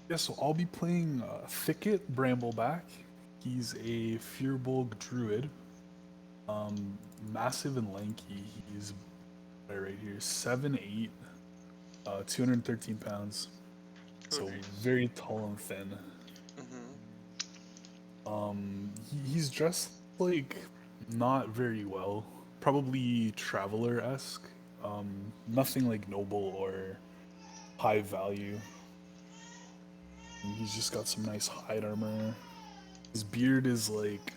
Yeah, so I'll be playing Thicket Brambleback. He's a Fearbolg druid. Um, Massive and lanky. He's right here, 7'8", 213 pounds. Oh, So jeez. very tall and thin. Mm-hmm. He's dressed like not very well. Probably traveler-esque. Nothing like noble or high value. He's just got some nice hide armor. His beard is like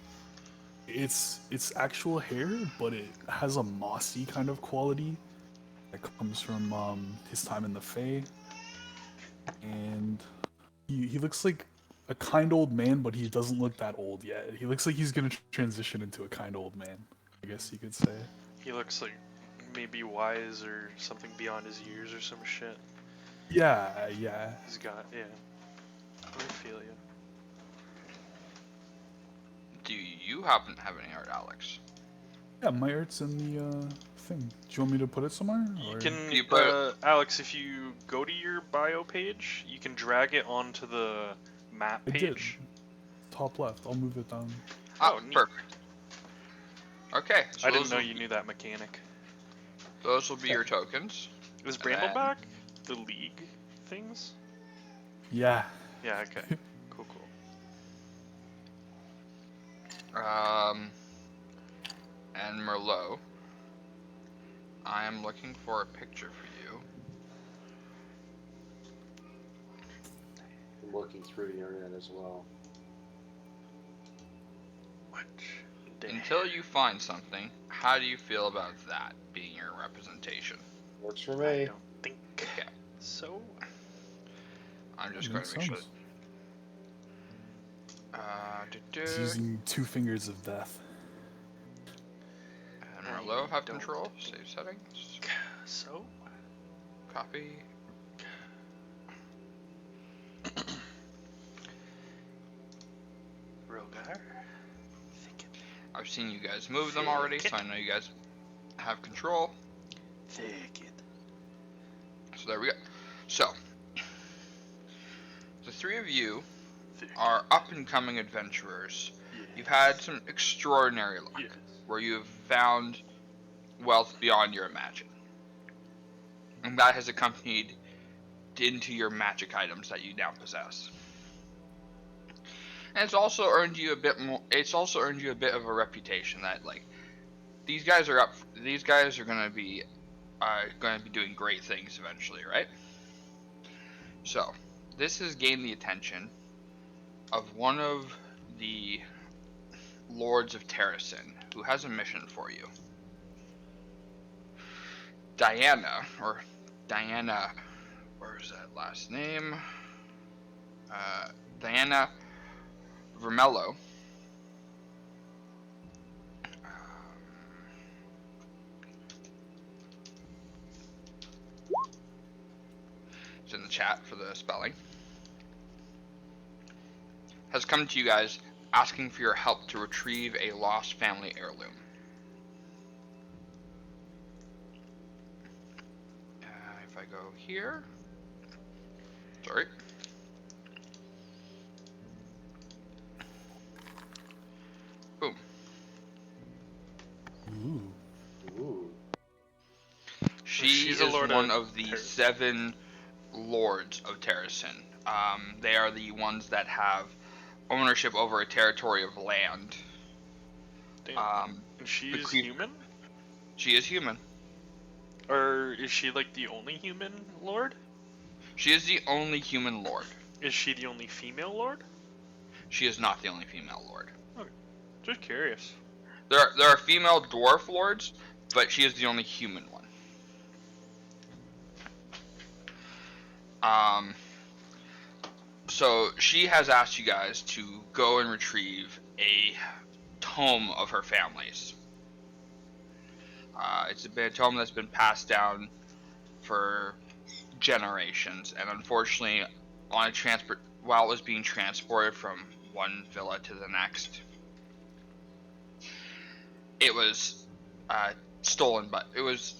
it's actual hair, but it has a mossy kind of quality that comes from his time in the Fae. And he looks like a kind old man, but he doesn't look that old yet. He looks like he's gonna transition into a kind old man, I guess you could say. He looks like maybe wise or something beyond his years or some shit. Yeah, yeah. He's got, yeah. I feel you. Do you happen to have any art, Alex? Yeah, my art's in the thing. Do you want me to put it somewhere? You Or can, You put it. Alex, if you go to your bio page, you can drag it onto the map I did. page. Top left. I'll move it down. Ah, Oh, neat. perfect. Okay, so I didn't know you knew that mechanic. those will be your tokens. Is And then- Brambleback the league things? Yeah. Yeah, okay. Cool. And Merlot. I am looking for a picture for you. I'm looking through the internet as well. What? Until you find something, how do you feel about that being your representation? Works for I me. don't think Okay, so. I'm just It going makes to make sure. sense. He's using 2 fingers of death. And Merlot have don't control. think- Save settings. So? Copy. Rogar? I've seen you guys move them already, so I know you guys have control. Thicket. So there we go. So, the three of you are up-and-coming adventurers. You've had some extraordinary luck, Yes. where you have found wealth beyond your imagine. And that has accompanied into your magic items that you now possess. And it's also earned you a bit more. It's also earned you a bit of a reputation that, like, these guys are going to be doing great things eventually, right? So, this has gained the attention of one of the Lords of Terrasen, who has a mission for you. Diana, where's that last name? Diana Vermello. It's in the chat for the spelling. Has come to you guys asking for your help to retrieve a lost family heirloom. If I go here, sorry. Boom. Ooh. Ooh. She She's a is lord one of of the Terrasen. 7 lords of Terrasen. They are the ones that have ownership over a territory of land. Damn. And she's queen- human? She is human. Or is she like the only human lord? She is the only human lord. Is she the only female lord? She is not the only female lord. Just curious. There are female dwarf lords, but she is the only human one. So she has asked you guys to go and retrieve a tome of her family's. It's a tome that's been passed down for generations, and unfortunately, while it was being transported from one villa to the next, it was stolen. But it was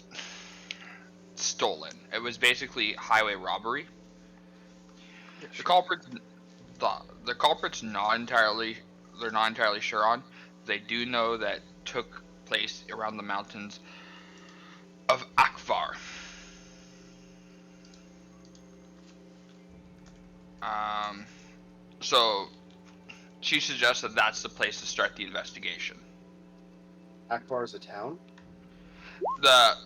stolen. It was basically highway robbery. Yeah, The sure. culprit's not entirely they're not entirely sure on. They do know that took place around the mountains of Akvar. Um, so she suggests that that's the place to start the investigation. Akbar is a town?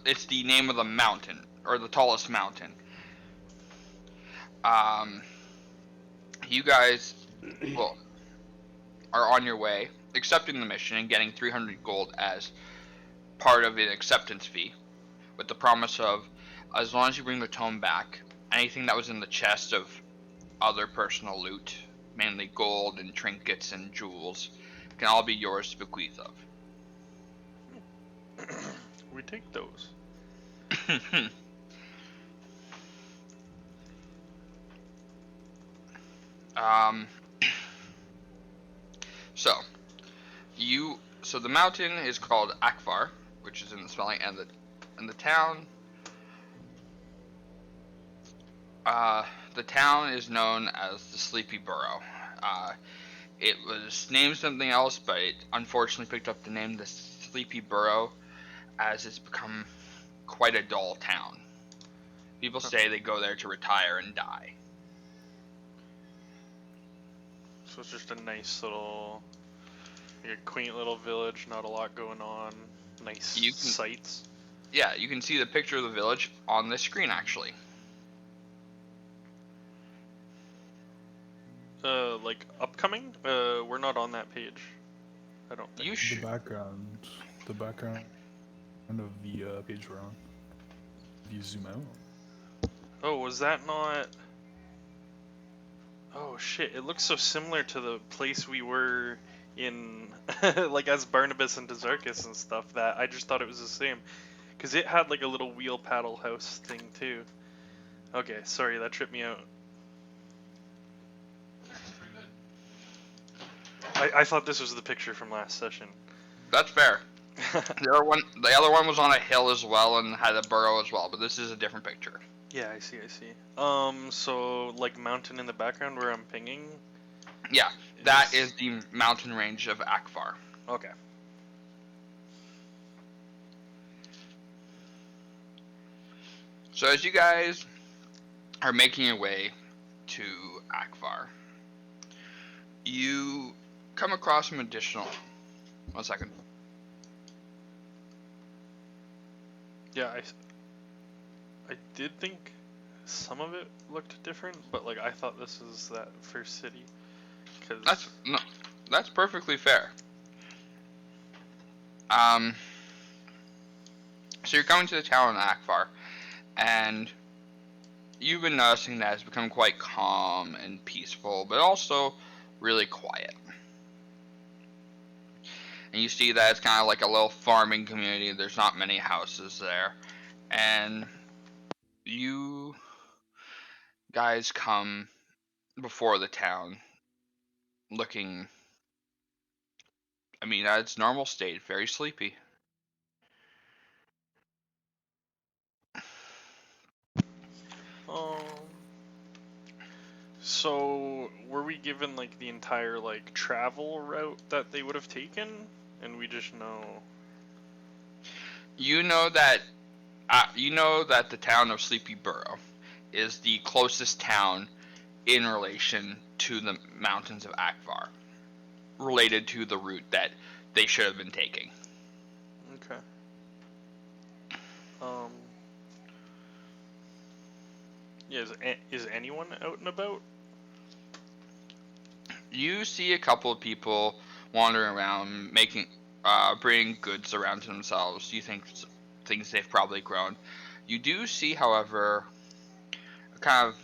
It's the name of the mountain or the tallest mountain. Um, you guys, well, are on your way, accepting the mission and getting 300 gold as part of an acceptance fee, with the promise of, as long as you bring the tome back, anything that was in the chest of other personal loot, mainly gold and trinkets and jewels, can all be yours to bequeath of. We take those. um, so the mountain is called Akvar, which is in the spelling, and the town. The town is known as the Sleepy Burrow. It was named something else, but it unfortunately picked up the name the Sleepy Burrow as it's become quite a dull town. People say they go there to retire and die. So it's just a nice little, like a quaint little village. Not a lot going on. Nice sights. Yeah, you can see the picture of the village on this screen actually. Like upcoming? We're not on that page. I don't think. You The background of the page we're on. If you zoom out. Oh, was that not? Oh shit! It looks so similar to the place we were in, like as Barnabas and Dazarkus and stuff. That I just thought it was the same, because it had like a little wheel paddle house thing too. Okay, sorry, that tripped me out. I thought this was the picture from last session. That's fair. The other one was on a hill as well and had a burrow as well, but this is a different picture. Yeah, I see. So like mountain in the background where I'm pinging. Yeah, that is the mountain range of Akvar. Okay. So as you guys are making your way to Akvar, you come across some additional. 1 second. Yeah, I did think some of it looked different, but like I thought this was that first city. Cause That's perfectly fair. So you're coming to the town of Akvar, and you've been noticing that it's become quite calm and peaceful, but also really quiet. And you see that it's kind of like a little farming community. There's not many houses there, and you guys come before the town looking, I mean, at its normal state, very sleepy. So were we given like the entire like travel route that they would have taken, and we just know? You know that the town of Sleepy Burrow is the closest town in relation to the mountains of Akvar, related to the route that they should have been taking. Okay. Yeah, is anyone out and about? You see a couple of people wandering around, bringing goods around to themselves. You think things they've probably grown. You do see, however, a kind of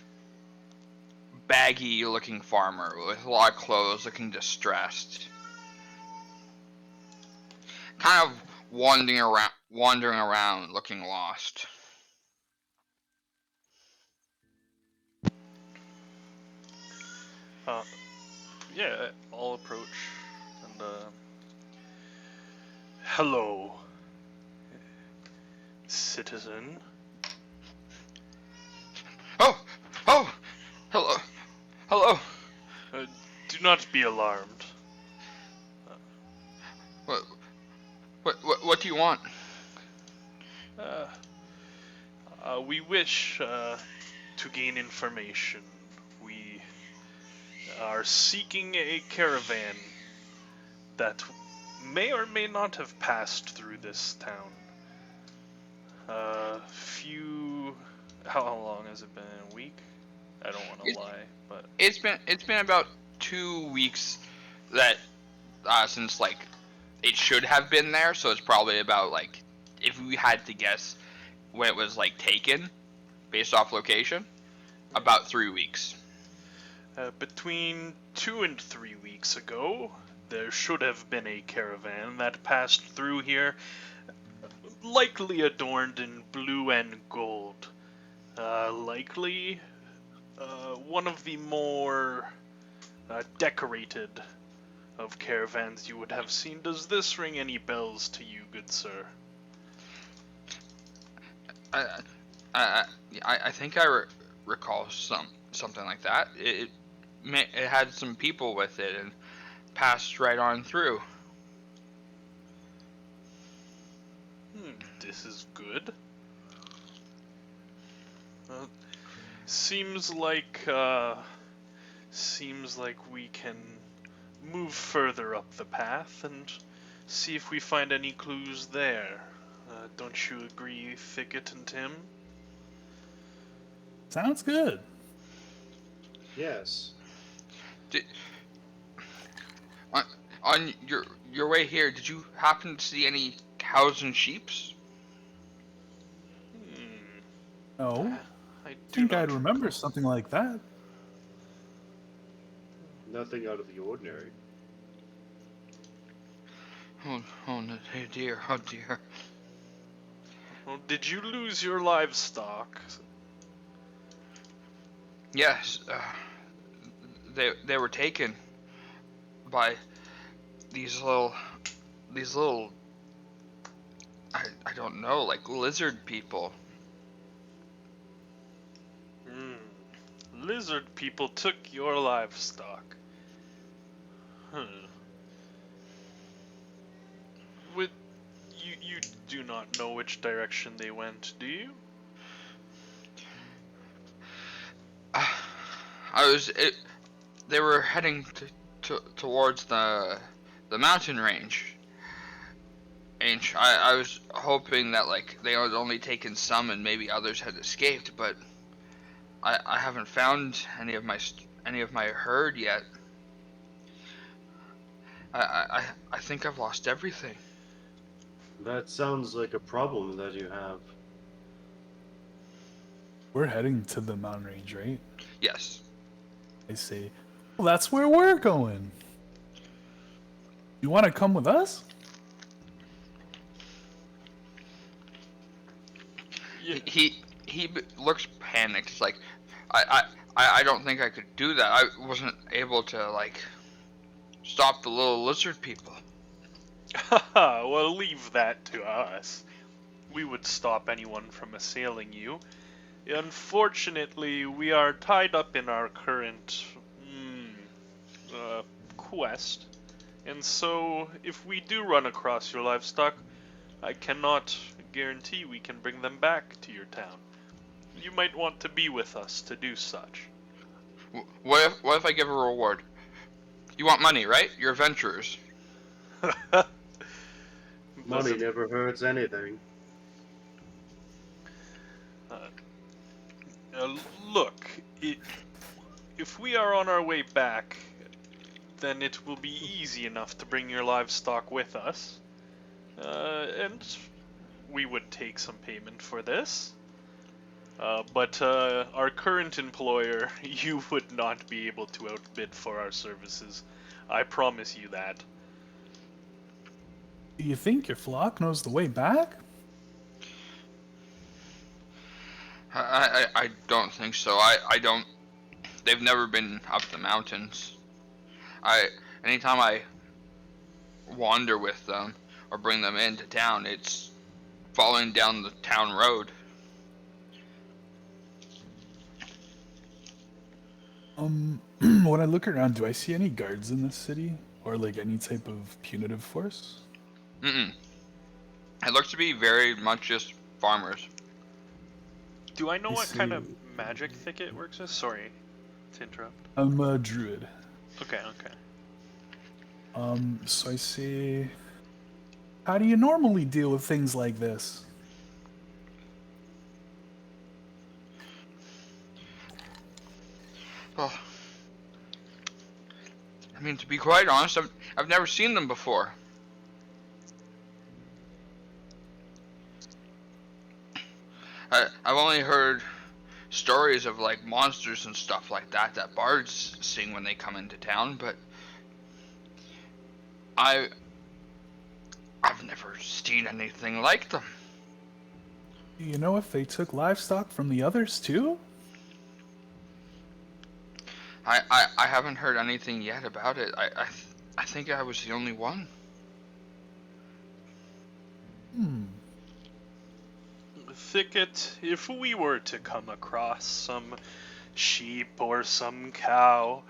baggy-looking farmer with a lot of clothes, looking distressed, kind of wandering around, looking lost. Yeah, I'll approach and hello, citizen. Oh, hello. Do not be alarmed. What do you want? We wish to gain information. We are seeking a caravan that may or may not have passed through this town. How long has it been? A week? I don't want to lie, but It's been about 2 weeks that since like it should have been there, so it's probably about like, if we had to guess when it was like taken based off location, about 3 weeks. between 2 and 3 weeks ago, there should have been a caravan that passed through here, likely adorned in blue and gold. Likely one of the more decorated of caravans you would have seen. Does this ring any bells to you, good sir? I think I recall something like that. It had some people with it and passed right on through. This is good. Seems like we can move further up the path and see if we find any clues there. Don't you agree, Thicket and Tim? Sounds good. Yes. On your way here, did you happen to see any cows and sheeps? No, I I do think not. I'd remember something like that. Nothing out of the ordinary. Oh no, dear, oh dear. Well, did you lose your livestock? Yes, they were taken by these little I don't know, like lizard people. Lizard people took your livestock. With you do not know which direction they went, do you? They were heading towards the mountain range. And I was hoping that like they had only taken some and maybe others had escaped, but I haven't found any of my herd yet. I think I've lost everything. That sounds like a problem that you have. We're heading to the mountain range, right? Yes. I say, well, that's where we're going. You want to come with us? Yeah. He looks panicked. It's like I don't think I could do that. I wasn't able to like stop the little lizard people. Well, leave that to us. We would stop anyone from assailing you. Unfortunately, we are tied up in our current quest, and so if we do run across your livestock, I cannot guarantee we can bring them back to your town. You might want to be with us to do such. What if I give a reward? You want money, right? You're adventurers. Money never hurts anything. Look, if we are on our way back, then it will be easy enough to bring your livestock with us. And we would take some payment for this. But our current employer, you would not be able to outbid for our services. I promise you that. Do you think your flock knows the way back? I don't think so. I don't. They've never been up the mountains. Anytime I wander with them or bring them into town, it's following down the town road. When I look around, do I see any guards in this city? Or like any type of punitive force? Mm-mm. It looks to be very much just farmers. Do I know I what kind see. of magic thicket works as? Sorry to interrupt. I'm a druid. Okay, okay. So I see. How do you normally deal with things like this? Oh. I mean, to be quite honest, I've never seen them before. I've only heard stories of like monsters and stuff like that bards sing when they come into town, but I've never seen anything like them. Do you know if they took livestock from the others too? I haven't heard anything yet about it. I think I was the only one. Thicket, if we were to come across some sheep or some cow,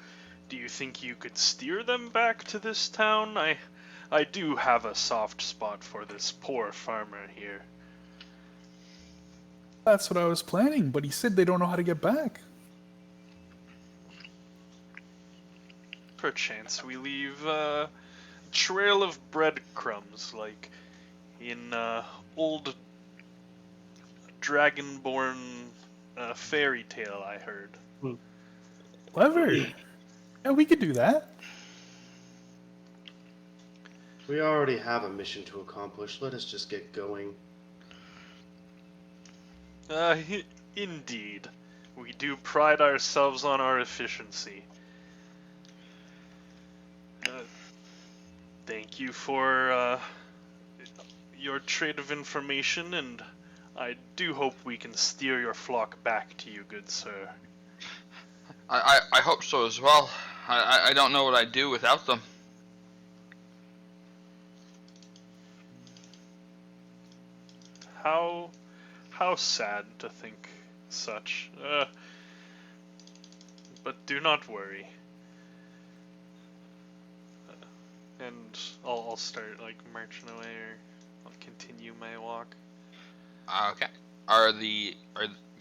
do you think you could steer them back to this town? I do have a soft spot for this poor farmer here. That's what I was planning, but he said they don't know how to get back. Perchance we leave a trail of breadcrumbs, like in old dragonborn fairy tale I heard. Clever. Yeah, we could do that. We already have a mission to accomplish. Let us just get going. Indeed. We do pride ourselves on our efficiency. Thank you for your trade of information, and I do hope we can steer your flock back to you, good sir. I hope so as well. I don't know what I'd do without them. How sad to think such. But do not worry. And I'll start like marching away, or I'll continue my walk. Okay. Are you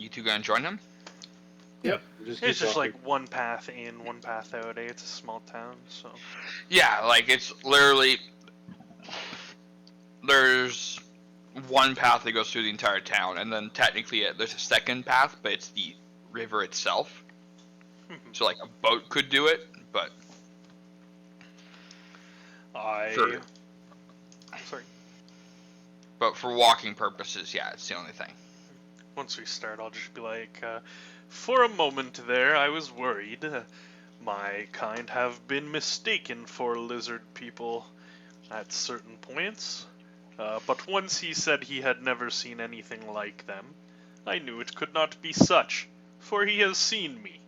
two gonna join him? Yep. It's just like one path in, one path out. It's a small town, so. Yeah, like it's literally there's one path that goes through the entire town, and then technically there's a second path, but it's the river itself. So like a boat could do it, but Sorry. but for walking purposes, yeah, it's the only thing. Once we start, I'll just be like, for a moment there, I was worried. My kind have been mistaken for lizard people at certain points. But once he said he had never seen anything like them, I knew it could not be such, for he has seen me.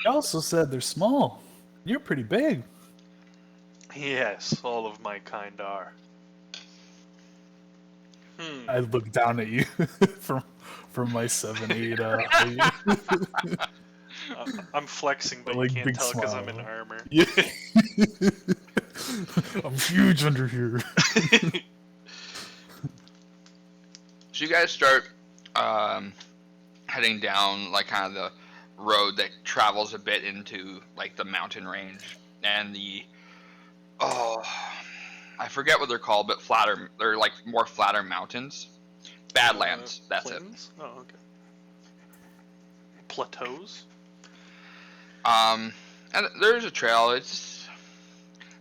He also said they're small. You're pretty big. Yes, all of my kind are. I look down at you from my 7'8" height. I'm flexing, but Like, you can't big tell because I'm in smile. armor. Yeah. I'm huge under here. So you guys start heading down like kind of the road that travels a bit into like the mountain range and I forget what they're called, but they're like more flatter mountains. Badlands, that's plains? Oh, okay. Plateaus? it. And there's a trail. It's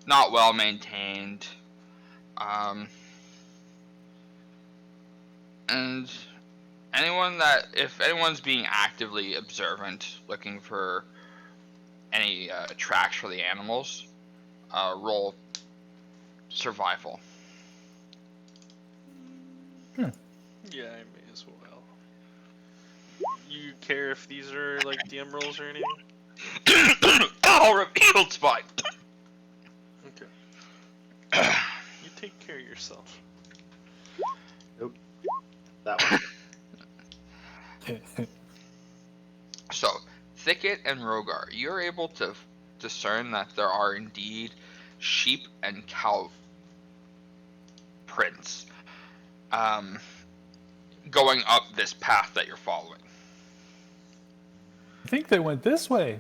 not well maintained. And if anyone's being actively observant, looking for any tracks for the animals, roll survival. Yeah, I may as well. You care if these are like DM rolls or anything? Oh, revealed spot. Okay. You take care of yourself. Nope. That one. So, Thicket and Rogar, you're able to discern that there are indeed sheep and cow prints going up this path that you're following. I think they went this way.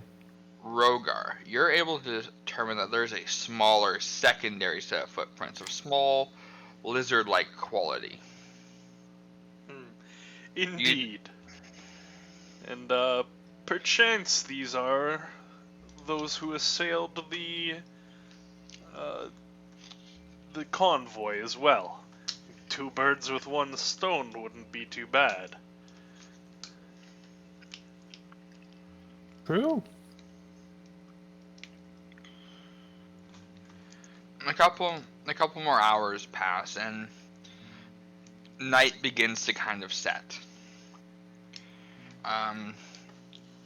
Rogar, you're able to determine that there's a smaller secondary set of footprints of small lizard-like quality. Indeed. And perchance these are those who assailed the convoy as well. 2 birds with 1 stone wouldn't be too bad. True. A couple more hours pass, and night begins to kind of set.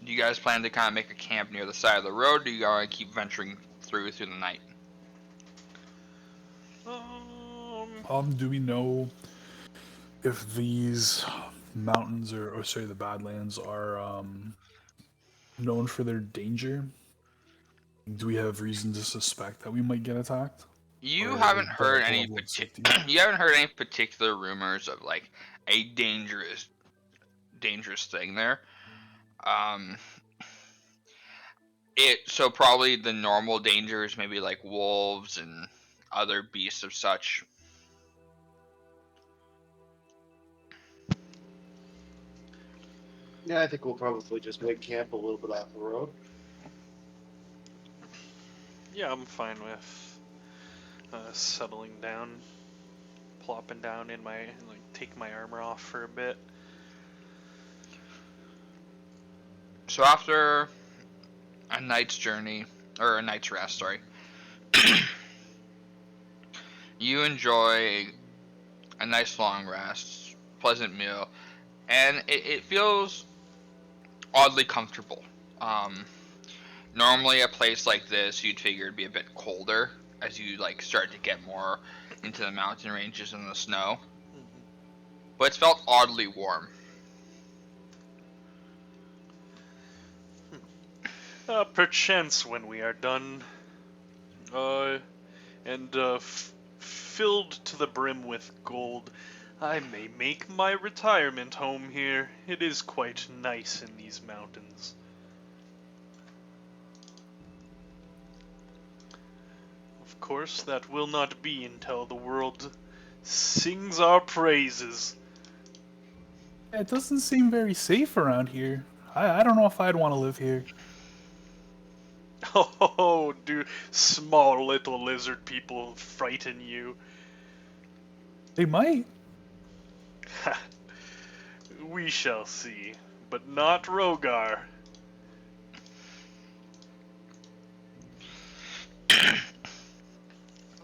Do you guys plan to kind of make a camp near the side of the road? Or do you want to keep venturing through the night? Do we know if these mountains or sorry, the Badlands are known for their danger? Do we have reason to suspect that we might get attacked? You Or haven't the heard any level of safety? you haven't heard any particular rumors of like a dangerous thing there. So probably the normal dangers, maybe like wolves and other beasts of such. Yeah, I think we'll probably just make camp a little bit off the road. Yeah, I'm fine with settling down, plopping down in my, like, take my armor off for a bit. So after a night's journey, or a night's rest, sorry, you enjoy a nice long rest, pleasant meal, and it feels oddly comfortable. Normally a place like this you'd figure it'd be a bit colder as you like start to get more into the mountain ranges and the snow, but it's felt oddly warm. Perchance when we are done, and filled to the brim with gold, I may make my retirement home here. It is quite nice in these mountains. Of course, that will not be until the world sings our praises. It doesn't seem very safe around here. I don't know if I'd want to live here. Oh, do small little lizard people frighten you? They might. We shall see, but not Rogar.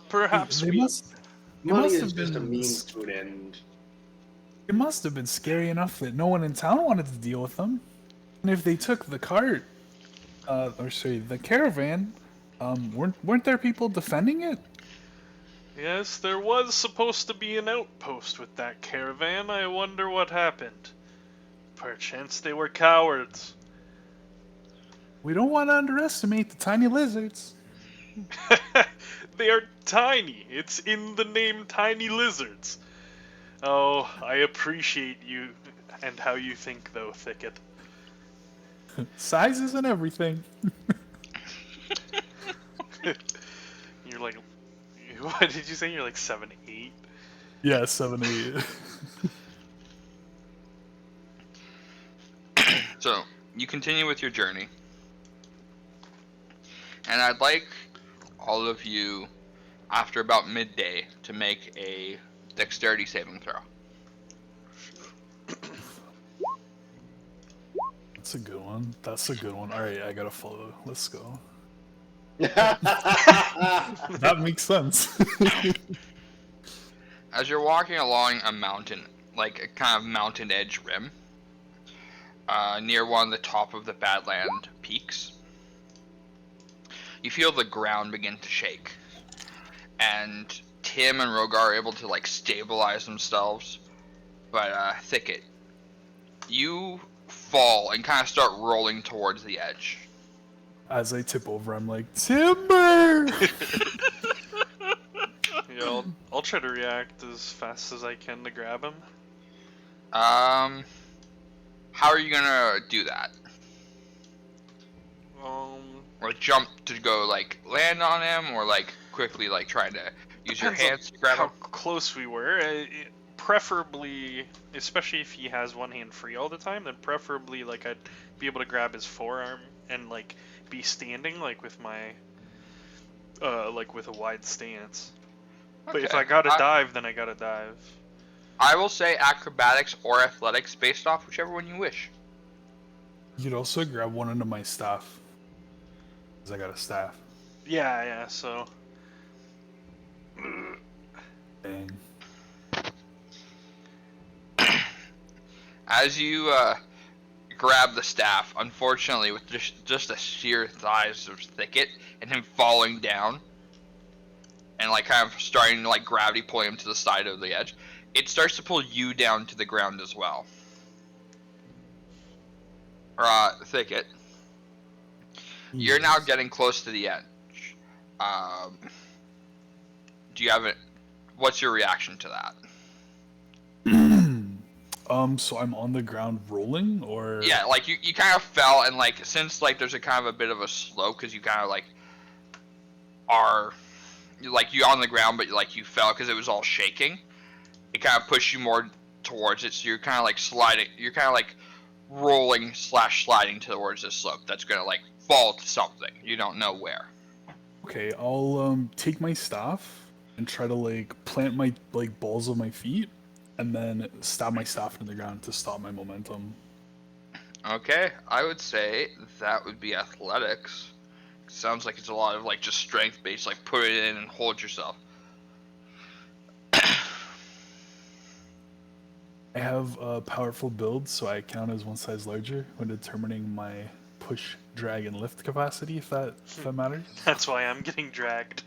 Perhaps They we... must. It Money must is have just a been. means to an end. It must have been scary enough that no one in town wanted to deal with them. And if they took the cart, or sorry, the caravan, weren't there people defending it? Yes, there was supposed to be an outpost with that caravan. I wonder what happened. Perchance they were cowards. We don't want to underestimate the tiny lizards. They are tiny. It's in the name Tiny Lizards. Oh, I appreciate you and how you think, though, Thicket. Sizes and everything. You're like... What did you say? You're like 7'8"? Yeah, 7, 8. So you continue with your journey, and I'd like all of you, after about midday, to make a dexterity saving throw. That's a good one. That's a good one. All right, I gotta follow. Let's go. Yeah, That makes sense. As you're walking along a mountain, like a kind of mountain edge rim, near one of the top of the Badland peaks, you feel the ground begin to shake, and Tim and Rogar are able to like stabilize themselves. But Thicket, you fall and kind of start rolling towards the edge. As I tip over, I'm like, Timber! Yeah, I'll try to react as fast as I can to grab him. How are you gonna do that? Or jump to go like land on him, or like quickly like trying to use your Depends on hands to grab how him? close we were. Preferably, especially if he has one hand free all the time, then preferably like I'd be able to grab his forearm and like be standing like with my like with a wide stance. But if Okay. I gotta dive, then I gotta dive. I will say acrobatics or athletics based off whichever one you wish. You could also grab one under my staff. Because I got a staff. Yeah, so Dang. As you grab the staff, unfortunately, with just a sheer size of thicket and him falling down, and like kind of starting to like gravity pull him to the side of the edge, it starts to pull you down to the ground as well. Thicket. You're now getting close to the edge. Do you have it? What's your reaction to that? So I'm on the ground rolling, or Yeah, like you kind of fell, and like since like there's a kind of a bit of a slope because you kind of like are like you on the ground, but like you fell because it was all shaking. It kind of pushed you more towards it, so you're kind of like sliding. You're kind of like rolling / sliding towards this slope that's gonna like fall to something. You don't know where. Okay, I'll take my staff and try to like plant my like balls of my feet, and then stab my staff into the ground to stop my momentum. Okay, I would say that would be athletics. Sounds like it's a lot of like just strength based, like put it in and hold yourself. I have a powerful build, so I count as one size larger when determining my push, drag, and lift capacity, if that matters. that's why I'm getting dragged.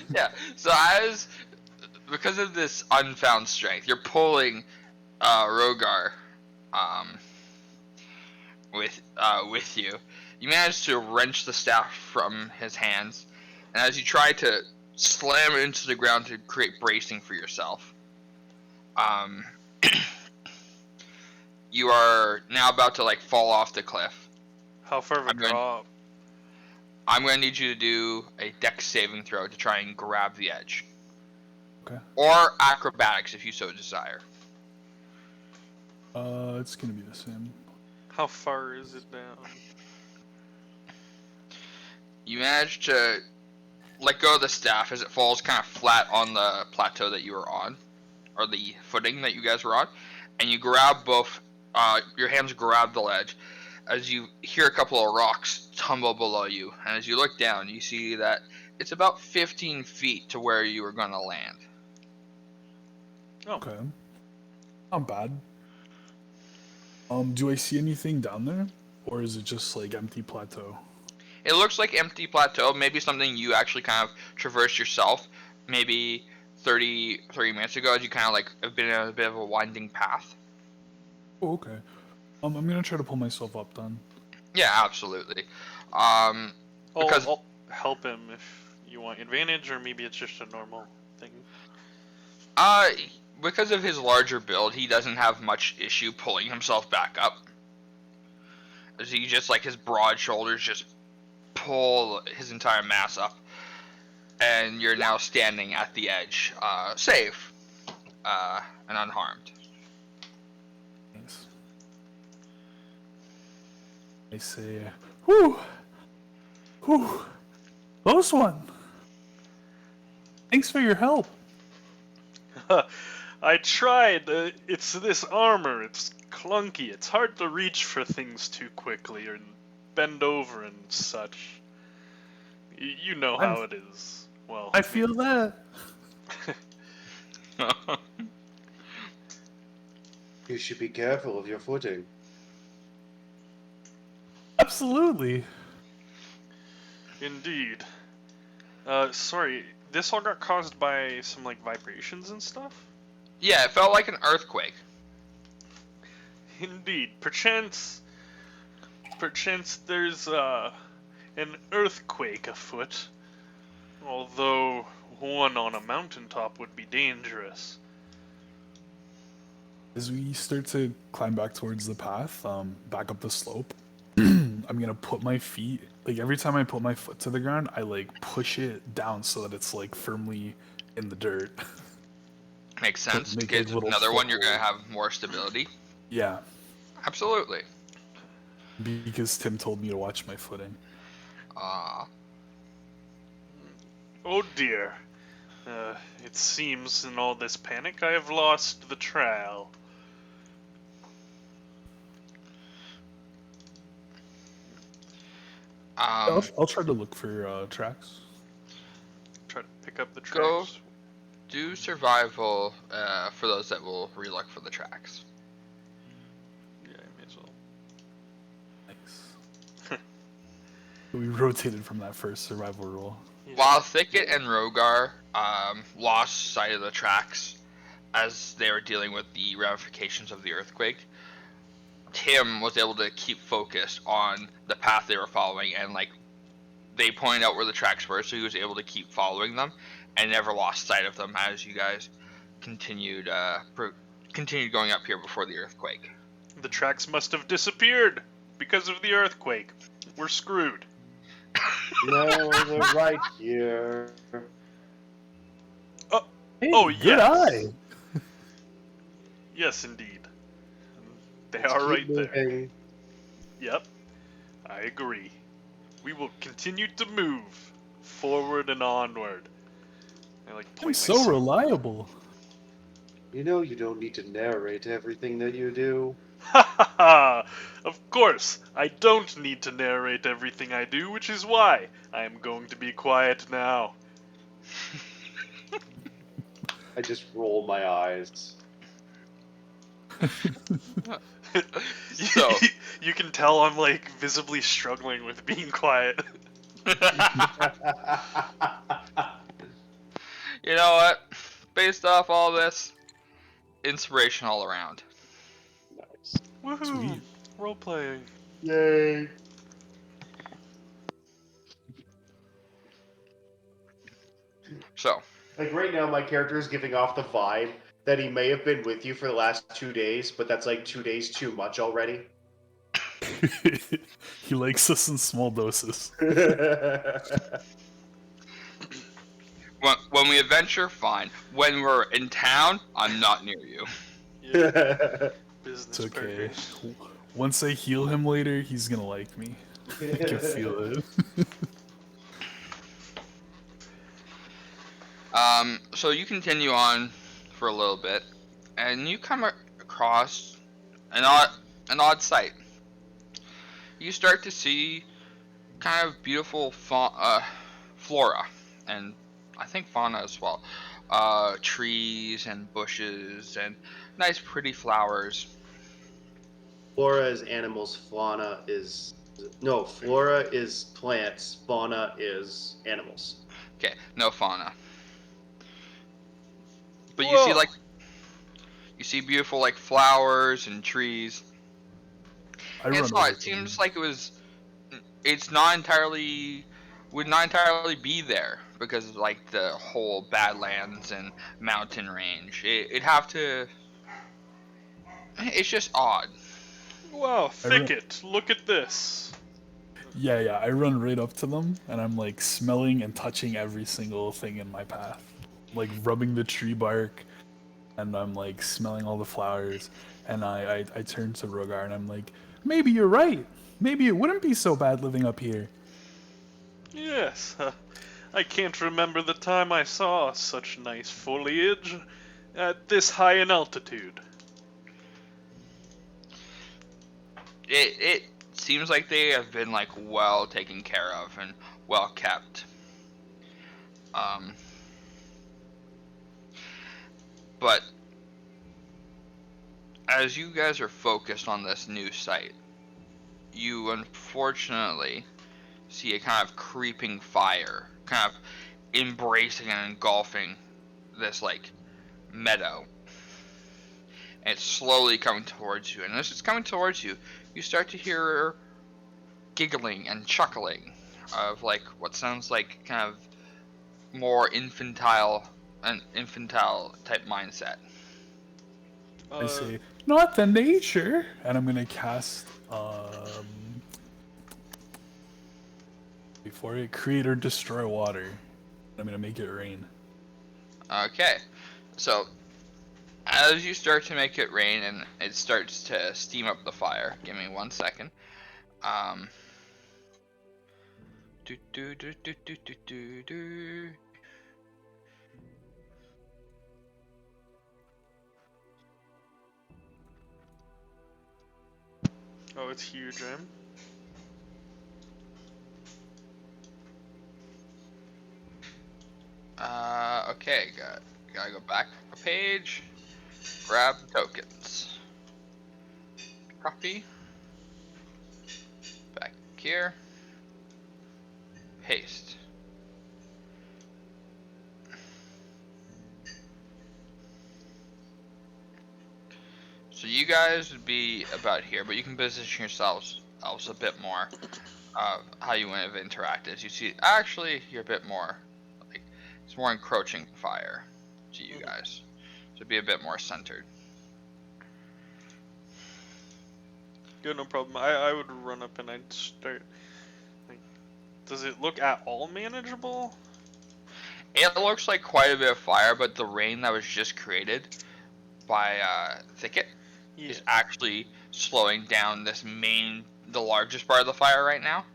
Yeah, so because of this unfound strength, you're pulling Rogar with you. You manage to wrench the staff from his hands, and as you try to slam it into the ground to create bracing for yourself, you are now about to like fall off the cliff. How far of a drop? I'm going to need you to do a dex saving throw to try and grab the edge. Okay. Or acrobatics if you so desire. It's gonna be the same. How far is it down? You manage to let go of the staff as it falls kind of flat on the plateau that you were on, or the footing that you guys were on, and you grab both, your hands grab the ledge as you hear a couple of rocks tumble below you, and as you look down, you see that it's about 15 feet to where you were going to land. Oh. Okay. Not bad. Do I see anything down there? Or is it just like empty plateau? It looks like empty plateau, maybe something you actually kind of traversed yourself, maybe 30 minutes ago as you kind of like have been in a bit of a winding path. Oh, okay. I'm gonna try to pull myself up then. Yeah, absolutely. Because I'll help him if you want advantage, or maybe it's just a normal thing. because of his larger build, he doesn't have much issue pulling himself back up. As he just like his broad shoulders just pull his entire mass up, and you're now standing at the edge, safe and unharmed. Nice. I say, whew, close one. Thanks for your help. I tried. It's this armor. It's clunky. It's hard to reach for things too quickly or bend over and such. You know how it is. Well, I feel that. You should be careful of your footing. Absolutely. Indeed. Sorry. This all got caused by some like vibrations and stuff. Yeah, it felt like an earthquake. Indeed, perchance there's an earthquake afoot. Although one on a mountaintop would be dangerous. As we start to climb back towards the path, back up the slope, I'm gonna put my feet, like every time I put my foot to the ground, I like push it down so that it's like firmly in the dirt. Makes sense. To make, get like, little another one, you're gonna footholds. have more stability. Yeah, Absolutely. because Tim told me to watch my footing. Oh dear. It seems in all this panic I have lost the trail. I'll try to look for tracks. Try to pick up the Go. tracks. Do survival for those that will relook for the tracks. Yeah, I may as well. Thanks. We rotated from that first survival roll. Yeah. While Thicket and Rogar lost sight of the tracks as they were dealing with the ramifications of the earthquake, Tim was able to keep focused on the path they were following, and like they pointed out where the tracks were, so he was able to keep following them and never lost sight of them as you guys continued going up here before the earthquake. The tracks must have disappeared because of the earthquake. We're screwed. No, they're right here. Hey, Oh, good yes. eye. Yes, indeed. They Let's are keep right there. moving. Yep, I agree. We will continue to move forward and onward. I like I'm point so my reliable. You know you don't need to narrate everything that you do. Ha ha ha! Of course, I don't need to narrate everything I do, which is why I am going to be quiet now. I just roll my eyes. So- You can tell I'm like visibly struggling with being quiet. You know what? Based off all this, inspiration all around. Nice. Woohoo! Sweet. Role playing. Yay. So, Like right now, my character is giving off the vibe that he may have been with you for the last 2 days, but that's like 2 days too much already. He likes us in small doses. when we adventure, fine. When we're in town, I'm not near you. Yeah, It's business okay. partners. Once I heal him later, he's gonna like me. I can feel it. So you continue on for a little bit, and you come across an odd sight. You start to see kind of beautiful flora, and I think fauna as well. Trees and bushes and nice pretty flowers. Flora is animals, fauna is... No, flora is plants, fauna is animals. Okay, no fauna. But Whoa. you see beautiful like flowers and trees. I And run it's over not, it to seems him. like it's not entirely, would not entirely be there because of like the whole Badlands and mountain range. It'd have to, it's just odd. Wow, I run- Thicket, look at this. Yeah, I run right up to them, and I'm like smelling and touching every single thing in my path. Like rubbing the tree bark, and I'm like smelling all the flowers, and I turn to Rogar and I'm like, maybe you're right. Maybe it wouldn't be so bad living up here. Yes, I can't remember the time I saw such nice foliage at this high in altitude. It seems like they have been like well taken care of and well kept. But as you guys are focused on this new site, you unfortunately see a kind of creeping fire, kind of embracing and engulfing this like meadow. and it's slowly coming towards you. And as it's coming towards you, you start to hear giggling and chuckling of like what sounds like kind of more infantile type mindset. I say, not the nature, and I'm gonna cast before it create or destroy water. I'm gonna make it rain. Okay, so as you start to make it rain and it starts to steam up the fire, give me 1 second. Do do do do do do do do. Oh, it's huge, man. Okay, gotta go back a page, grab the tokens. Copy. Back here. Paste. So you guys would be about here, but you can position yourselves a bit more. How you want to interact as you see. Actually, you're a bit more like it's more encroaching fire to you guys, so be a bit more centered. Good, no problem. I would run up and I'd start. Like, does it look at all manageable? It looks like quite a bit of fire, but the rain that was just created by Thicket Yeah. is actually slowing down the largest part of the fire right now.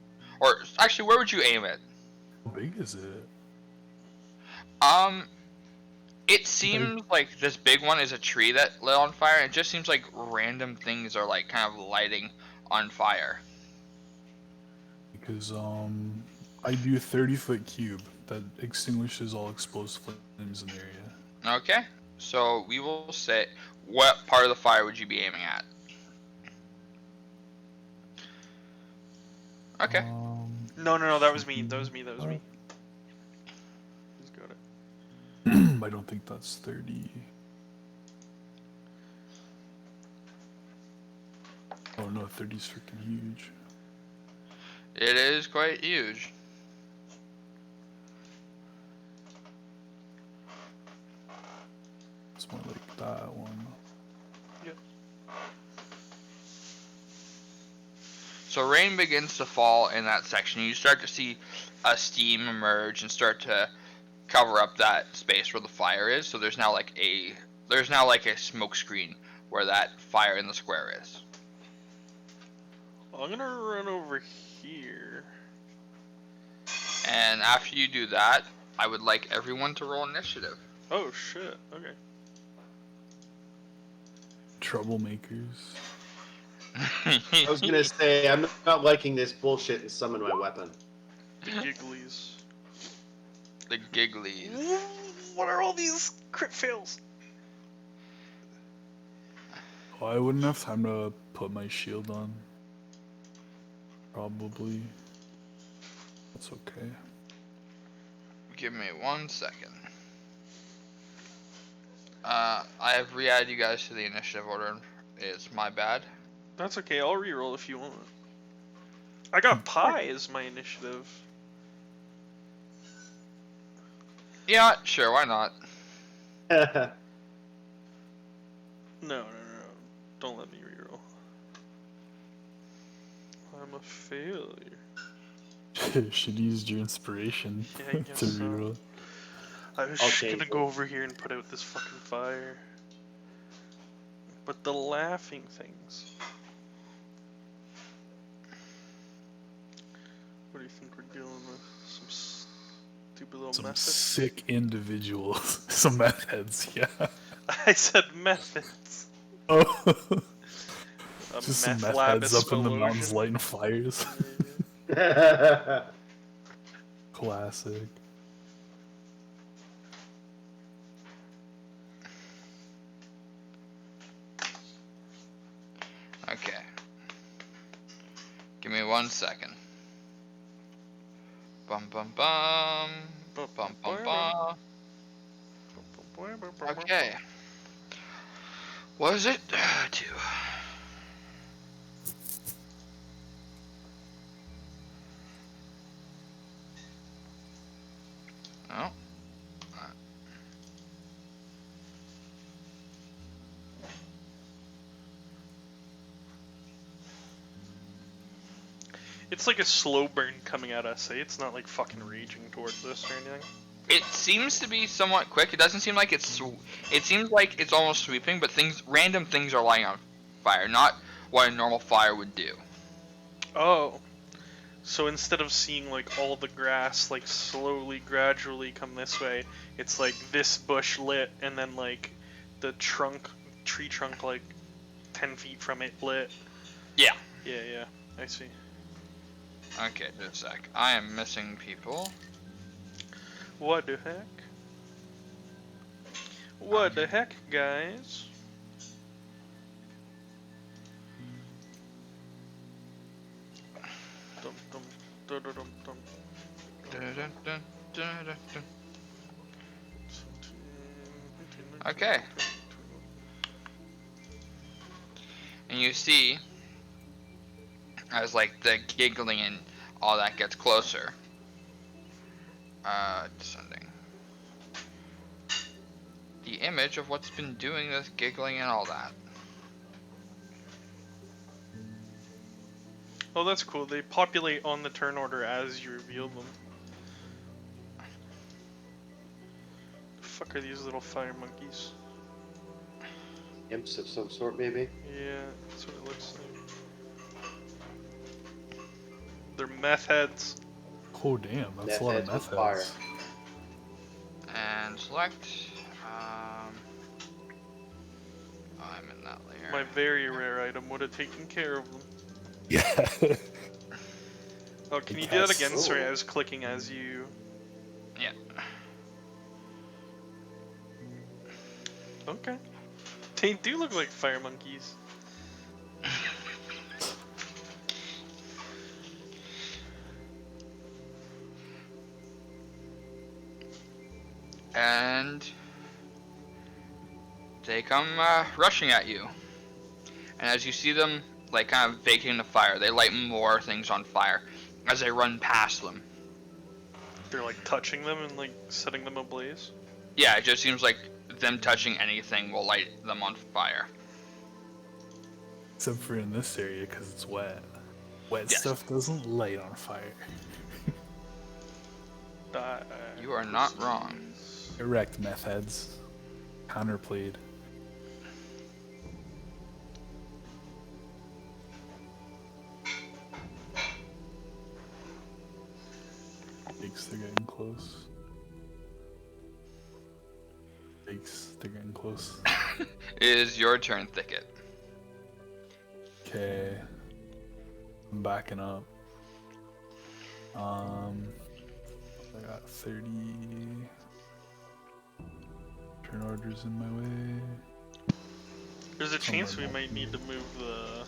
Or actually, where would you aim it? How big is it? It seems like this big one is a tree that lit on fire. And it just seems like random things are like kind of lighting on fire. Because I do a 30-foot cube that extinguishes all exposed flames in the area. Okay, so we will say, what part of the fire would you be aiming at? Okay. No, that was me. That was me. That was me. He's got it. I don't think that's 30. Oh no, 30's freaking huge. It is quite huge. It's more like that one. Yep. So rain begins to fall in that section. You start to see steam emerge and start to cover up that space where the fire is. So there's now like a smoke screen where that fire in the square is. I'm gonna run over here. And after you do that, I would like everyone to roll initiative. Oh shit. Okay. Troublemakers. I was gonna say I'm not liking this bullshit and summon my weapon. The gigglies. The gigglies. What are all these crit fails? Oh, I wouldn't have time to put my shield on. Probably. That's okay. Give me 1 second. I have re-added you guys to the initiative order. It's my bad. That's okay. I'll reroll if you want. I got pie as my initiative. Yeah, sure, why not? No. Don't let me reroll. I'm a failure. Should use your inspiration Yeah, I guess to so. reroll. I was I'll just change gonna it. go over here and put out this fucking fire. But the laughing things. What do you think we're dealing with? Some stupid little Some methods? sick individuals. Some meth heads, yeah. I said methods. Oh. A Just some meth meth lab heads up in the mountains explosion. lighting fires. Classic. Okay. Give me 1 second. Bum bum bum. Bum bum bum. Okay. Was it? 2. Oh. It's like a slow burn coming at us, eh? It's not like fucking raging towards us or anything. It seems to be somewhat quick. It doesn't seem like it's. It seems like it's almost sweeping, but random things are lighting on fire, not what a normal fire would do. Oh. So instead of seeing like all the grass like slowly, gradually come this way, it's like this bush lit and then like the tree trunk like 10 feet from it lit. Yeah. Yeah, I see. Okay, just a sec. I am missing people. What the heck? What the heck, guys? Dum, dum, dum, dum, dum. Dun, dun, dun, dun, dun, dun. Okay. And you see, as like the giggling and all that gets closer. Descending. The image of what's been doing this giggling and all that. Oh, that's cool. They populate on the turn order as you reveal them. The fuck are these little fire monkeys? Imps of some sort, maybe. Yeah, that's what it looks like. They're meth heads. Oh damn, that's Meth a lot of heads meth with fire. heads. And select. I'm in that layer. My very rare item would have taken care of them. Yeah. Oh, can you It do that has- again? Sorry, I was clicking as you... Yeah. Okay. They do look like fire monkeys. And they come rushing at you. And as you see them, like kind of baking the fire, they light more things on fire as they run past them. They're like touching them and like setting them ablaze. Yeah, it just seems like them touching anything will light them on fire. Except for in this area, because it's wet. Wet Yes. stuff doesn't light on fire. You are not wrong. Erect meth heads. Counterplayed. Yikes, they're getting close. Yikes, they're getting close. It is your turn, Thicket. Okay. I'm backing up. I got 30 turn orders in my way. There's a chance we Somewhere might need to move the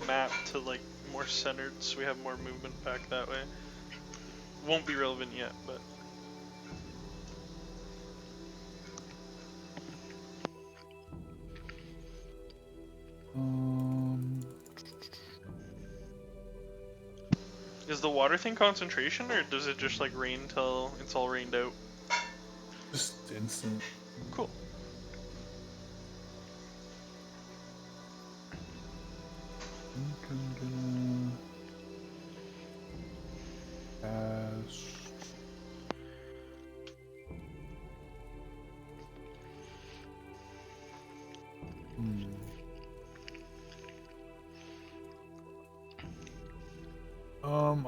map to like more centered so we have more movement back that way. Won't be relevant yet, but is the water thing concentration or does it just like rain till it's all rained out? Just instant. Cool. I'm gonna cast.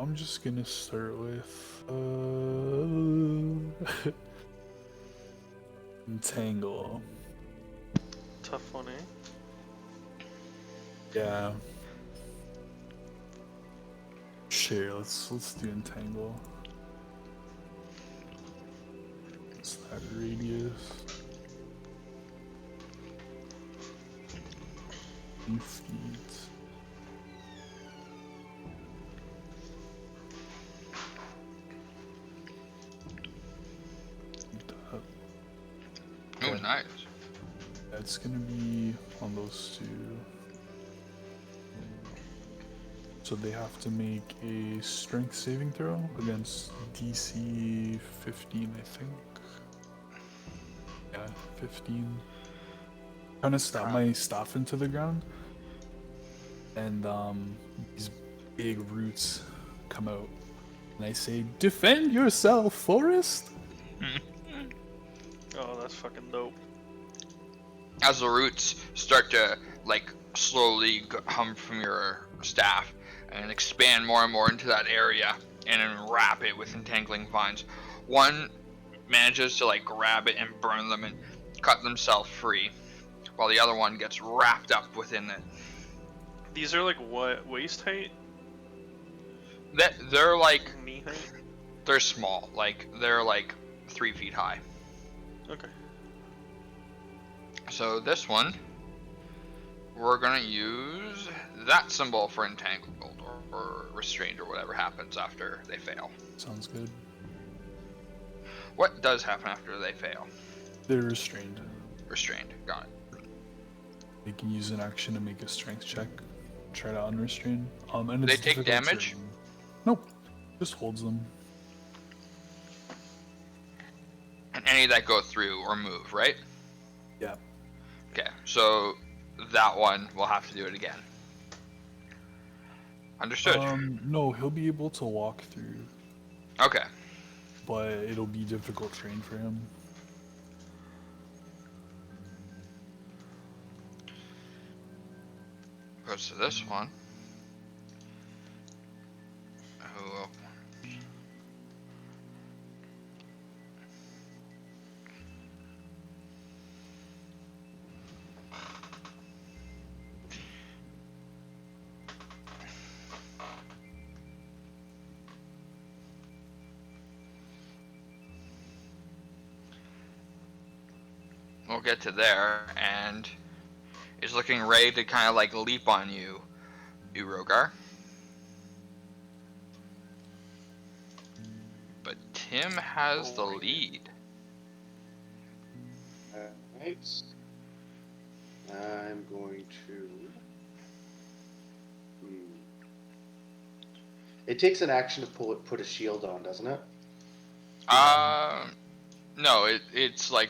I'm just gonna start with Entangle. Tough one, eh? Yeah. Sure, let's do Entangle. What's that radius? 2 feet. Oh, nice. It's gonna be on those two. So they have to make a strength saving throw against DC 15, I think. Yeah, 15. Trying to stab my staff into the ground, and these big roots come out, and I say, "Defend yourself, Forest!" Oh, that's fucking dope. As the roots start to like slowly hum from your staff and expand more and more into that area and then wrap it with entangling vines, one manages to like grab it and burn them and cut themselves free, while the other one gets wrapped up within it. These are like what, waist height? They're like, Knee height? they're small, like they're like 3 feet high. Okay. So this one, we're gonna use that symbol for entangled or restrained or whatever happens after they fail. Sounds good. What does happen after they fail? They're restrained. Restrained, got it. They can use an action to make a strength check. Try to unrestrain. And They it's take difficult damage? terrain. Nope. Just holds them. And any that go through or move, right? Yeah. Okay, so that one will have to do it again. Understood. No, he'll be able to walk through, Okay. but it'll be difficult terrain for him. Goes to this one. Who will... We'll get to there, and is looking ready to kind of like leap on you, Rogar. But Tim has the lead. Alright. I'm going to. It takes an action to put a shield on, doesn't it? No, it's like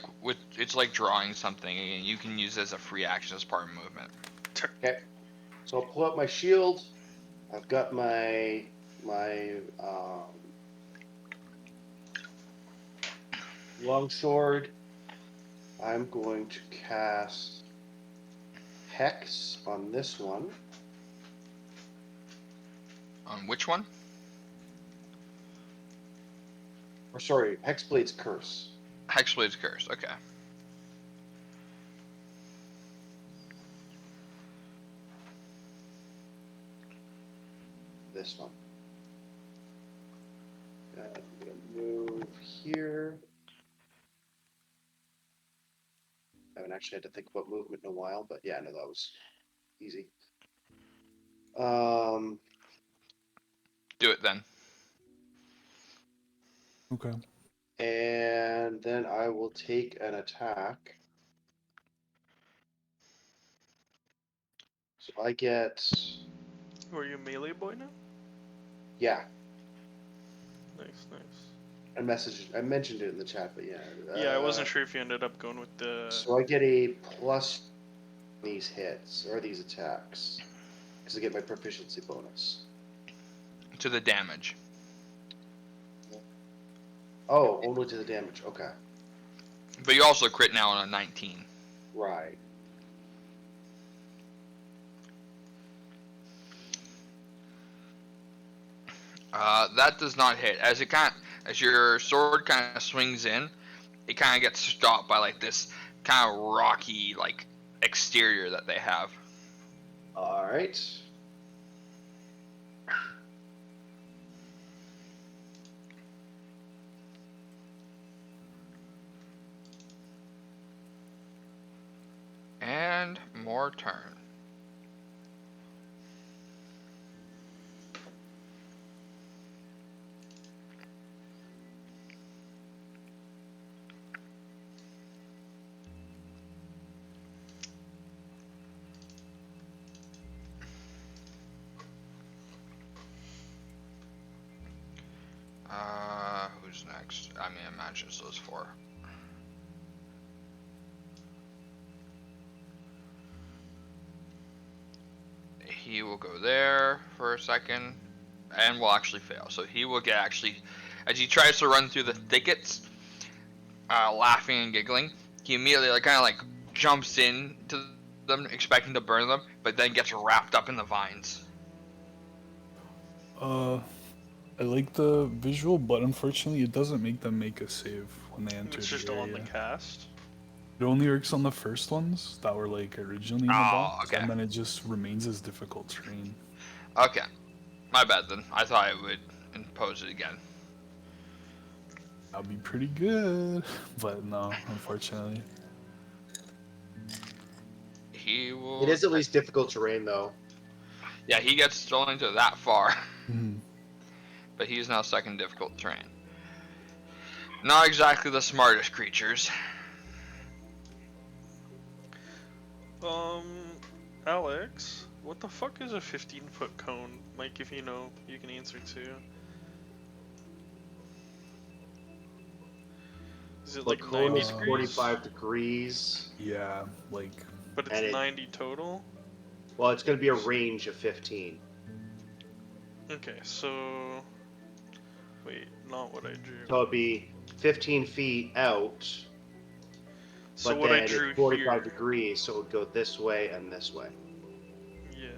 it's like drawing something, and you can use it as a free action as part of movement. Okay. So I'll pull out my shield. I've got my longsword. I'm going to cast Hex on this one. On which one? Or sorry, Hexblade's Curse. Hexblade's Curse. Okay. This one. I'm gonna move here. I haven't actually had to think about movement in a while, but yeah, no, that was easy. Do it then. Okay. And then I will take an attack. So I get, Were you a melee boy now? yeah, Nice, nice. I mentioned it in the chat, but yeah. Yeah, I wasn't sure if you ended up going with the. So I get a plus these hits or these attacks because I get my proficiency bonus. To the damage. Oh, only to the damage. Okay, But you also crit now on a 19. right. That does not hit. As your sword kind of swings in, it kind of gets stopped by like this kind of rocky like exterior that they have. All right. And more turn. Who's next? I mean, imagine it's those four. He will go there for a second, and will actually fail. So he will get as he tries to run through the thickets, laughing and giggling, he immediately kind of jumps in to them, expecting to burn them, but then gets wrapped up in the vines. I like the visual, but unfortunately, it doesn't make them make a save when they enter It's the just area. on the cast. It only works on the first ones that were originally in the Oh, box, okay. and then it just remains as difficult terrain. Okay, my bad then. I thought it would impose it again. That'd be pretty good, but no, unfortunately. He will. It is at least difficult terrain, though. Yeah, he gets thrown into that far, Mhm. but he's now second difficult terrain. Not exactly the smartest creatures. Alex, what the fuck is a 15-foot cone? Mike, if you know, you can answer too. Is it The like cone 90 is degrees? 45 degrees. Yeah, But and it's it- 90 total? Well, it's going to be a range of 15. Okay, so... Wait, not what I drew. So it'd be 15 feet out, So but what then I drew it's 45 here... degrees, so it would go this way and this way. Yeah.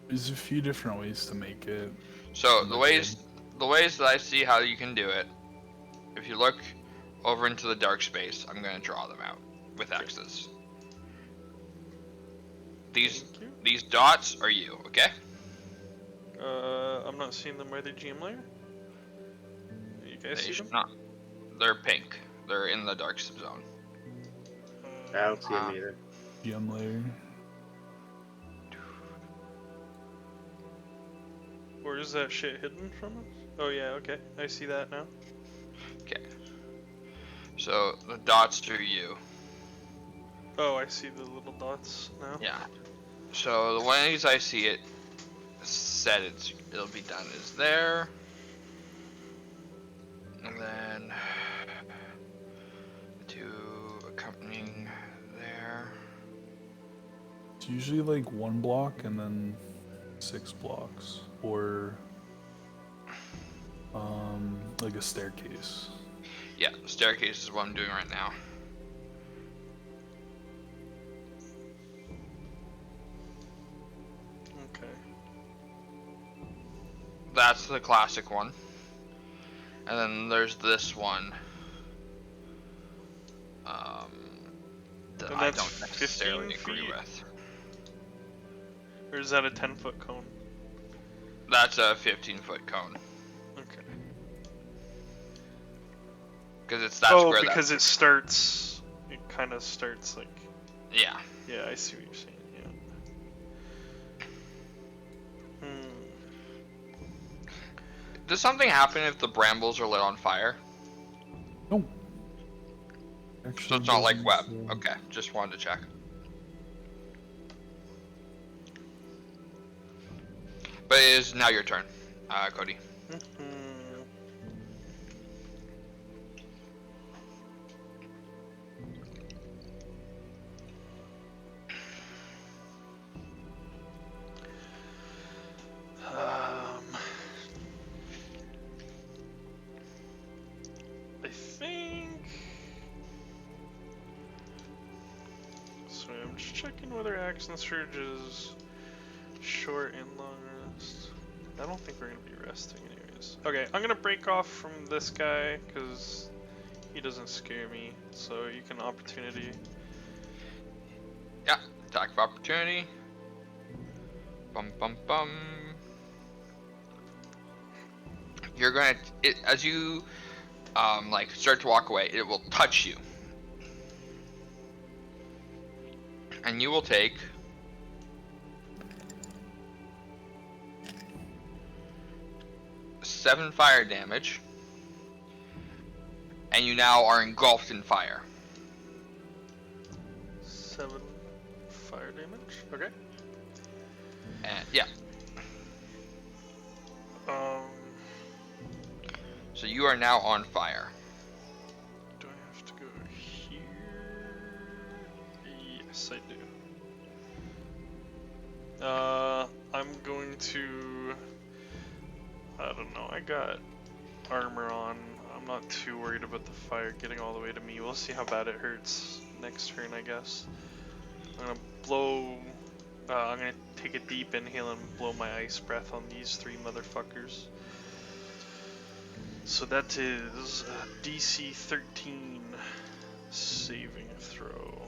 there's a few different ways to make it. So the ways that I see how you can do it, if you look over into the dark space, I'm going to draw them out with X's. Thank you. These dots are you, okay? I'm not seeing them. Are they GM layer? You guys They see should them? not. They're pink. They're in the dark zone. I don't see them either. GM layer. Where is that shit hidden from us? Oh yeah, okay. I see that now. Okay. So the dots are you. Oh, I see the little dots now. Yeah. So the ways I see it said it'll be done is there. And then two accompanying there. It's usually 1 block and then 6 blocks, or a staircase. Yeah, staircase is what I'm doing right now. Okay. That's the classic one. And then there's this one. That And I that's don't necessarily 15 agree feet? with. Or is that a 10-foot cone? That's a 15-foot cone. Okay. Because that's Oh, where because it starts. It kind of starts like. Yeah. Yeah, I see what you're saying. Yeah. Does something happen if the brambles are lit on fire? No. So Actually, it's not like web. doesn't, Okay, just wanted to check. But it is now your turn, Cody. Hmm. I think. So I'm just checking whether Action Surge is short and long rest. I don't think we're gonna be resting anyways. Okay, I'm gonna break off from this guy because he doesn't scare me. So you can opportunity. Yeah, attack of opportunity. Bum bum bum. You're gonna, as you start to walk away, it will touch you. And you will take 7 fire damage. And you now are engulfed in fire. 7 fire damage. Okay. And yeah, Um. So you are now on fire. Do I have to go here? Yes, I do. I'm going to. I don't know. I got armor on. I'm not too worried about the fire getting all the way to me. We'll see how bad it hurts next turn, I guess. I'm gonna blow. I'm gonna take a deep inhale and blow my ice breath on these three motherfuckers. So that is DC 13 saving throw.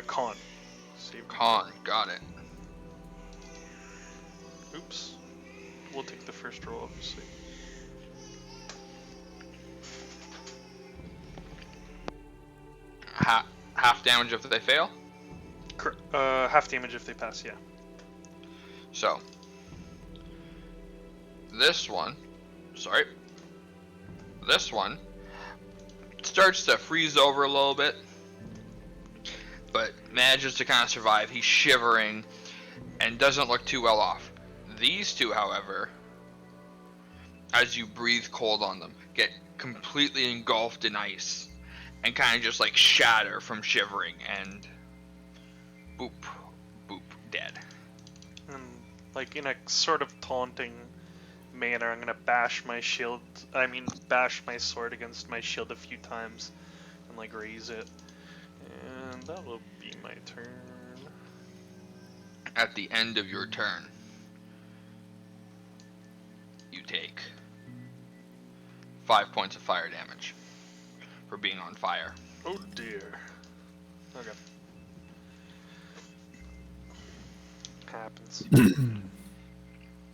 Con. Saving Con, got it. throw. Oops. We'll take the first roll, obviously. Half damage if they fail. Half damage if they pass, yeah. So, this one starts to freeze over a little bit, but manages to kind of survive. He's shivering and doesn't look too well off. These two, however, as you breathe cold on them, get completely engulfed in ice and kind of just like shatter from shivering and boop, boop, dead. And like in a sort of taunting manner, I'm gonna bash my sword against my shield a few times and like raise it. And that will be my turn. At the end of your turn, you take 5 points of fire damage for being on fire. Oh dear. Okay. Happens.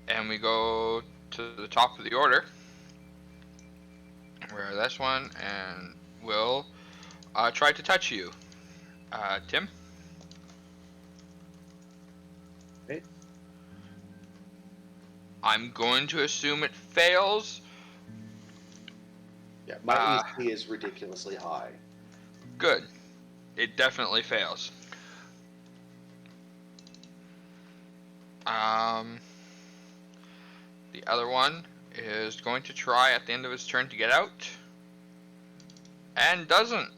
And we go to the top of the order, where this one and will try to touch you. Tim? Okay. I'm going to assume it fails. Yeah, my AC is ridiculously high. Good. It definitely fails. The other one is going to try at the end of his turn to get out. And doesn't.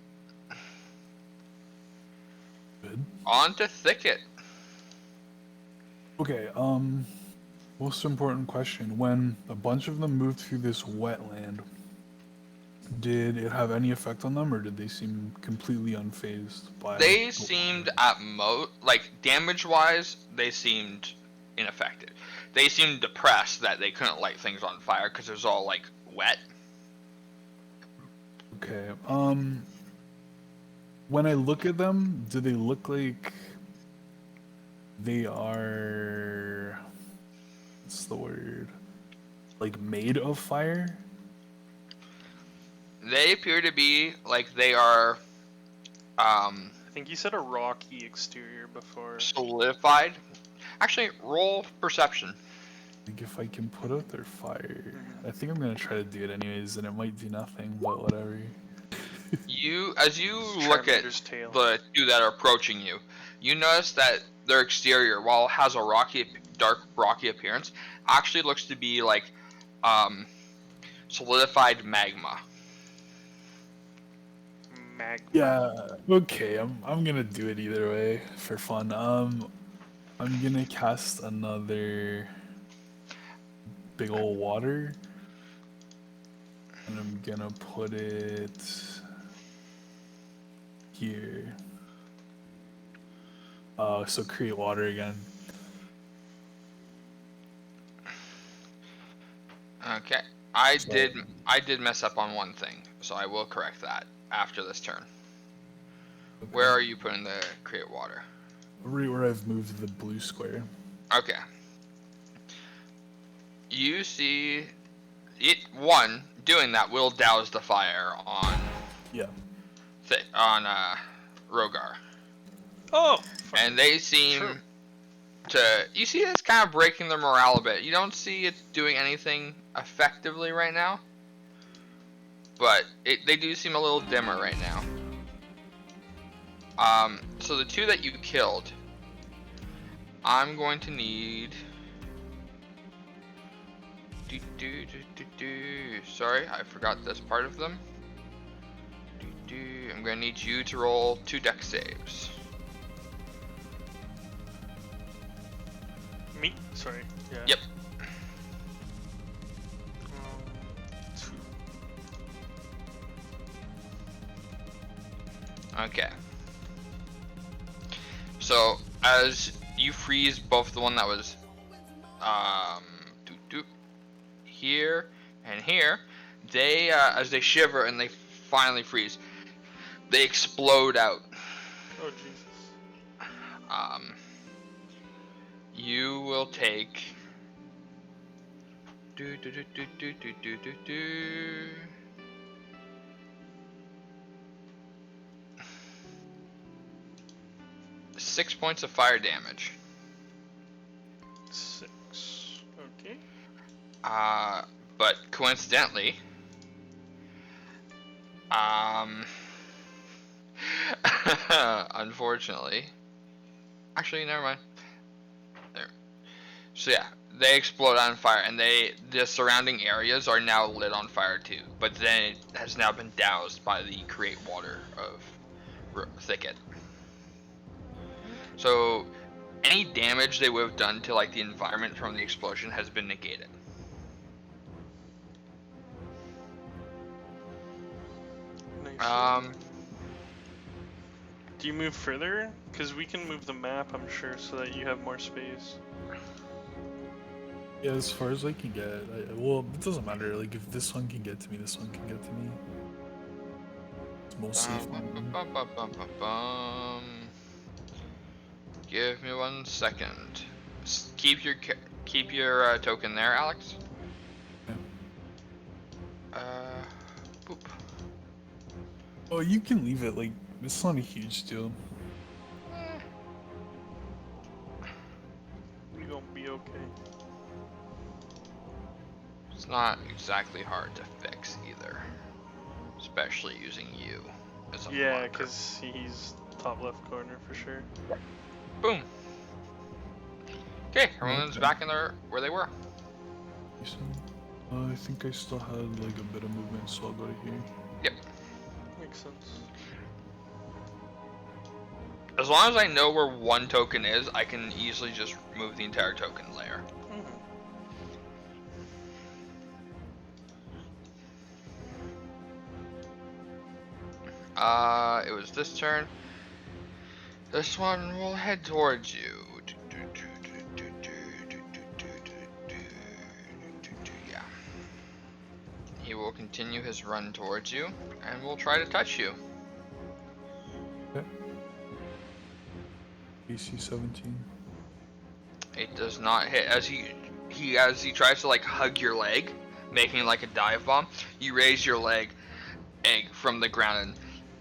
Good. On to Thicket. Okay, most important question. When a bunch of them moved through this wetland, did it have any effect on them, or did they seem completely unfazed by They the seemed water? at like damage-wise, they seemed ineffective. They seemed depressed that they couldn't light things on fire because it was all like wet. Okay, when I look at them, do they look like they are, what's the word? Like made of fire? They appear to be like they are I think you said a rocky exterior before. solidified. Actually, roll perception. Like if I can put out their fire. I think I'm gonna try to do it anyways, and it might do nothing, but whatever. As you look at Charmander's tail. the two that are approaching you, you notice that their exterior, while it has a dark rocky appearance, actually looks to be like solidified magma. Yeah, okay, I'm gonna do it either way for fun. I'm gonna cast another big ol' water, and I'm gonna put it here. So create water again. Okay. I did mess up on one thing, so I will correct that after this turn. Okay. Where are you putting the create water? Right where I've moved the blue square. Okay. You see it doing that will douse the fire on Yeah. Rogar. Oh! And they seem True. you see it's kind of breaking their morale a bit. You don't see it doing anything effectively right now, but they do seem a little dimmer right now. So the two that you killed, I'm going to need Sorry, I forgot this part of them. I'm gonna need you to roll 2 dex saves. Me? Sorry. Yeah. Yep. 2. Okay. So as you freeze both the one that was here and here, they as they shiver and they finally freeze, they explode out. Oh Jesus. You will take 6 points of fire damage. 6. Okay. But coincidentally, unfortunately, actually, never mind. There. So yeah, they explode on fire, and the surrounding areas are now lit on fire too. But then it has now been doused by the create water of thicket. So any damage they would have done to like the environment from the explosion has been negated. Nice. Do you move further? Because we can move the map, I'm sure, so that you have more space. Yeah, as far as I can get. Well, it doesn't matter. Like, if this one can get to me, this one can get to me. It's mostly fun. Give me 1 second. Keep your token there, Alex. Boop. Oh, you can leave it. Like, it's not a huge deal. We gonna be okay. It's not exactly hard to fix either, especially using you as a Yeah, marker. because he's top left corner for sure. Boom. Okay, everyone's Okay. back in where they were. I think I still had like a bit of movement, so I'll go to here. Yep. Makes sense. As long as I know where 1 token is, I can easily just move the entire token layer. It was this turn. This one will head towards you. Yeah. He will continue his run towards you, and will try to touch you. Okay. AC 17. It does not hit. As he tries to like hug your leg, making like a dive bomb, you raise your leg from the ground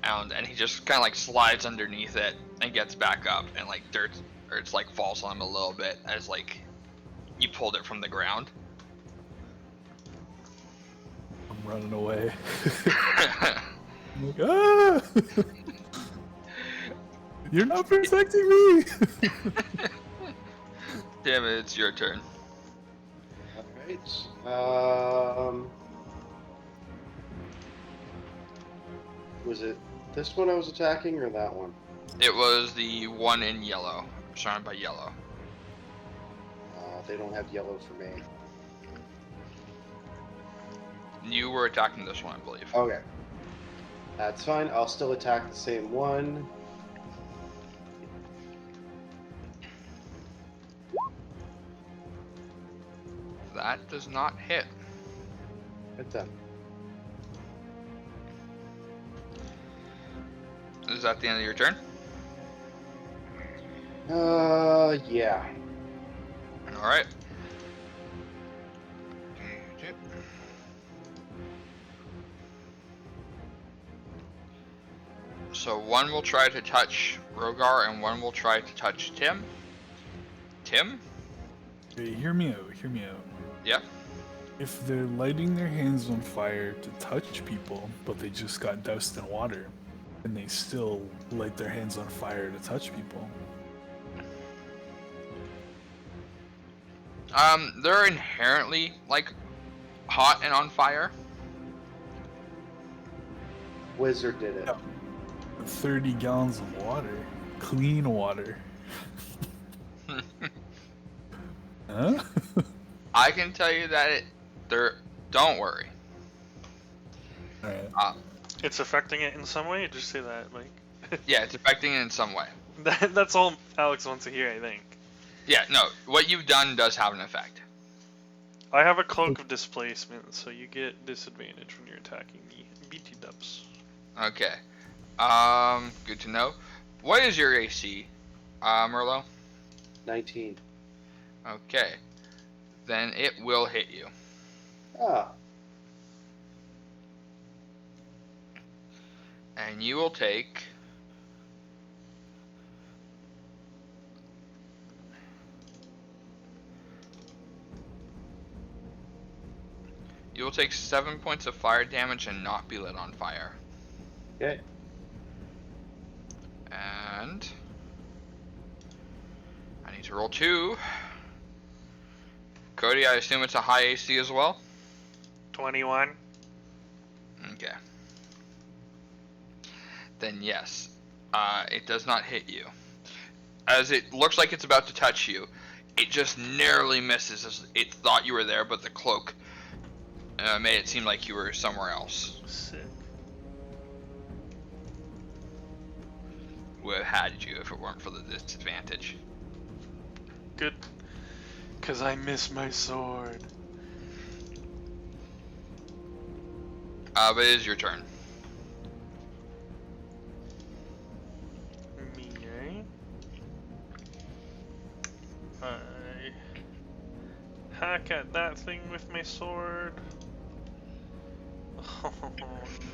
and he just kind of like slides underneath it and gets back up, and like it's like falls on him a little bit as like you pulled it from the ground. I'm running away. I'm like, ah! You're not protecting me! Damn it, it's your turn. Alright. Was it this one I was attacking or that one? It was the one in yellow, surrounded by yellow. They don't have yellow for me. You were attacking this one, I believe. Okay. That's fine. I'll still attack the same one. That does not hit. Hit them. Is that the end of your turn? Yeah. Alright. So one will try to touch Rogar and one will try to touch Tim. Tim? Hey, hear me out, hear me out. Yeah. If they're lighting their hands on fire to touch people, but they just got doused in water, and they still light their hands on fire to touch people. They're inherently like hot and on fire. Wizard did it. Yeah. 30 gallons of water. Clean water. Huh? I can tell you that don't worry. Alright. It's affecting it in some way. Just say that, Mike. Yeah, it's affecting it in some way. That's all Alex wants to hear, I think. Yeah, no, what you've done does have an effect. I have a cloak of displacement, so you get disadvantage when you're attacking me. BT dubs. Okay. Good to know. What is your AC, Merlot? 19. Okay. Then it will hit you. Ah. And you will take... You will take 7 points of fire damage and not be lit on fire. Okay. And... I need to roll 2. Cody, I assume it's a high AC as well? 21. Okay. Then yes, it does not hit you. As it looks like it's about to touch you, it just narrowly misses as it thought you were there, but the cloak made it seem like you were somewhere else. Sick. Would have had you if it weren't for the disadvantage. Good. Cause I miss my sword. But it is your turn. Me, eh? I hack at that thing with my sword. Oh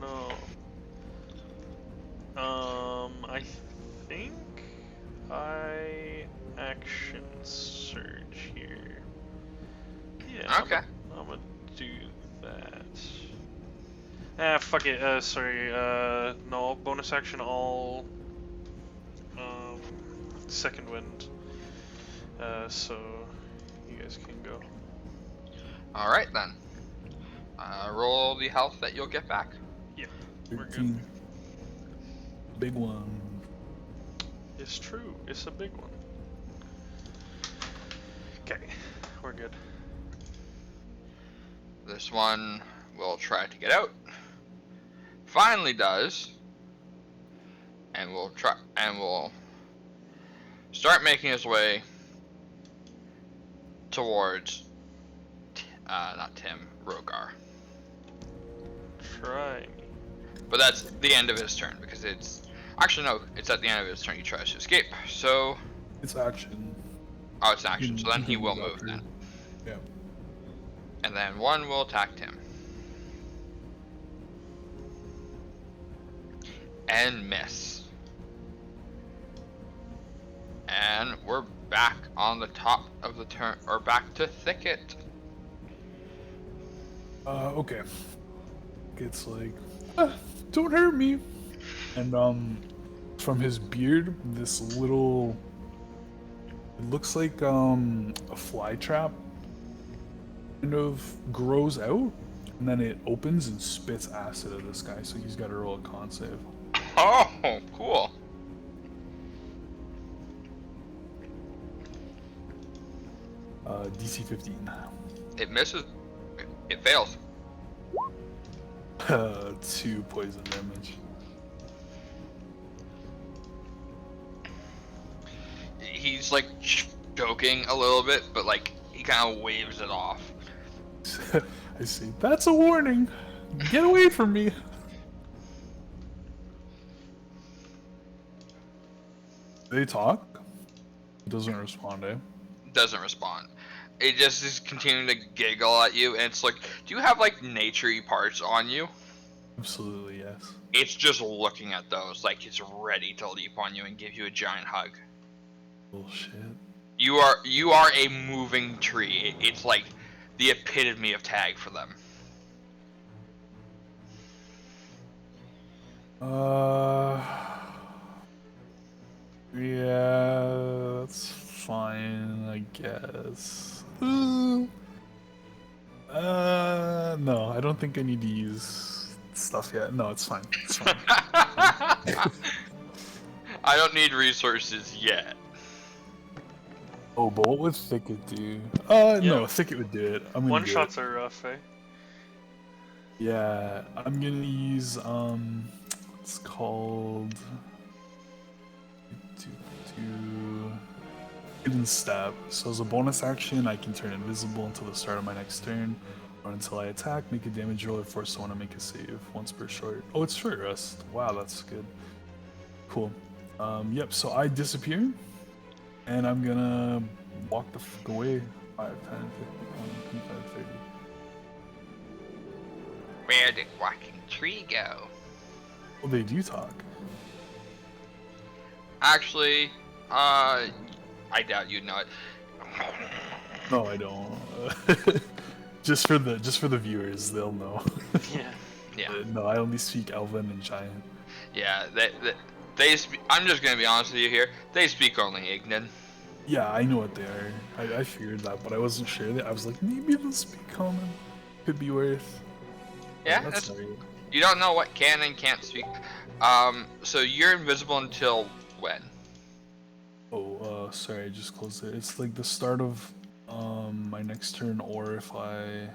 no. I think I action surge here. Yeah. Okay. I'm gonna do that. Ah, fuck it. Sorry. No, bonus action all. Second wind. So you guys can go. Alright then. Roll the health that you'll get back. We're good. 13. Big one. It's true. It's a big one. Okay, we're good. This one will try to get out. Finally does. And will start making his way towards not Tim, Rogar. Try me. But that's the end of his turn because it's actually no, it's at the end of his turn he tries to escape. So It's action. oh, it's an action. You So then can he will move move after. then. Yeah. And then one will attack Tim. And miss. And we're back on the top of the turn, or back to Thicket. Okay. It's like, don't hurt me. And from his beard, this little, it looks like a fly trap kind of grows out, and then it opens and spits acid at this guy. So he's got to roll a con save. Oh, cool. DC 15. It misses. It fails. 2 poison damage. He's like joking a little bit, but like he kind of waves it off. I see. That's a warning. Get away from me. They talk. It doesn't respond, eh? Doesn't respond. It just is continuing to giggle at you, and it's like, do you have like nature-y parts on you? Absolutely, yes. It's just looking at those, like it's ready to leap on you and give you a giant hug. Bullshit. You are a moving tree. It's like the epitome of tag for them. Yeah, that's fine, I guess. No, I don't think I need to use stuff yet. No, it's fine. It's fine. I don't need resources yet. Oh, but what would Thicket do? Yeah. No, Thicket would do it. I'm gonna One do shots it. are rough, eh? Yeah, I'm gonna use it's called Hidden Stab. So as a bonus action, I can turn invisible until the start of my next turn, or until I attack, make a damage roll, or force someone to make a save once per short. Oh, it's short rest. Wow, that's good. Cool. Yep. So I disappear, and I'm gonna walk the fuck away. 5, 10, 15, 20, 25, 30. Where did walking tree go? Oh, they do talk. Actually, I doubt you'd know it. No, I don't. just for the viewers, they'll know. Yeah. Yeah, No, I only speak Elven and Giant. yeah. They I'm just gonna be honest with you here. They speak only Ignan. Yeah, I know what they are. I figured that, but I wasn't sure. That I was like, maybe they'll speak common. Could be worth. Yeah, That's that's, right. you don't know what can and can't speak. So you're invisible until when? Oh, sorry, I just closed it. It's like the start of my next turn, or if I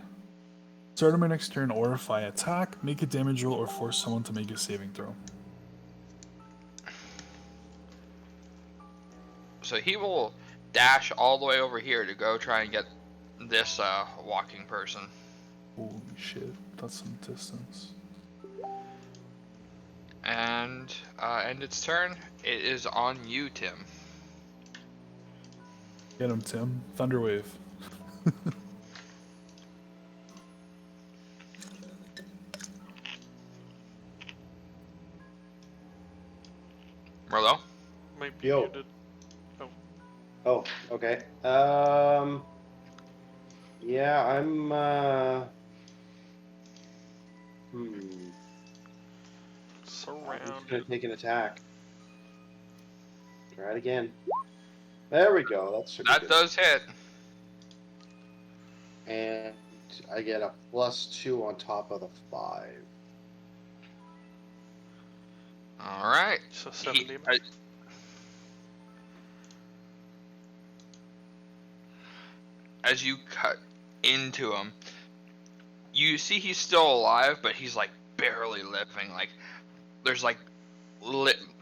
attack, make a damage roll, or force someone to make a saving throw. So he will dash all the way over here to go try and get this walking person. Holy shit, that's some distance. And end its turn. It is on you, Tim. Get him, Tim. Thunderwave. Merlot? Might be Yo. muted. Oh, okay. Yeah, I'm, I'm just Surrounded. gonna take an attack. Try it again. There we go. That should be That good. does hit. And I get a +2 on top of the 5. All right. So He- 70. as you cut into him, you see he's still alive, but he's like barely living. Like there's like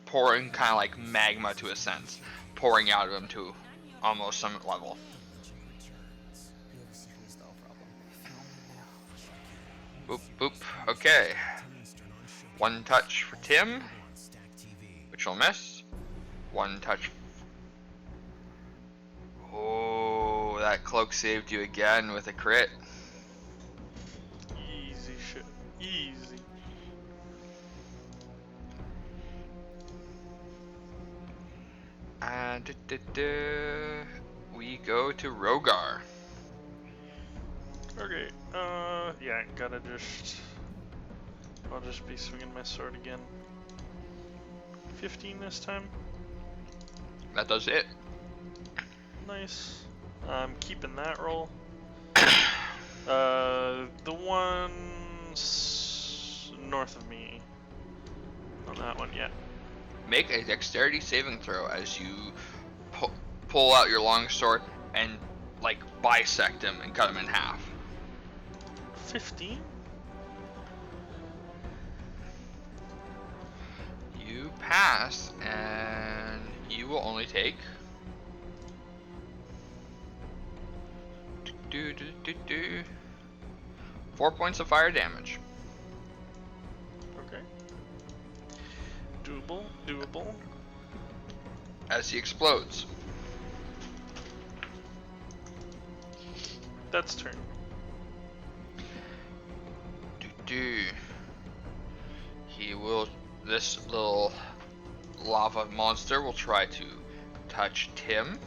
pouring kind of like magma to a sense, pouring out of him to almost some level. Boop boop. Okay. One touch for Tim, which will miss. One touch. Oh, that cloak saved you again with a crit. Easy shit. Easy. And we go to Rogar. Okay. Yeah, gotta just. I'll just be swinging my sword again. 15 this time. That does it. Nice. I'm keeping that roll. The one north of me. On that one, yeah. Make a dexterity saving throw as you pull out your long sword and like bisect him and cut him in half. 15? You pass, and you will only take 4 points of fire damage. Okay. Doable, doable. As he explodes. That's turn. He will. This little lava monster will try to touch Tim,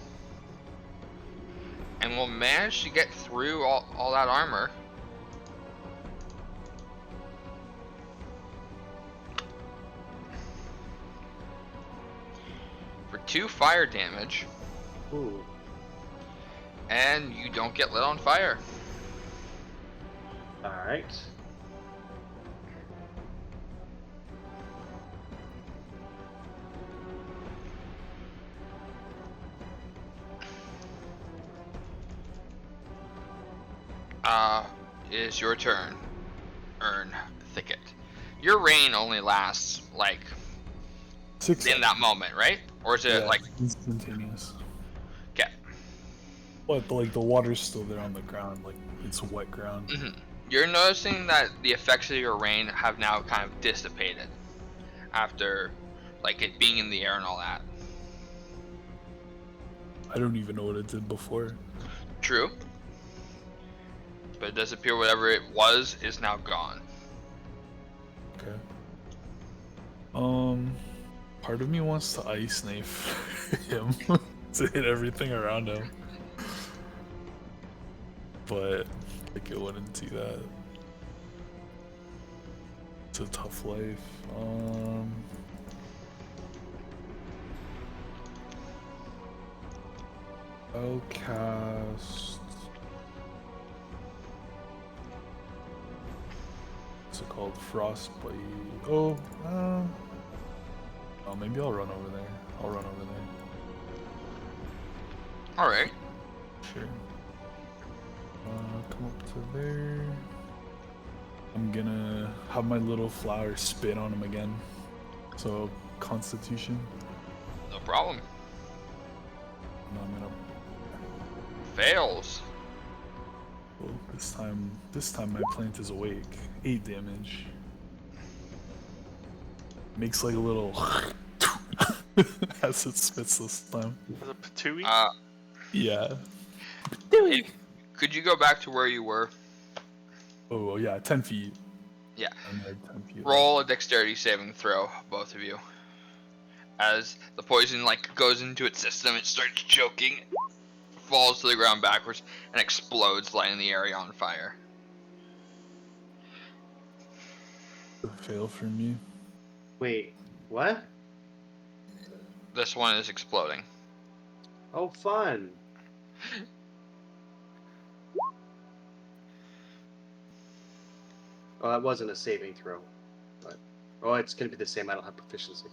and will manage to get through all that armor. For 2 fire damage, Ooh. and you don't get lit on fire. Alright. It is your turn. Earn Thicket. Your rain only lasts like 6 in that moment, right? Or is it yeah, like instantaneous. okay? But like the water's still there on the ground, like it's wet ground. You're noticing that the effects of your rain have now kind of dissipated after like it being in the air and all that. I don't even know what it did before. True. But it does appear whatever it was is now gone. Okay. Part of me wants to ice knife him to hit everything around him, but like it wouldn't do that. It's a tough life. I'll cast. What's it called? Frostbite. Oh, maybe I'll run over there. I'll run over there. All right. Sure. Come up to there. I'm gonna have my little flower spit on him again. So, Constitution. No problem. And I'm gonna. Fails. Well, this time my plant is awake. 8 damage. Makes like a little as it spits this time. Was it Patooey? Yeah. Could you go back to where you were? Oh yeah, 10 feet. Yeah. I'm at 10 feet. Roll a dexterity saving throw, both of you. As the poison like goes into its system, it starts choking, falls to the ground backwards, and explodes, lighting the area on fire. Fail for me. Wait, what? This one is exploding. Oh, fun. Oh, that wasn't a saving throw. But, oh, it's going to be the same. I don't have proficiency.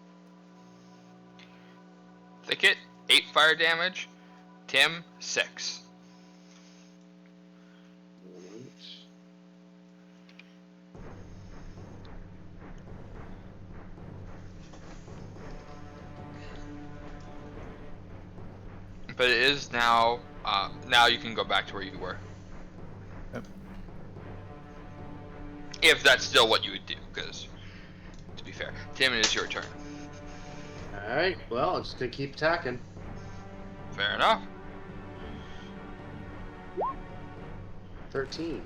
Thicket, 8 fire damage. Tim, 6. But it is now, now you can go back to where you were. Yep. If that's still what you would do, because, to be fair, Tim, it is your turn. Alright, well, I'm just going to keep attacking. Fair enough. 13.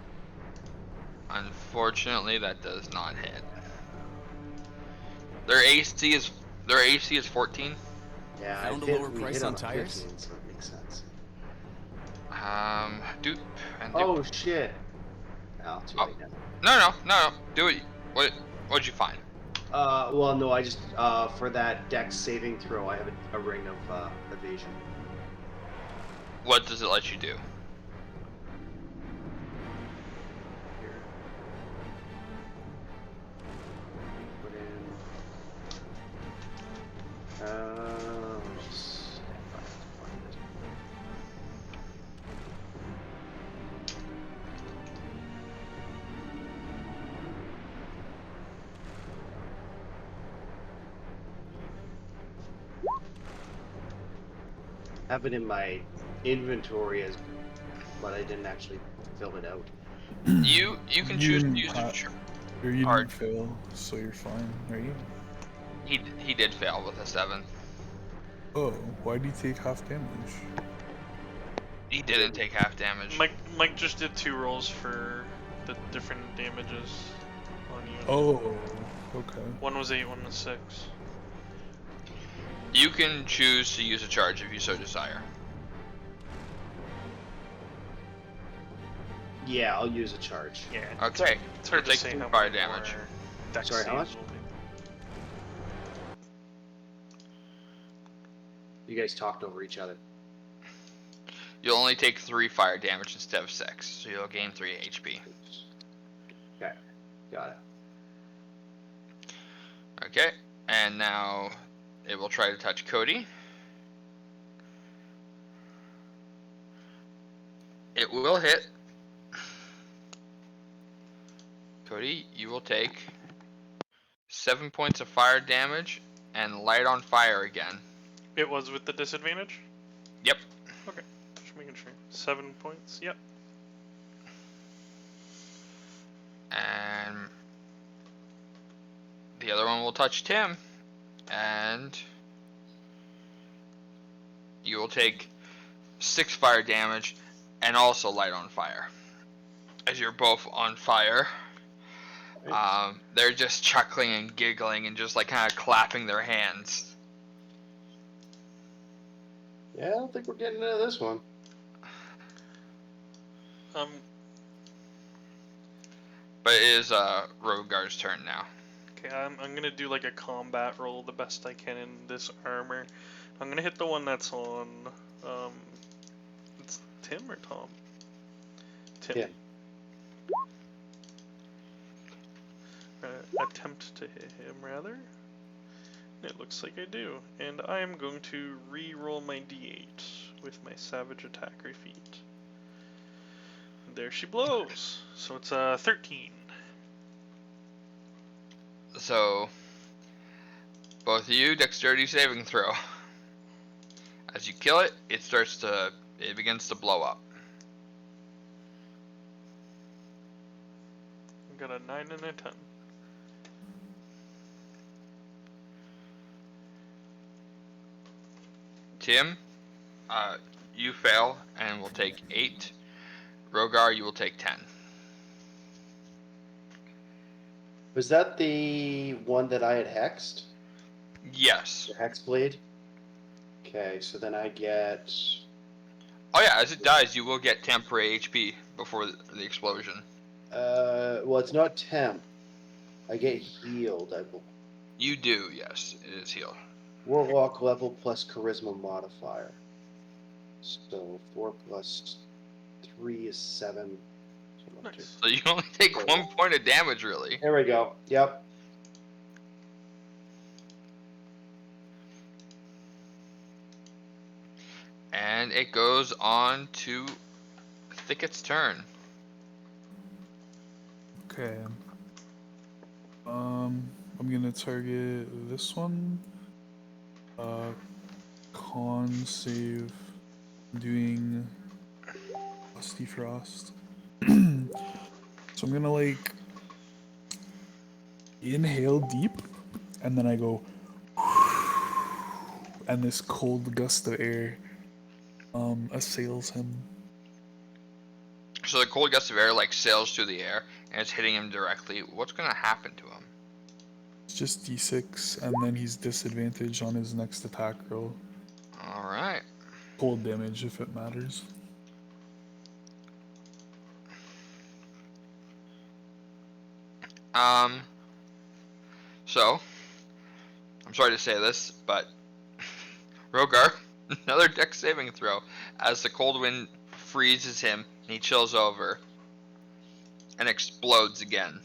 Unfortunately, that does not hit. Their AC is 14. Yeah, Found a I hit, lower we price hit on a tires? 15, so it makes sense. Dupe and dupe. Oh, shit. Oh, too late now. No. Do it. What'd you find? Well, no, I just, for that dex saving throw, I have a ring of, evasion. What does it let you do? Here. Put in, let's find it. Have it in my inventory as, but I didn't actually fill it out. You can choose to use Or you Hard. didn't fail, so you're fine, right? He did fail with a 7. Oh, why do you take half damage? He didn't take half damage. Mike just did 2 rolls for the different damages on you. Oh, okay. One was 8, one was 6. You can choose to use a charge if you so desire. Yeah, I'll use a charge. Yeah. Okay. It's hard to Take say 2 how fire many damage. more dex Sorry, how saves much? will be. You guys talked over each other. You'll only take 3 fire damage instead of 6, so you'll gain 3 HP. Okay, got it. Okay, and now it will try to touch Cody. It will hit. Cody, you will take 7 points of fire damage and light on fire again. It was with the disadvantage? Yep. Okay, just making sure. 7 points, yep. And the other one will touch Tim. And you will take 6 fire damage and also light on fire. As you're both on fire. They're just chuckling and giggling and just like kind of clapping their hands. Yeah, I don't think we're getting into this one. But it is Rogar's turn now. Okay, I'm gonna do like a combat roll the best I can in this armor. I'm gonna hit the one that's on, it's Tim or Tom? Tim. Yeah. Attempt to hit him, rather. It looks like I do. And I am going to re-roll my d8 with my Savage Attacker feat. And there she blows. So it's 13. So, both of you, dexterity saving throw. As you kill it, it begins to blow up. I got a 9 and a 10. Tim, you fail and will take 8. Rogar, you will take 10. Was that the one that I had hexed? Yes. The hex blade? Okay, so then I get... Oh yeah, as it dies, you will get temporary HP before the explosion. well, it's not temp. I get healed, I believe. You do, yes. It is healed. Warlock level plus charisma modifier. So 4 plus 3 is 7. So I'm up to- Nice. So you only take 1 point of damage, really. There we go. Yep. And it goes on to Thicket's turn. Okay. I'm gonna target this one. Con save. Doing Frosty Frost. So I'm gonna like inhale deep, and then I go, and this cold gust of air assails him. So the cold gust of air like sails through the air and it's hitting him directly. What's gonna happen to him? It's just d6, and then he's disadvantaged on his next attack roll. Alright. Cold damage if it matters. So I'm sorry to say this, but Rogar, another dex saving throw as the cold wind freezes him and he chills over and explodes again.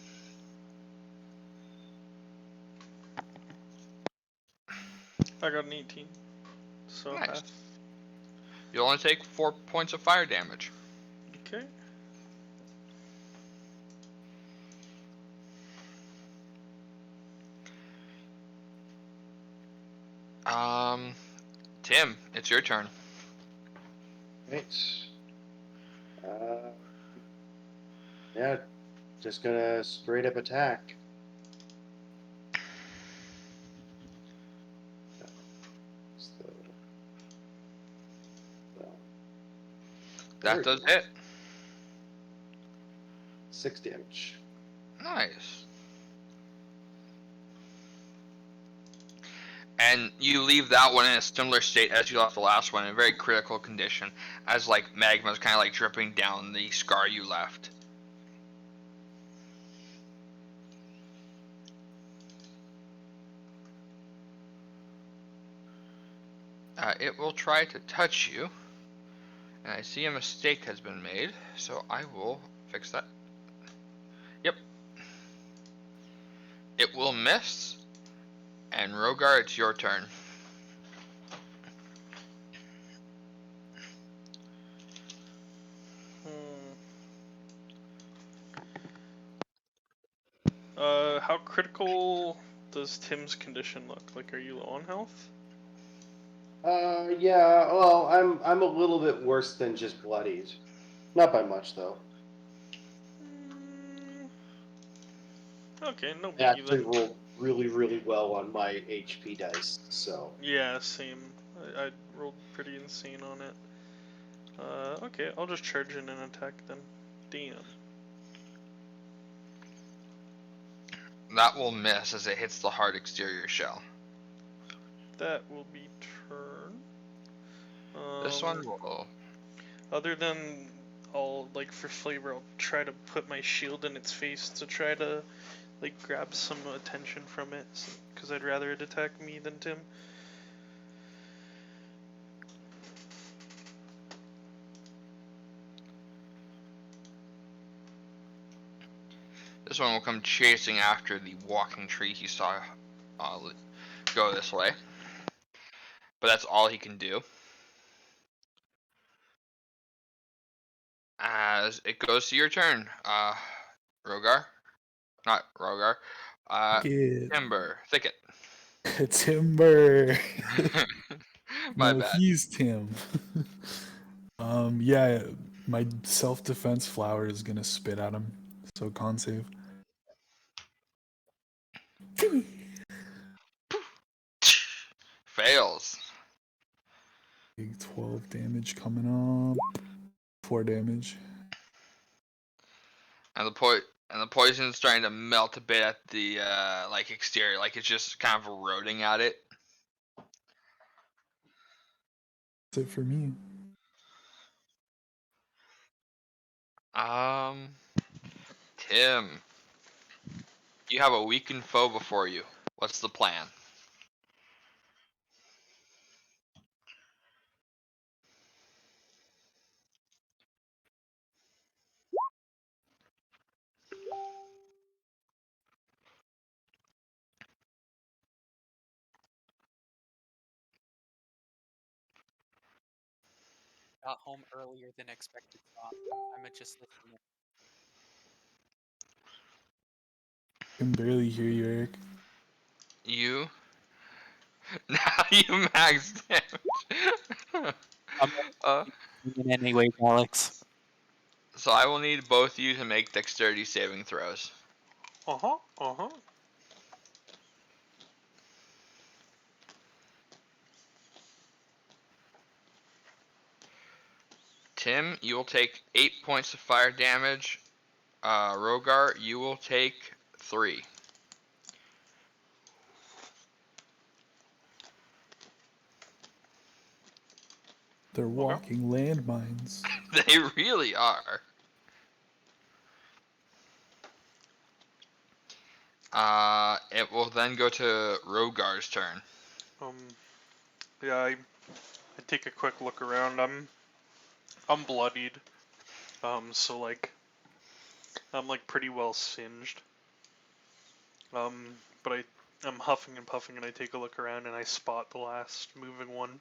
I got an 18. So Nice. half. You'll only take 4 points of fire damage. Okay. Tim, it's your turn. Right. Yeah, just gonna straight up attack. That does hit. 6 damage. Nice. And you leave that one in a similar state as you left the last one, in a very critical condition, as like magma's kind of like dripping down the scar you left. It will try to touch you, and I see a mistake has been made, so I will fix that. Yep, It will miss. And Rogar, it's your turn. How critical does Tim's condition look? Like, are you low on health? Yeah. Well, I'm a little bit worse than just bloodied. Not by much though. Okay, no I biggie actually then. rolled really, really well on my HP dice, so. Yeah, same. I rolled pretty insane on it. Okay, I'll just charge in an attack then. Damn. That will miss as it hits the hard exterior shell. That will be turn. This one will. Other than, I'll, like, for flavor, I'll try to put my shield in its face to try to, like, grab some attention from it, because I'd rather it attack me than Tim. This one will come chasing after the walking tree he saw go this way. But that's all he can do. As it goes to your turn, Rogar. Not Rogar. Thicket. Timber. Thicket. Timber. My No, bad. he's Tim. Yeah, my self-defense flower is gonna spit at him. So con save. Fails. Big 12 damage coming up. 4 damage. And the poison's starting to melt a bit at the like exterior, like it's just kind of eroding at it. That's it for me. Tim, you have a weakened foe before you. What's the plan? Got home earlier than expected, so I'm just listening. I can barely hear you, Eric. You now you max damage. I'm uh, in anyways, Alex. so I will need both of you to make dexterity saving throws. Uh-huh. Tim, you will take 8 points of fire damage. Rogar, you will take 3. They're walking landmines. They really are. It will then go to Rogar's turn. Yeah, I take a quick look around. I'm bloodied. So like, I'm like pretty well singed. But I'm huffing and puffing, and I take a look around, and I spot the last moving one,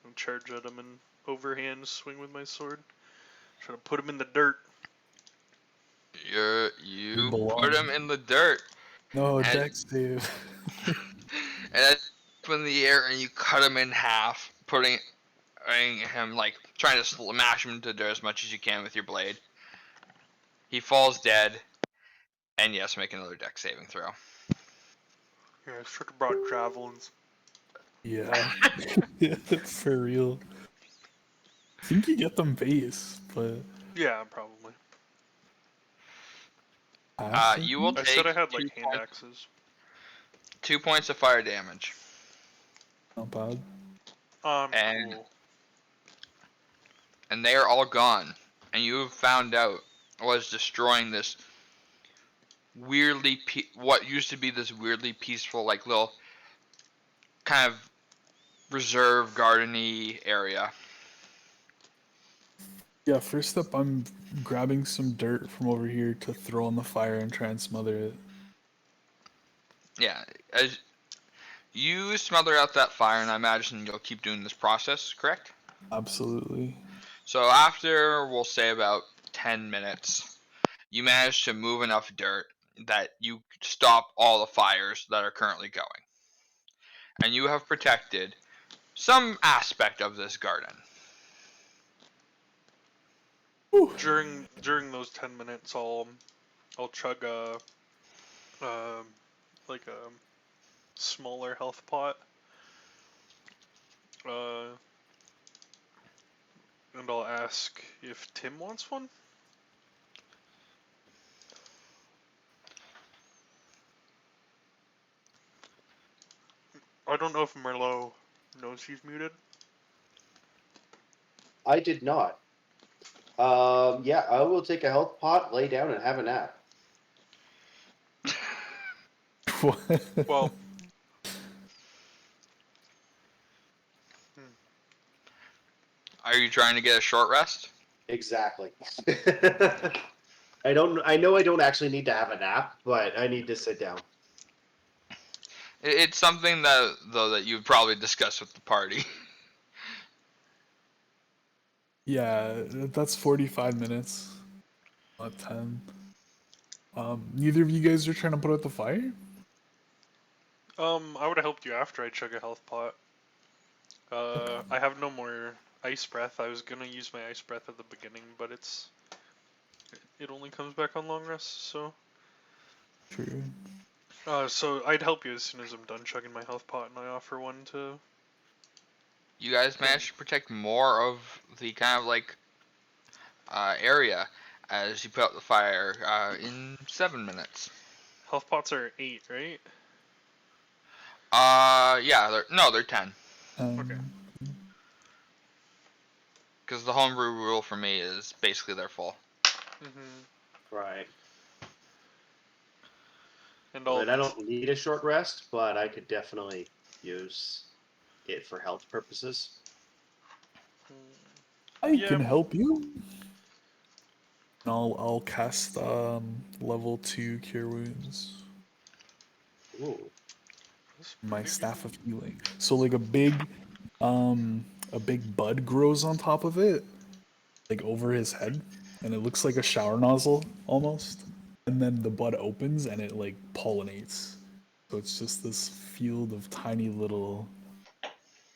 and charge at him and overhand swing with my sword, try to put him in the dirt. You belong. put him in the dirt. No, And- dex save. And that's up in the air, and you cut him in half, putting him like trying to smash him into dirt as much as you can with your blade. He falls dead, and yes, make another dex saving throw. Yeah, I should have brought javelins. Yeah. For real. I think you get them base, but Yeah, probably. You will I take said I had like 2 hand points, axes. 2 points of fire damage. not bad. And- Cool. And they are all gone. And you have found out was destroying this weirdly what used to be this weirdly peaceful, like little kind of reserve gardeny area. Yeah, first up, I'm grabbing some dirt from over here to throw on the fire and try and smother it. Yeah, as you smother out that fire, and I imagine you'll keep doing this process, correct? Absolutely. So after, we'll say about 10 minutes, you manage to move enough dirt that you stop all the fires that are currently going. And you have protected some aspect of this garden. Whew. During those 10 minutes, I'll chug um like a smaller health pot. And I'll ask if Tim wants one. I don't know if Merlot knows he's muted. I did not. Yeah, I will take a health pot, lay down, and have a nap. Well, Are you trying to get a short rest? Exactly. I don't. I know I don't actually need to have a nap, but I need to sit down. It's something that, though, that you'd probably discuss with the party. Yeah, that's 45 minutes. Not 10. Neither of you guys are trying to put out the fire? I would have helped you after I chug a health pot. I have no more ice breath. I was gonna use my ice breath at the beginning, but it only comes back on long rest, so. True. So I'd help you as soon as I'm done chugging my health pot, and I offer one to. You guys managed to protect more of the kind of like area as you put out the fire in 7 minutes. Health pots are 8, right? Yeah, they're 10. Okay. Because the homebrew rule for me is basically they're full. Right. And But I don't need a short rest, but I could definitely use it for health purposes. I Yeah. can help you. I'll cast level 2 cure wounds. Ooh. My staff of healing. So like a big bud grows on top of it, like over his head, and it looks like a shower nozzle almost. And then the bud opens and it like pollinates. So it's just this field of tiny little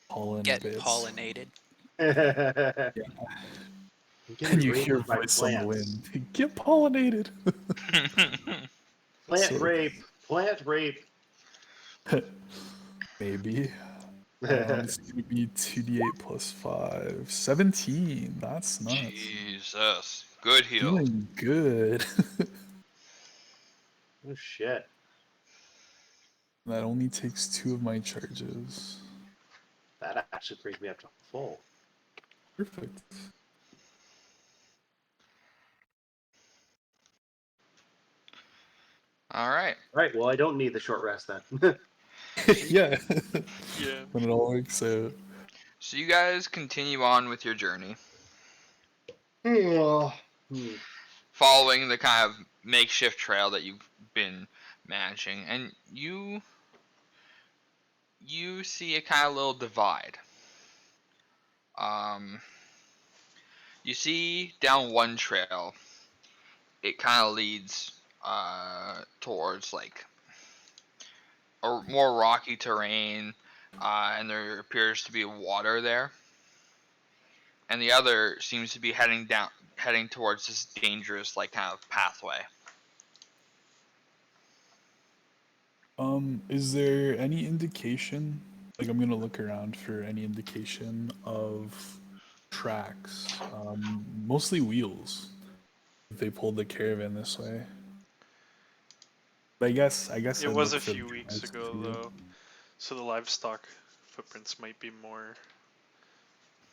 pollen Get bits. pollinated. I'm And getting you raped hear by voice on the plants. wind. Get pollinated. Plant So- rape. Plant rape. Maybe. It's gonna be 2d8 plus 5. 17. That's nuts. Jesus. Good heal. Feeling good. Oh shit. That only takes 2 of my charges. That actually brings me up to full. Perfect. Alright. Right. Well, I don't need the short rest then. Yeah. Yeah. When it all works out. So you guys continue on with your journey, Hmm. following the kind of makeshift trail that you've been managing, and you see a kind of little divide. You see down one trail, it kind of leads towards like a more rocky terrain, and there appears to be water there. And the other seems to be heading towards this dangerous like kind of pathway. Is there any indication? Like, I'm gonna look around for any indication of tracks. Mostly wheels. If they pulled the caravan this way. But I guess It I'd was look a for the few weeks tracks ago, too. though, so the livestock footprints might be more.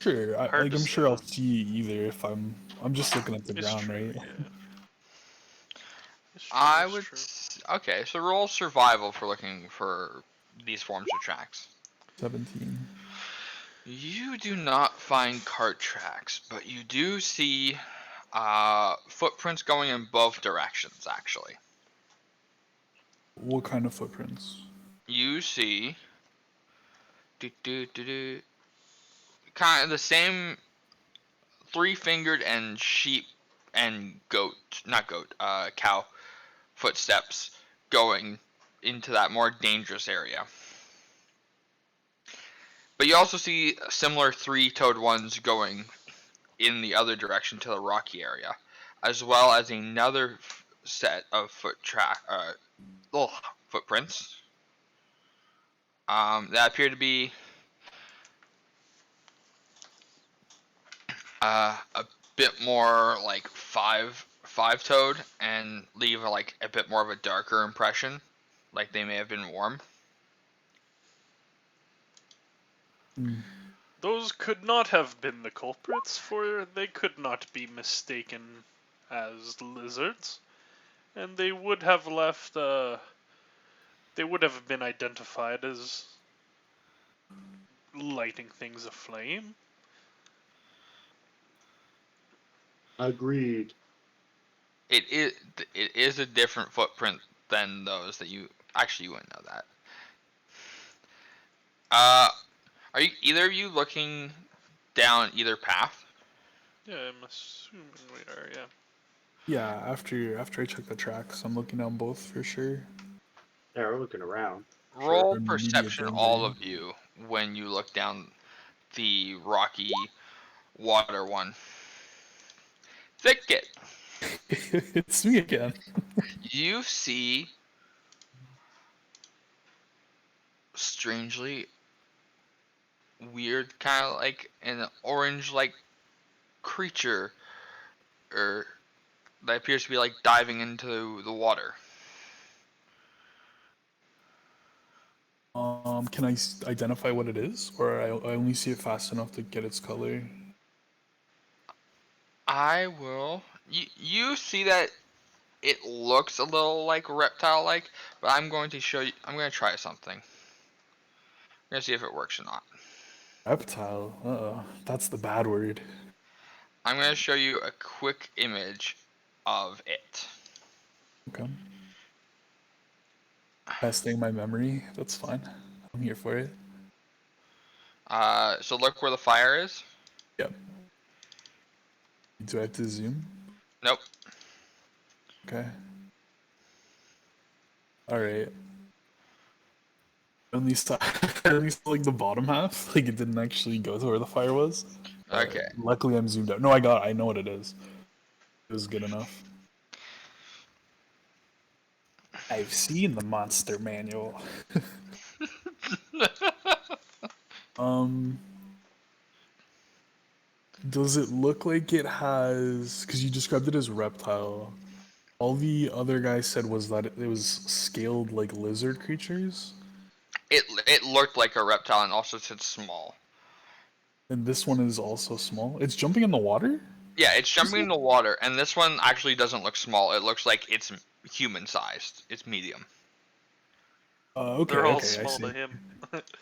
Sure, Hard like to I'm sure I'll say. see either if I'm just looking at the It's ground, true, right? yeah. It's true, I it's would. true. Okay, so roll survival for looking for these forms of tracks. 17. You do not find cart tracks, but you do see footprints going in both directions, actually. What kind of footprints? You see kind of the same three-fingered and sheep and cow footsteps going into that more dangerous area. But you also see similar three-toed ones going in the other direction to the rocky area, as well as another set of little footprints that appear to be a bit more like five-toed and leave like a bit more of a darker impression, like they may have been warm. Hmm. Those could not have been the culprits, for they could not be mistaken as lizards, and they would have left. They would have been identified as lighting things aflame. Agreed. It is a different footprint than those that you actually you wouldn't know that. Are you either of you looking down either path? Yeah, I'm assuming we are. Yeah. Yeah, after I check the tracks, I'm looking down both for sure. Yeah, we're looking around. Roll For immediate perception, all danger. of you, when you look down the rocky water one. Thicket. It's me again. You see, strangely weird, kind of like an orange-like creature, or that appears to be like diving into the water. Can I identify what it is, or I only see it fast enough to get its color? I will. You see that it looks a little like reptile-like, but I'm going to show you. I'm going to try something. I'm going to see if it works or not. Reptile. Uh-oh, that's the bad word. I'm going to show you a quick image of it. Okay. Testing my memory. That's fine. I'm here for it. So look where the fire is. Yep. Do I have to zoom? Nope. Okay. All right. At least, at least like the bottom half, like it didn't actually go to where the fire was. Okay. Luckily, I'm zoomed out. No, I know what it is. It was good enough. I've seen the monster manual. Um, does it look like it has? Because you described it as reptile. All the other guy said was that it was scaled like lizard creatures, It looked like a reptile and also said small. and this one is also small. It's jumping in the water. Yeah, it's jumping in the water, and this one actually doesn't look small. It looks like it's human-sized. It's medium. Okay, They're all okay, I small see. to him.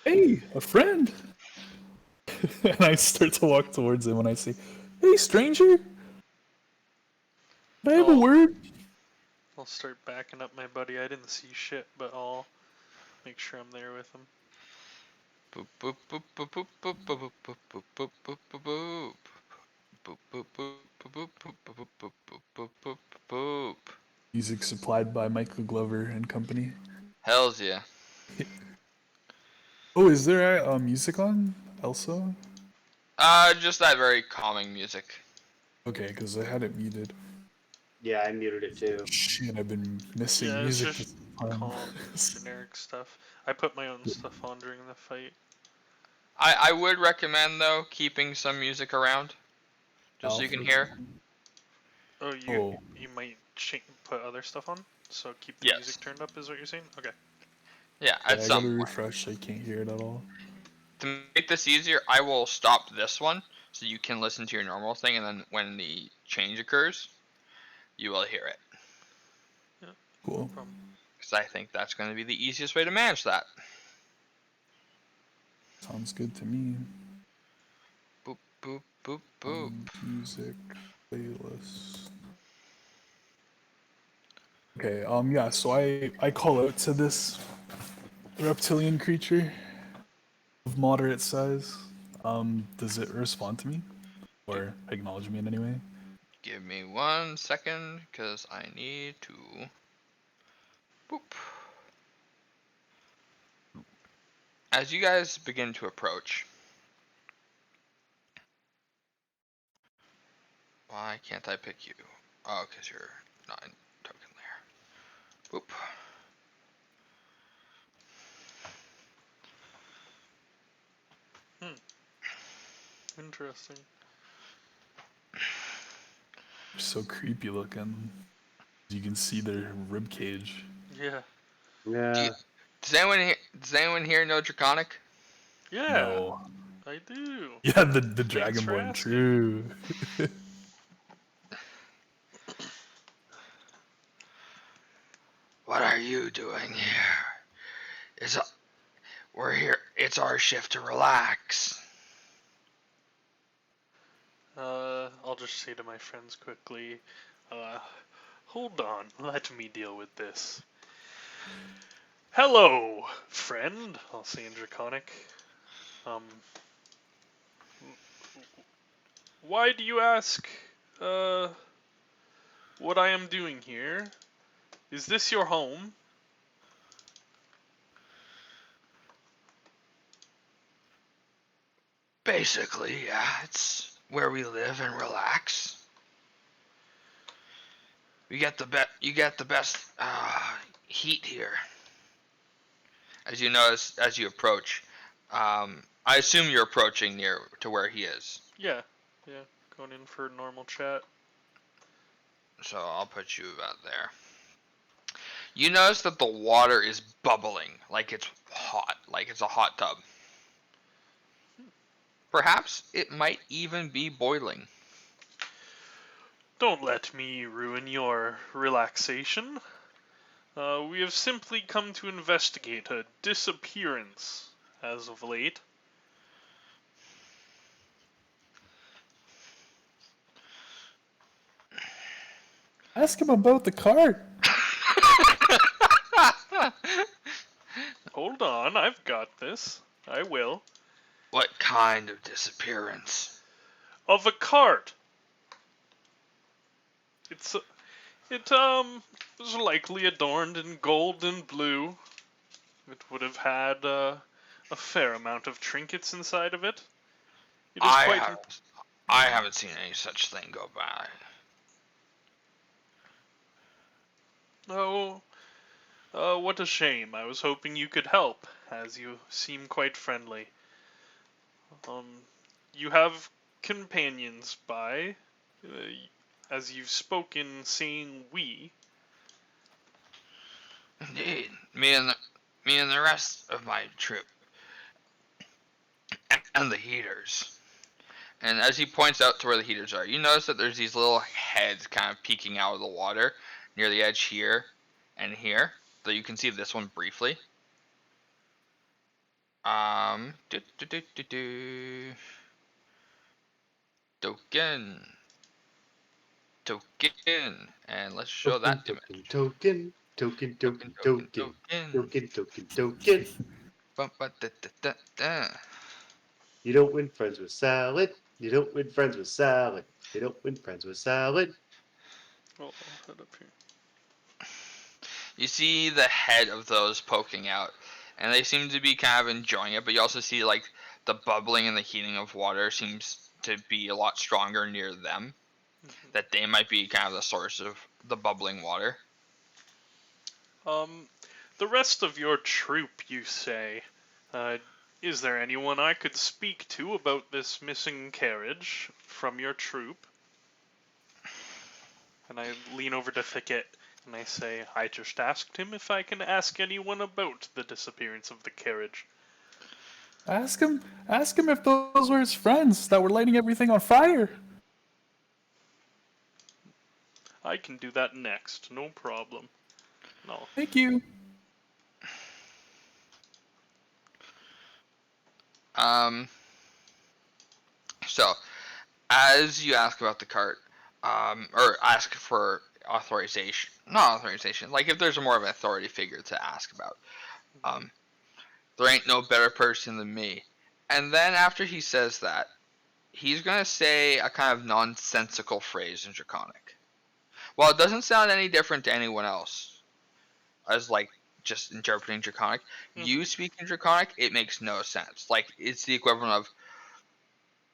Hey, a friend. And I start to walk towards him when I say, "Hey, stranger, can I have a Oh. word?" I'll start backing up my buddy. I didn't see shit, but I'll make sure I'm there with him. Boop boop boop boop boop boop boop boop boop boop boop boop boop. Boop boop boop boop boop boop boop boop boop boop boop. Music supplied by Michael Glover and company. Hells yeah. Oh, is there music on Elsa? Just that very calming music. Okay, because I had it muted. Yeah, I muted it too. Shit, I've been missing Yeah, it's music. just this time. calm, generic stuff. I put my own stuff on during the fight. I would recommend though keeping some music around, just so you can hear. Oh, Oh. you might put other stuff on, so keep the Yes. music turned up. Is what you're saying? Okay. Yeah, Yeah, at I some gotta point. refresh. I can't hear it at all. To make this easier, I will stop this one so you can listen to your normal thing, and then when the change occurs, you will hear it. Cool. From Because I think that's going to be the easiest way to manage that. Sounds good to me. Boop boop boop boop. Music playlist. Okay, yeah, so I call out to this reptilian creature of moderate size. Does it respond to me? Or acknowledge me in any way? Give me 1 second, because I need to. Boop. As you guys begin to approach, why can't I pick you? Oh, because you're not in token layer. Boop. Interesting. They're so creepy looking. You can see their rib cage. Yeah. Yeah. Does anyone here know Draconic? Yeah, No. I do. Yeah, the Thanks for Dragonborn, asking. true. What are you doing here? We're here. It's our shift to relax. I'll just say to my friends quickly, hold on, let me deal with this. Hello, friend, I'll say in Draconic. Why do you ask, what I am doing here? Is this your home? Basically, yeah, it's where we live and relax. You get the best heat here. As you notice, as you approach, I assume you're approaching near to where he is. Yeah, going in for a normal chat. So I'll put you about there. You notice that the water is bubbling, like it's hot, like it's a hot tub. Perhaps it might even be boiling. Don't let me ruin your relaxation. We have simply come to investigate a disappearance as of late. Ask him about the cart. Hold on, I've got this. I will. What kind of disappearance? Of a cart. It was likely adorned in gold and blue. It would have had a fair amount of trinkets inside of it. It is quite. I haven't seen any such thing go by. Oh, what a shame. I was hoping you could help, as you seem quite friendly. You have companions by, as you've spoken, saying we. Indeed, me and the rest of my troop, and the heaters. And as he points out to where the heaters are, you notice that there's these little heads kind of peeking out of the water near the edge here and here. So you can see this one briefly. Token. And let's show that image. Token. You don't win friends with salad. You don't win friends with salad. You don't win friends with salad. I'll head up here. You see the head of those poking out, and they seem to be kind of enjoying it, but you also see like the bubbling and the heating of water seems to be a lot stronger near them. That they might be kind of the source of the bubbling water. The rest of your troop, you say. Is there anyone I could speak to about this missing carriage from your troop? And I lean over to Thicket and I say, I just asked him if I can ask anyone about the disappearance of the carriage. Ask him if those were his friends that were lighting everything on fire. I can do that next, no problem. No. Thank you. So, as you ask about the cart, or ask for authorization, not authorization, like if there's more of an authority figure to ask about. There ain't no better person than me. And then after he says that, he's gonna say a kind of nonsensical phrase in Draconic. While it doesn't sound any different to anyone else, as like just interpreting Draconic, you speaking Draconic, it makes no sense. Like it's the equivalent of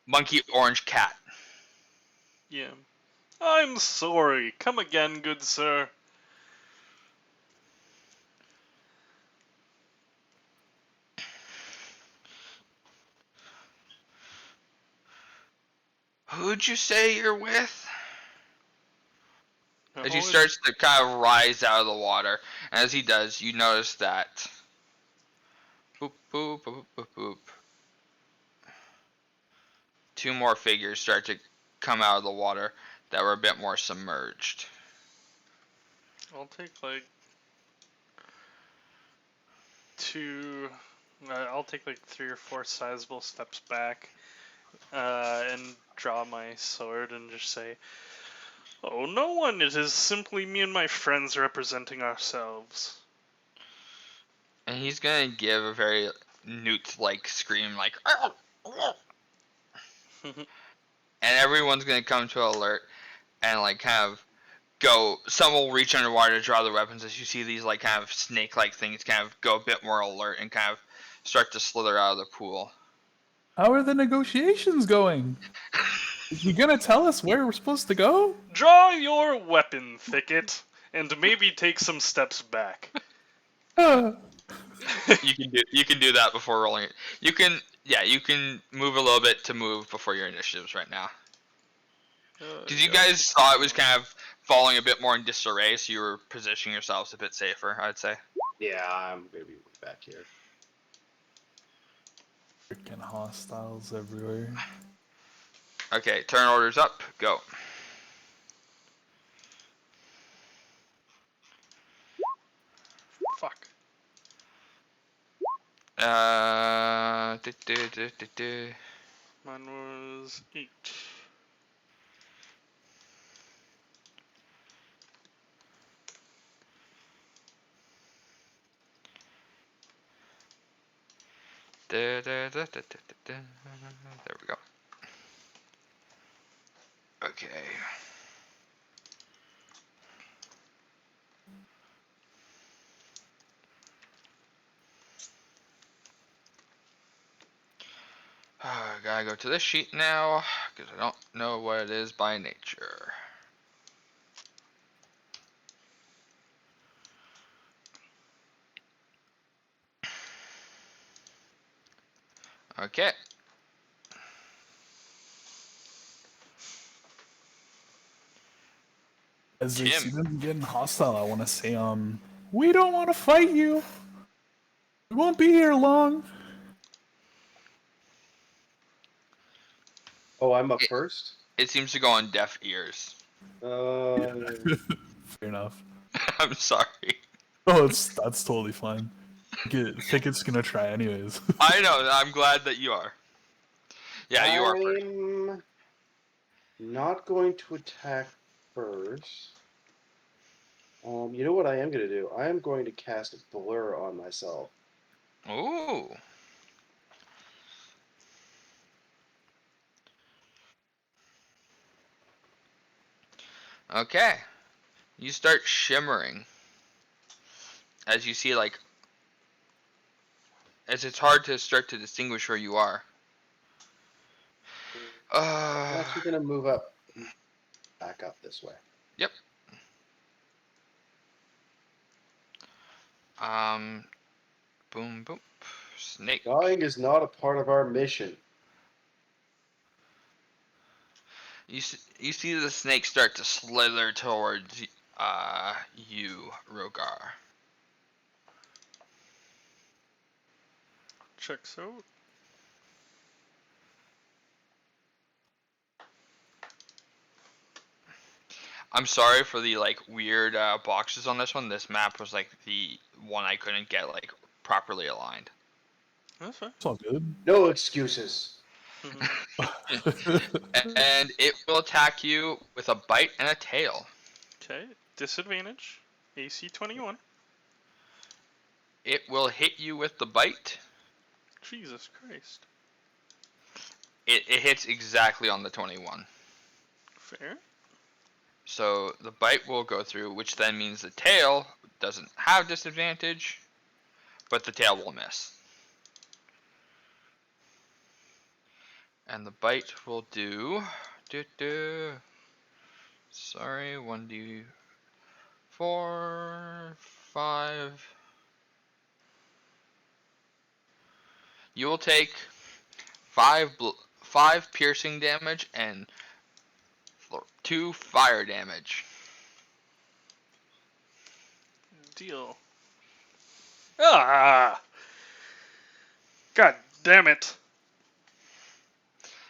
monkey, orange, cat. Yeah. I'm sorry. Come again, good sir. Who'd you say you're with? As he Oh, starts to kind of rise out of the water, and as he does, you notice that boop, boop, boop, boop, boop. Two more figures start to come out of the water that were a bit more submerged. I'll take like two. I'll take like 3 or 4 sizable steps back, and draw my sword and just say, "Oh, no one. It is simply me and my friends representing ourselves." And he's gonna give a very newt-like scream, like, and everyone's gonna come to alert and like kind of go. Some will reach underwater to draw their weapons as you see these like kind of snake-like things kind of go a bit more alert and kind of start to slither out of the pool. How are the negotiations going? Is he gonna tell us where we're supposed to go? Draw your weapon, Thicket, and maybe take some steps back. You can do that before rolling it. You can move a little bit to move before your initiatives right now. Because you guys saw it was kind of falling a bit more in disarray, so you were positioning yourselves a bit safer, I'd say. Yeah, I'm gonna be back here. Freaking hostiles everywhere. Okay, turn orders up, go. Fuck. Mine was 8. There we go. Okay. Gotta go to this sheet now, because I don't know what it is by nature. Okay. As they Tim. see them getting hostile, I want to say, we don't want to fight you. We won't be here long. Oh, I'm up first? It seems to go on deaf ears. Fair enough. I'm sorry. Oh, that's totally fine. Thicket's gonna try anyways. I know, I'm glad that you are. Yeah, you are first. I'm not going to attack first. You know what I am going to do? I am going to cast Blur on myself. Ooh. Okay. You start shimmering. As you see, like, as it's hard to start to distinguish where you are. I'm actually going to move up, back up this way. Yep. Boom, boom. Snake. Dying is not a part of our mission. You see the snake start to slither towards you, Rogar. Checks out. I'm sorry for the like weird boxes on this one. This map was like the one I couldn't get like properly aligned. That's fine. It's all good. No excuses. And it will attack you with a bite and a tail. Okay. Disadvantage. AC 21. It will hit you with the bite. Jesus Christ. It hits exactly on the 21. Fair. So the bite will go through, which then means the tail doesn't have disadvantage, but the tail will miss. And the bite will do. Sorry, 1d4, 5. You will take 5 piercing damage and 2 fire damage. Deal. Ah! God damn it.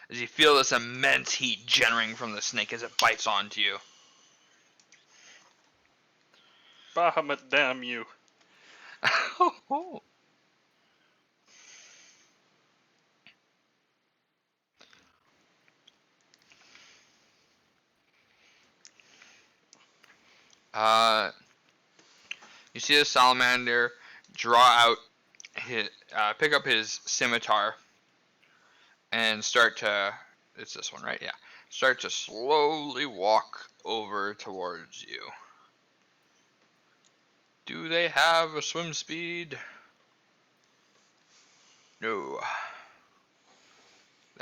As you feel this immense heat generating from the snake as it bites onto you. Bahamut, damn you. You see the salamander draw out his, pick up his scimitar, and start to. It's this one, right? Yeah. Start to slowly walk over towards you. Do they have a swim speed? No.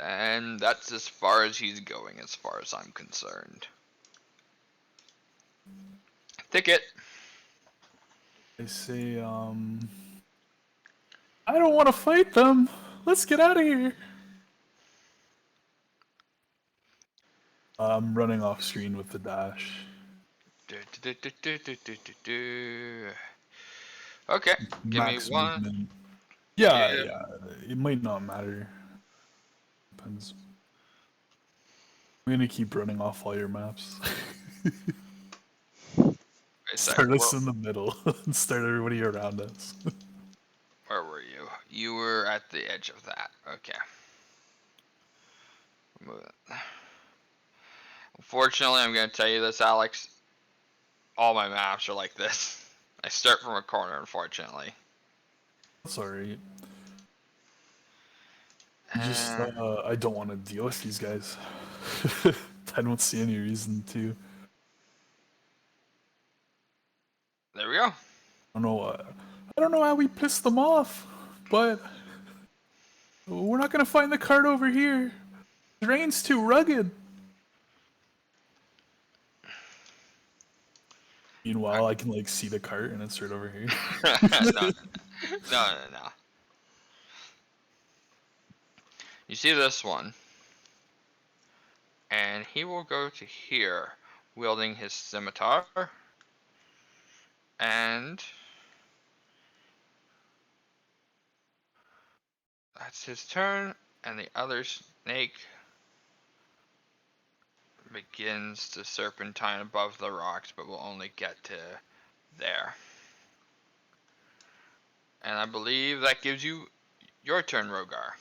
And that's as far as he's going, as far as I'm concerned. Ticket. I say, I don't want to fight them. Let's get out of here. I'm running off screen with the dash. Okay, give me Max one. movement. Yeah, Yeah. yeah. It might not matter. Depends. I'm gonna keep running off all your maps. Wait a Start second. us in the middle and start everybody around us. Where were you? You were at the edge of that. Okay. Move it. Unfortunately, I'm going to tell you this, Alex. All my maps are like this. I start from a corner, unfortunately. That's alright. Just, I don't want to deal with these guys. I don't see any reason to. There we go. I don't know how we pissed them off, but we're not gonna find the cart over here. The terrain's too rugged. Meanwhile, I can like see the cart and it's right over here. No. You see this one, and he will go to here, wielding his scimitar, and that's his turn, and the other snake begins to serpentine above the rocks, but will only get to there. And I believe that gives you your turn, Rogar.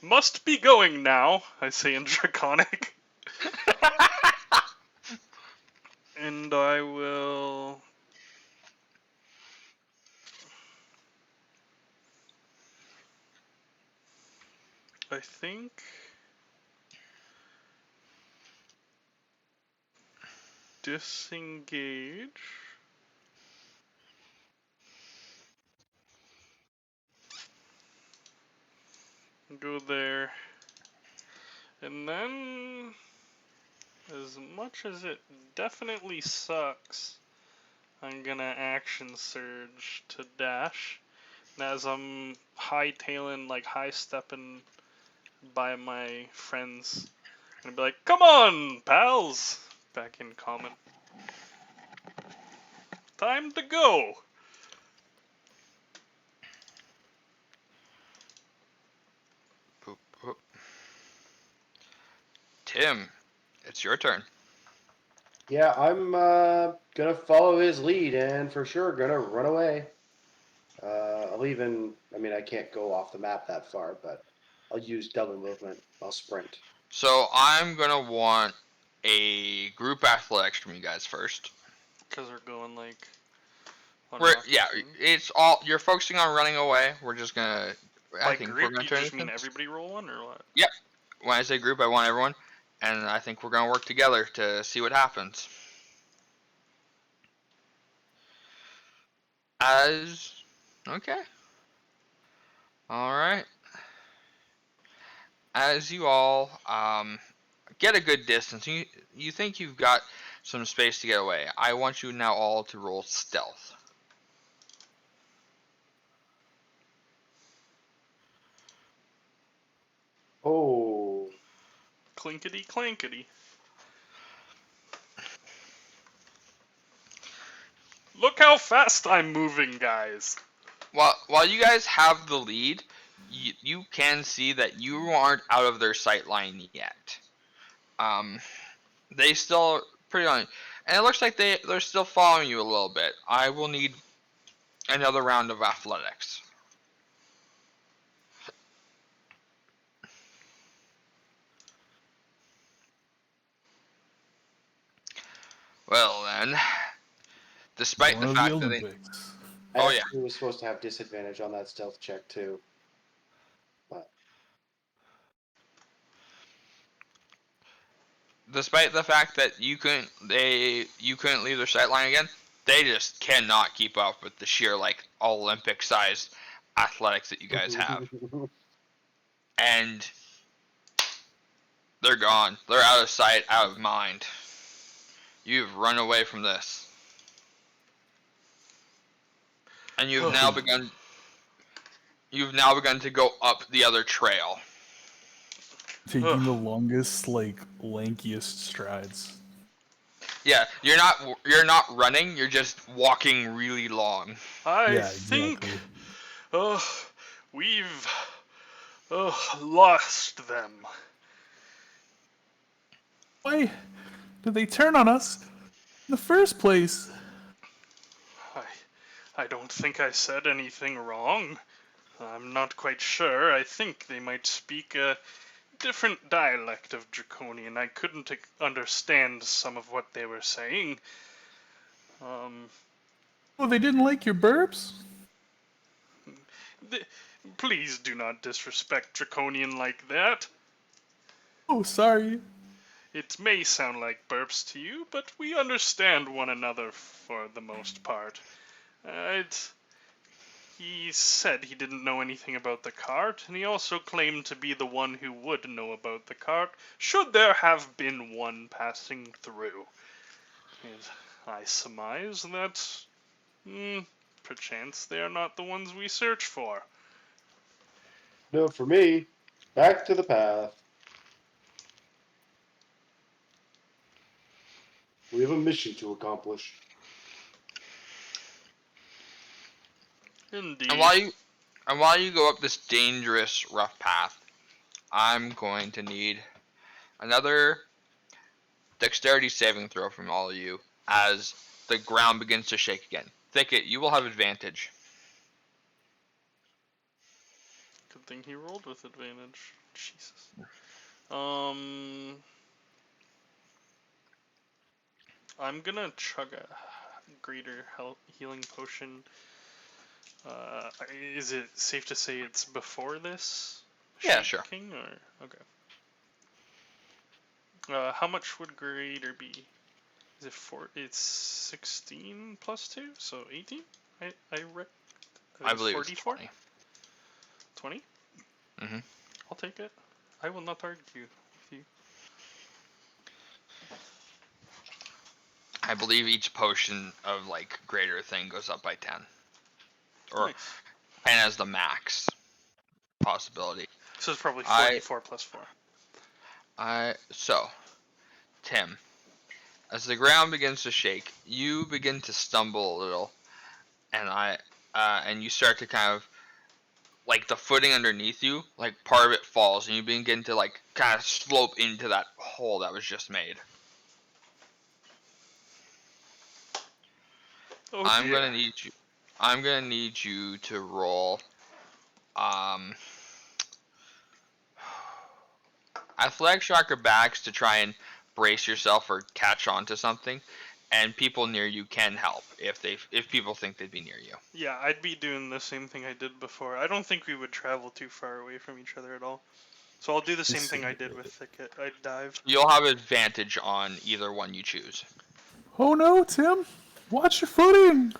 Must be going now, I say in Draconic. And I will... I think... Disengage. Go there. And then... As much as it definitely sucks, I'm gonna action surge to dash. And as I'm hightailing, like high stepping by my friends, I'm gonna be like, "Come on, pals!" Back in common. Time to go! Boop, boop. Tim, it's your turn. Yeah, I'm gonna follow his lead and for sure gonna run away. I'll even, I mean, I can't go off the map that far, but I'll use double movement. I'll sprint. So I'm gonna want a group athletics from you guys first. Because we're going like. One We're off yeah, two. it's all you're focusing on running away. We're just gonna. I By think we're group, gonna you turn just this mean in- everybody roll one or what? When I say group, I want everyone, and I think we're gonna work together to see what happens. As okay, all right. As you all get a good distance, you think you've got some space to get away. I want you now all to roll stealth. Oh, Clinkety clankety. Look how fast I'm moving, guys. While you guys have the lead, you can see that you aren't out of their sight line yet. They still pretty on, and it looks like they're still following you a little bit. I will need another round of athletics. Well then, despite One the of the fact that they, Olympics. I Oh, yeah. actually was supposed to have disadvantage on that stealth check too. But despite the fact that you couldn't leave their sight line again, they just cannot keep up with the sheer like Olympic sized athletics that you guys have. And they're gone. They're out of sight, out of mind. You've run away from this. And you've now begun to go up the other trail. Taking the longest, like, lankiest strides. Yeah, you're not running, you're just walking really long. I Yeah, think exactly. we've lost them. Why did they turn on us in the first place? I don't think I said anything wrong. I'm not quite sure. I think they might speak a different dialect of Draconian. I couldn't understand some of what they were saying. Oh, they didn't like your burps? Please do not disrespect Draconian like that. Oh, sorry. It may sound like burps to you, but we understand one another for the most part. He said he didn't know anything about the cart, and he also claimed to be the one who would know about the cart, should there have been one passing through. And I surmise that, perchance they are not the ones we search for. no, for me, back to the path. We have a mission to accomplish. Indeed. And while you go up this dangerous, rough path, I'm going to need another dexterity saving throw from all of you as the ground begins to shake again. Thicket, you will have advantage. Good thing he rolled with advantage. Jesus. I'm gonna chug a greater healing potion. Is it safe to say it's before this? Yeah, sure. King or okay. How much would greater be? Is it 4? It's 16 plus 2, so 18. I believe 44? it's 20. 20? Mm-hmm. I'll take it. I will not argue with you. I believe each potion of like greater thing goes up by 10. Or Nice. 10 as the max possibility. So it's probably 44 plus 4. So, Tim, as the ground begins to shake, you begin to stumble a little, and you start to kind of, like the footing underneath you, like part of it falls, and you begin to like kind of slope into that hole that was just made. Oh I'm dear. gonna need you. I'm gonna need you to roll athletics or acrobatics to try and brace yourself or catch on to something, and people near you can help if people think they'd be near you. Yeah, I'd be doing the same thing I did before. I don't think we would travel too far away from each other at all. So I'll do the same thing I did with Thicket. I'd dive. You'll have advantage on either one you choose. Oh no, Tim! Watch your footing!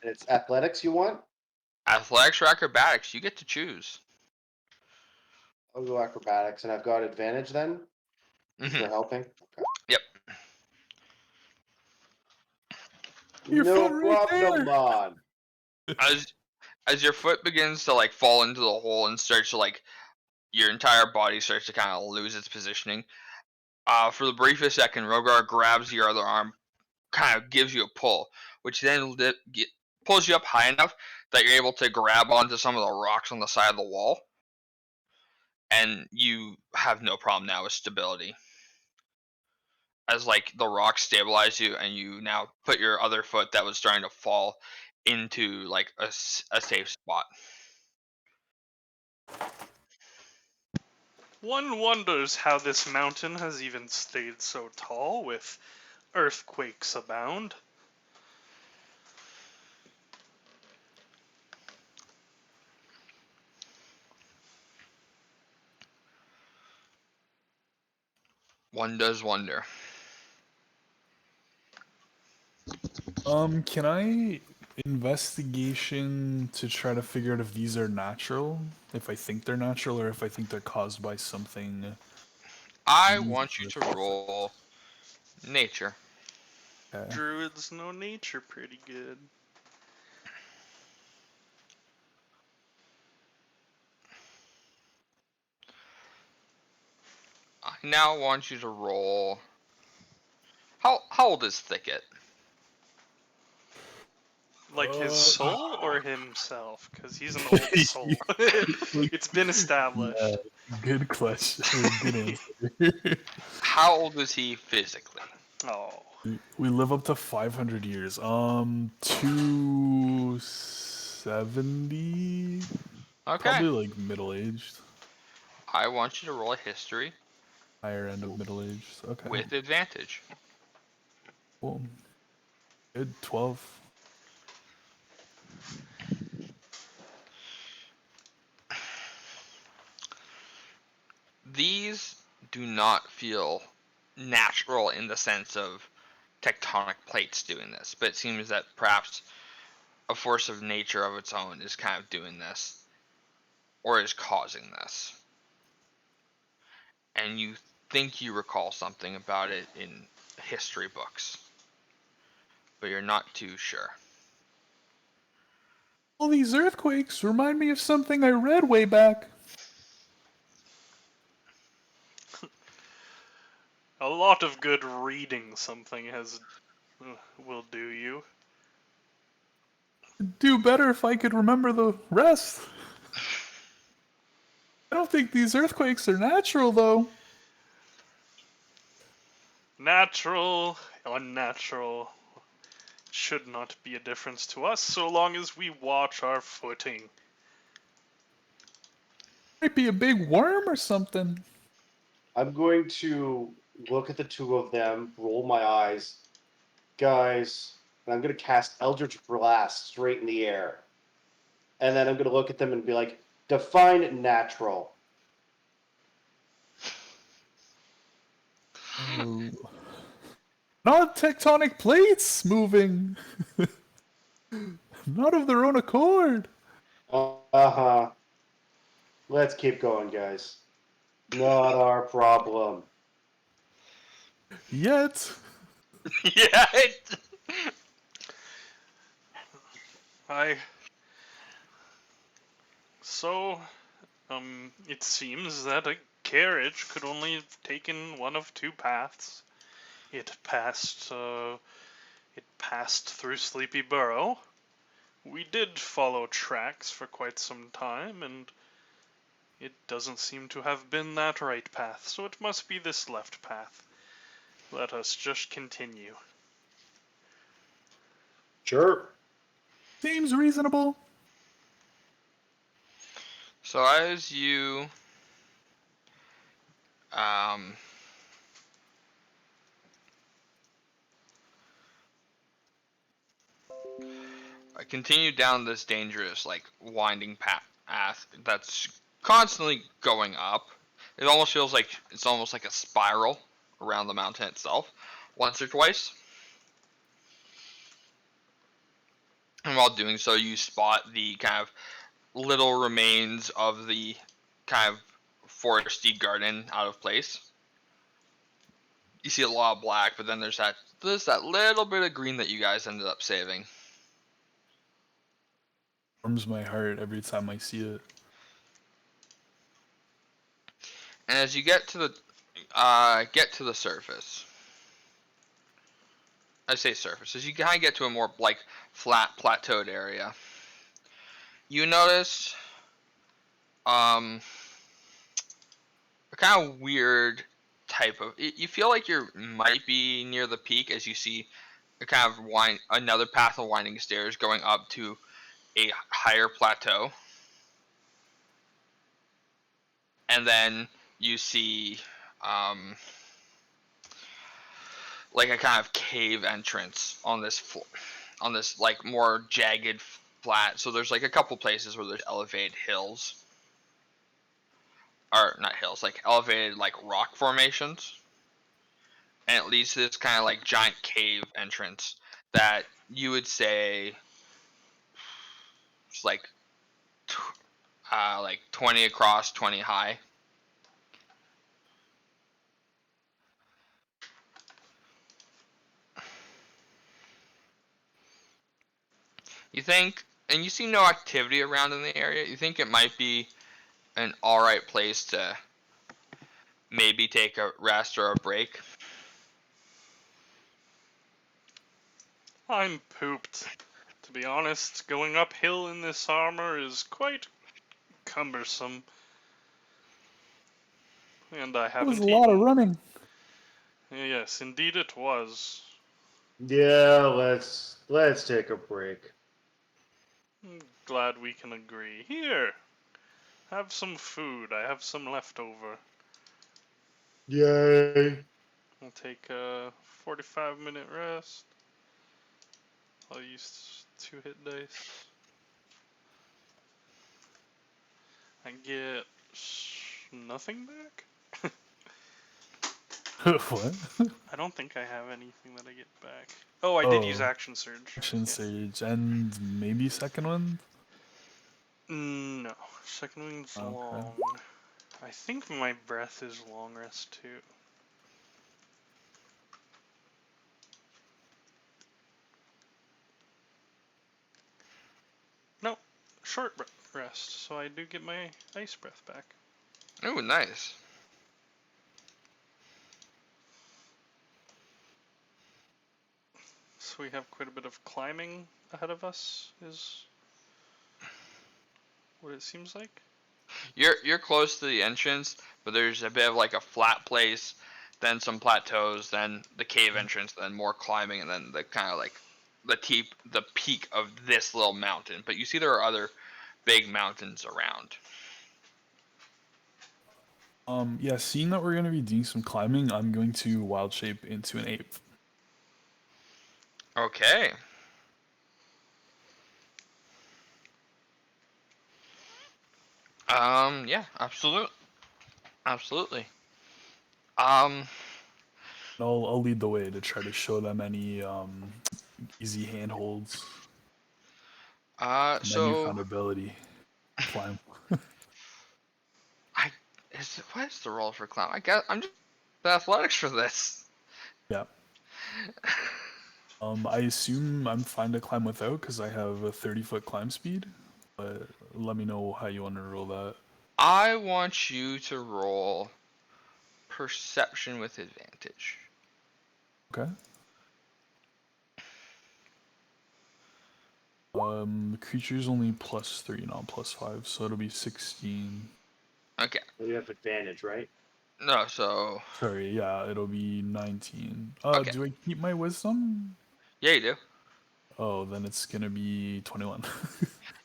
And it's athletics you want? Athletics or acrobatics, you get to choose. I'll go acrobatics, and I've got advantage then Mhm. for helping. Okay. Yep. Your No foot right problem, there. man. As your foot begins to like fall into the hole and starts to like your entire body starts to kind of lose its positioning. For the briefest second, Rogar grabs your other arm, kind of gives you a pull, which then pulls you up high enough that you're able to grab onto some of the rocks on the side of the wall, and you have no problem now with stability. As like the rocks stabilize you, and you now put your other foot that was starting to fall into like a safe spot. One wonders how this mountain has even stayed so tall with earthquakes abound. One does wonder. Can I investigation to try to figure out if these are natural? If I think they're natural, or if I think they're caused by something. I want you to roll nature. Okay. Druids know nature pretty good. I now want you to roll. How old is Thicket? Like his soul or himself? Because he's an old soul. It's been established. Yeah, good question. Good answer. How old is he physically? Oh. We live up to 500 years. 270. Okay. Probably like middle aged. I want you to roll a history Higher end of middle aged. Okay. with advantage. Cool. Good. 12. These do not feel natural in the sense of tectonic plates doing this, but it seems that perhaps a force of nature of its own is kind of doing this, or is causing this. And you think you recall something about it in history books, but you're not too sure. All these earthquakes remind me of something I read way back. A lot of good reading something will do you. It'd do better if I could remember the rest. I don't think these earthquakes are natural, though. Natural, unnatural, should not be a difference to us so long as we watch our footing. Might be a big worm or something. I'm going to look at the two of them, roll my eyes, guys, and I'm going to cast Eldritch Blast straight in the air. And then I'm going to look at them and be like, define natural. Oh. Not tectonic plates moving. Not of their own accord. Uh-huh. Let's keep going, guys. Not our problem. Yet. Yeah. So, it seems that a carriage could only have taken one of two paths. It passed through Sleepy Burrow. We did follow tracks for quite some time, and it doesn't seem to have been that right path, so it must be this left path. Let us just continue. Sure. Seems reasonable. So as you continue down this dangerous, like, winding path that's constantly going up, it almost feels like it's almost like a spiral around the mountain itself, once or twice. And while doing so, you spot the kind of little remains of the kind of foresty garden out of place. You see a lot of black, but then there's that little bit of green that you guys ended up saving. Warms my heart every time I see it. And as you get to the surface, I say surface, as you kind of get to a more like flat plateaued area, you notice a kind of weird type of. You feel like you might be near the peak as you see a kind of another path of winding stairs going up to a higher plateau, and then you see like a kind of cave entrance on this on this like more jagged flat. So there's like a couple places where there's elevated hills, or not hills, like elevated like rock formations, and it leads to this kind of like giant cave entrance that you would say it's like 20 across, 20 high. You think, and you see no activity around in the area, you think it might be an alright place to maybe take a rest or a break? I'm pooped. To be honest, going uphill in this armor is quite cumbersome. And I That haven't was a lot of eaten. running. Yes, indeed it was. Yeah, let's take a break. I'm glad we can agree. Here, have some food. I have some left over. Yay! I'll take a 45-minute rest. I'll use 2 hit dice. I get nothing back? What? I don't think I have anything that I get back. Oh, I did use Oh. Action Surge. Action Yes. Surge and maybe Second Wind? No, Second Wind's Okay. long. I think my breath is long rest too. No, short rest, so I do get my ice breath back. Ooh, nice. So we have quite a bit of climbing ahead of us, is what it seems like. You're close to the entrance, but there's a bit of like a flat place, then some plateaus, then the cave entrance, then more climbing, and then the kind of like the peak of this little mountain. But you see there are other big mountains around. Yeah, seeing that we're gonna be doing some climbing, I'm going to wild shape into an ape. Okay. Yeah, absolutely. Absolutely. Um, I'll lead the way to try to show them any easy handholds. And then you so found ability. Climb. what is the roll for climb? I guess I'm just athletics for this. Yeah. I assume I'm fine to climb without because I have a 30-foot climb speed. But let me know how you want to roll that. I want you to roll perception with advantage. Okay. The creature's only +3, not +5, so it'll be 16. Okay. You have advantage, right? No, so Sorry, yeah, it'll be 19. Okay. Do I keep my wisdom? yeah, you do. Oh, then it's gonna be 21.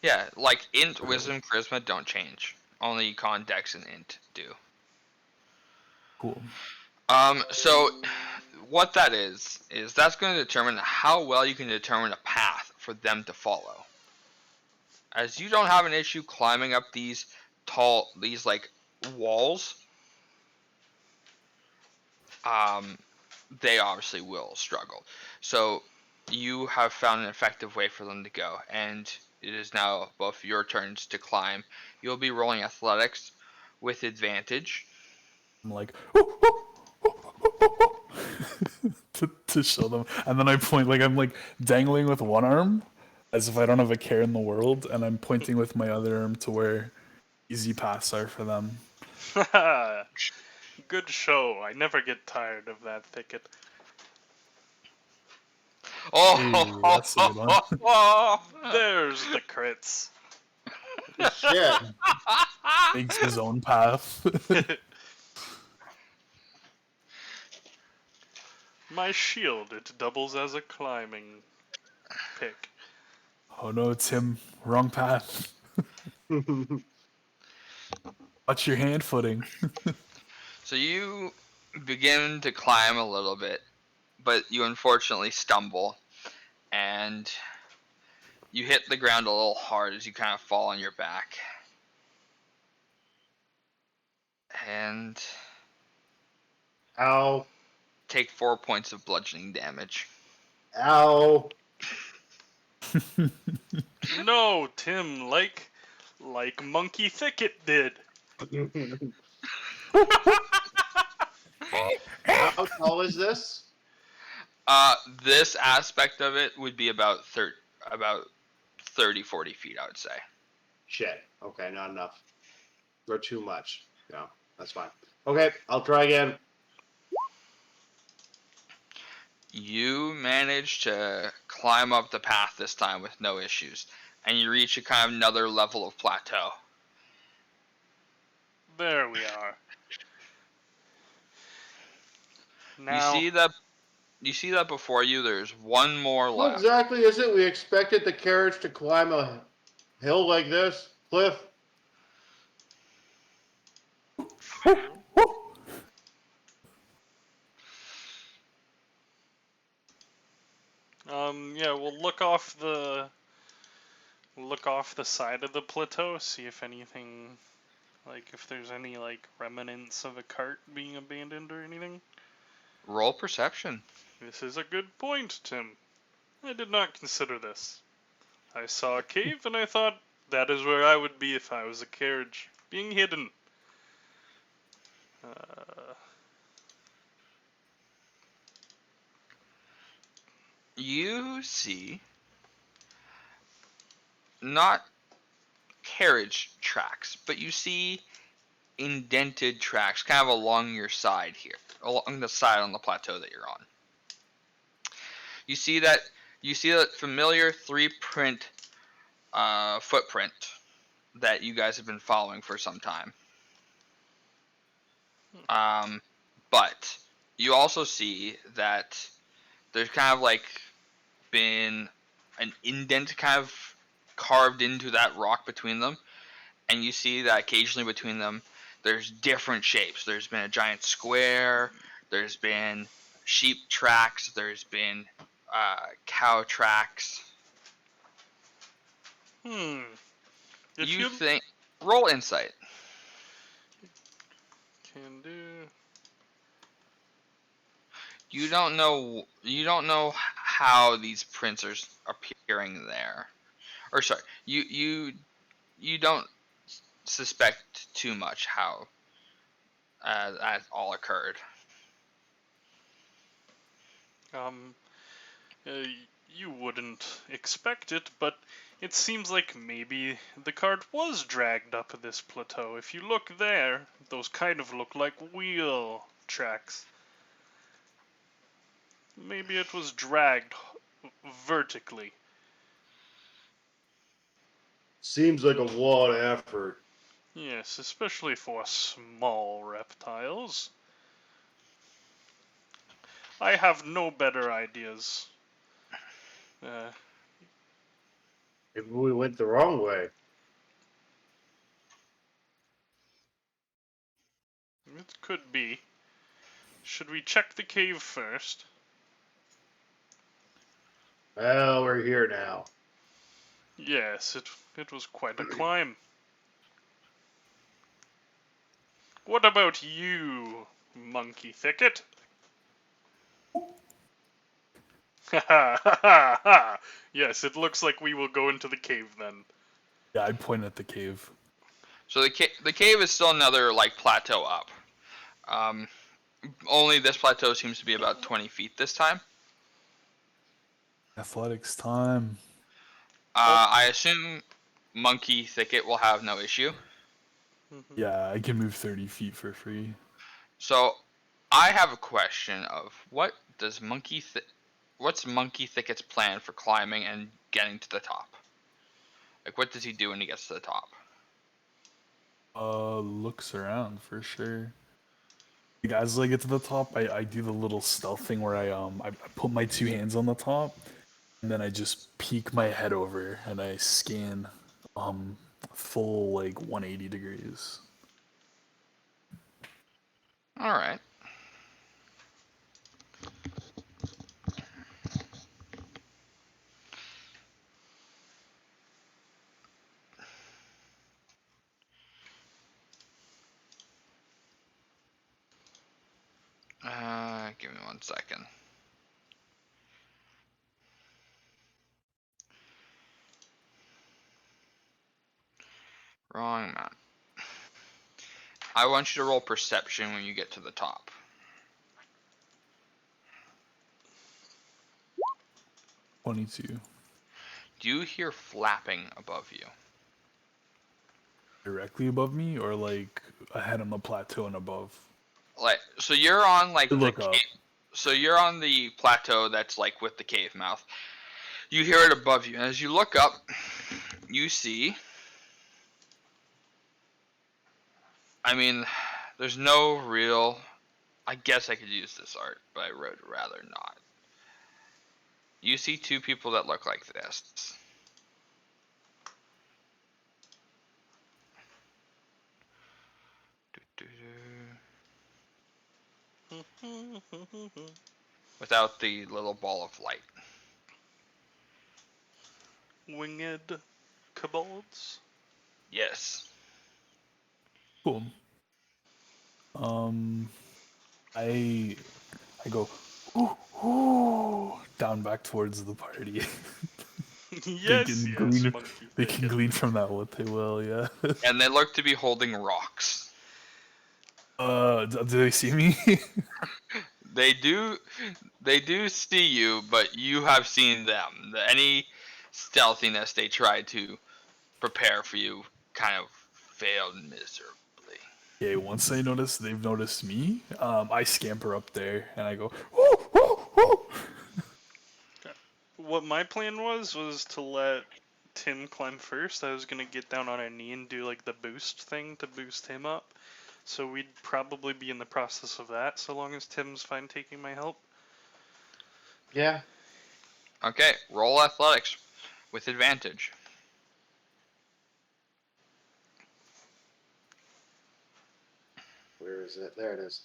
Yeah, like int, wisdom, charisma don't change. Only con, dex, and int do. Cool. So what that is that's going to determine how well you can determine a path for them to follow. As you don't have an issue climbing up these like walls, they obviously will struggle. So you have found an effective way for them to go, and it is now both your turns to climb. You'll be rolling athletics with advantage. I'm like, to show them, and then I point like I'm like dangling with one arm, as if I don't have a care in the world, and I'm pointing with my other arm to where easy paths are for them. Good show. I never get tired of that thicket. Oh, Hey, that's a good one. There's the crits. Shit. Makes his own path. My shield, it doubles as a climbing pick. Oh no, Tim, wrong path. Watch your hand footing. So you begin to climb a little bit, but you unfortunately stumble, and you hit the ground a little hard as you kind of fall on your back. And Ow. take 4 points of bludgeoning damage. Ow. No, Tim, like Monkey Thicket did. How tall is this? This aspect of it would be about 30, 40 feet, I would say. Shit. Okay, not enough. Or too much. Yeah, that's fine. Okay, I'll try again. You manage to climb up the path this time with no issues, and you reach a kind of another level of plateau. There we are. Now, You see that before you. There's one more What left. exactly is it? We expected the carriage to climb a hill like this? Cliff? yeah, we'll look off the side of the plateau, see if anything, like if there's any like remnants of a cart being abandoned or anything. Roll perception. This is a good point, Tim. I did not consider this. I saw a cave and I thought that is where I would be if I was a carriage, being hidden. You see not carriage tracks, but you see indented tracks kind of along your side here, along the side on the plateau that you're on. You see that familiar 3-print footprint that you guys have been following for some time. But you also see that there's kind of like been an indent kind of carved into that rock between them, and you see that occasionally between them there's different shapes. There's been a giant square, there's been sheep tracks, there's been cow tracks. If You think roll insight. can do. You don't know how these prints are appearing there. Or sorry, you don't suspect too much how that all occurred. You wouldn't expect it, but it seems like maybe the cart was dragged up this plateau. If you look there, those kind of look like wheel tracks. Maybe it was dragged vertically. Seems like a lot of effort. Yes, especially for small reptiles. I have no better ideas. Maybe we went the wrong way. It could be. Should we check the cave first? Well, we're here now. Yes, it was quite a climb. What about you, Monkey Thicket? Ha ha ha ha! Yes, it looks like we will go into the cave then. Yeah, I point at the cave. So the cave is still another like plateau up. Only this plateau seems to be about 20 feet this time. Athletics time. I assume Monkey Thicket will have no issue. Yeah, I can move 30 feet for free. So I have a question of what's Monkey Thicket's plan for climbing and getting to the top? Like what does he do when he gets to the top? Looks around for sure. Like, as I get to the top, I do the little stealth thing where I put my two hands on the top, and then I just peek my head over and I scan, full like 180 degrees. All right. Give me 1 second. Wrong map. I want you to roll perception when you get to the top. 22 Do you hear flapping above you? directly above me, or like ahead on the plateau and above. Like, so you're on like the Look up. cave, so you're on the plateau that's like with the cave mouth. You hear it above you, and as you look up, you see. I mean, there's no real. I guess I could use this art, but I would rather not. You see two people that look like this. Without the little ball of light. Winged kobolds? Yes. Cool. I go ooh, ooh, down back towards the party. Yes, can yes, glean- Monkey They can Thicket. glean from that what they will, yeah. And they look to be holding rocks. Do they see me? They do see you, but you have seen them. Any stealthiness they tried to prepare for you kind of failed miserably. Okay, once they've noticed me, I scamper up there and I go, woo, woo, woo. What my plan was to let Tim climb first. I was gonna get down on a knee and do like the boost thing to boost him up. So we'd probably be in the process of that, so long as Tim's fine taking my help. Yeah. Okay, roll athletics with advantage. Where is it? There it is.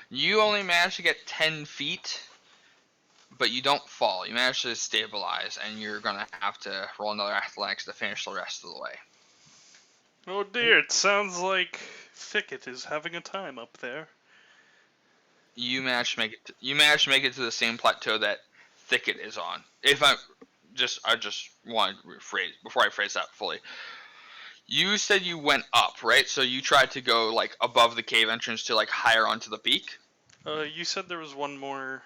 You only manage to get 10 feet, but you don't fall. You manage to stabilize, and you're going to have to roll another athletics to finish the rest of the way. Oh dear, it sounds like Thicket is having a time up there. You manage to make it to the same plateau that Thicket is on. I just want to rephrase before I phrase that fully. You said you went up, right? So you tried to go like above the cave entrance to like higher onto the peak. You said there was one more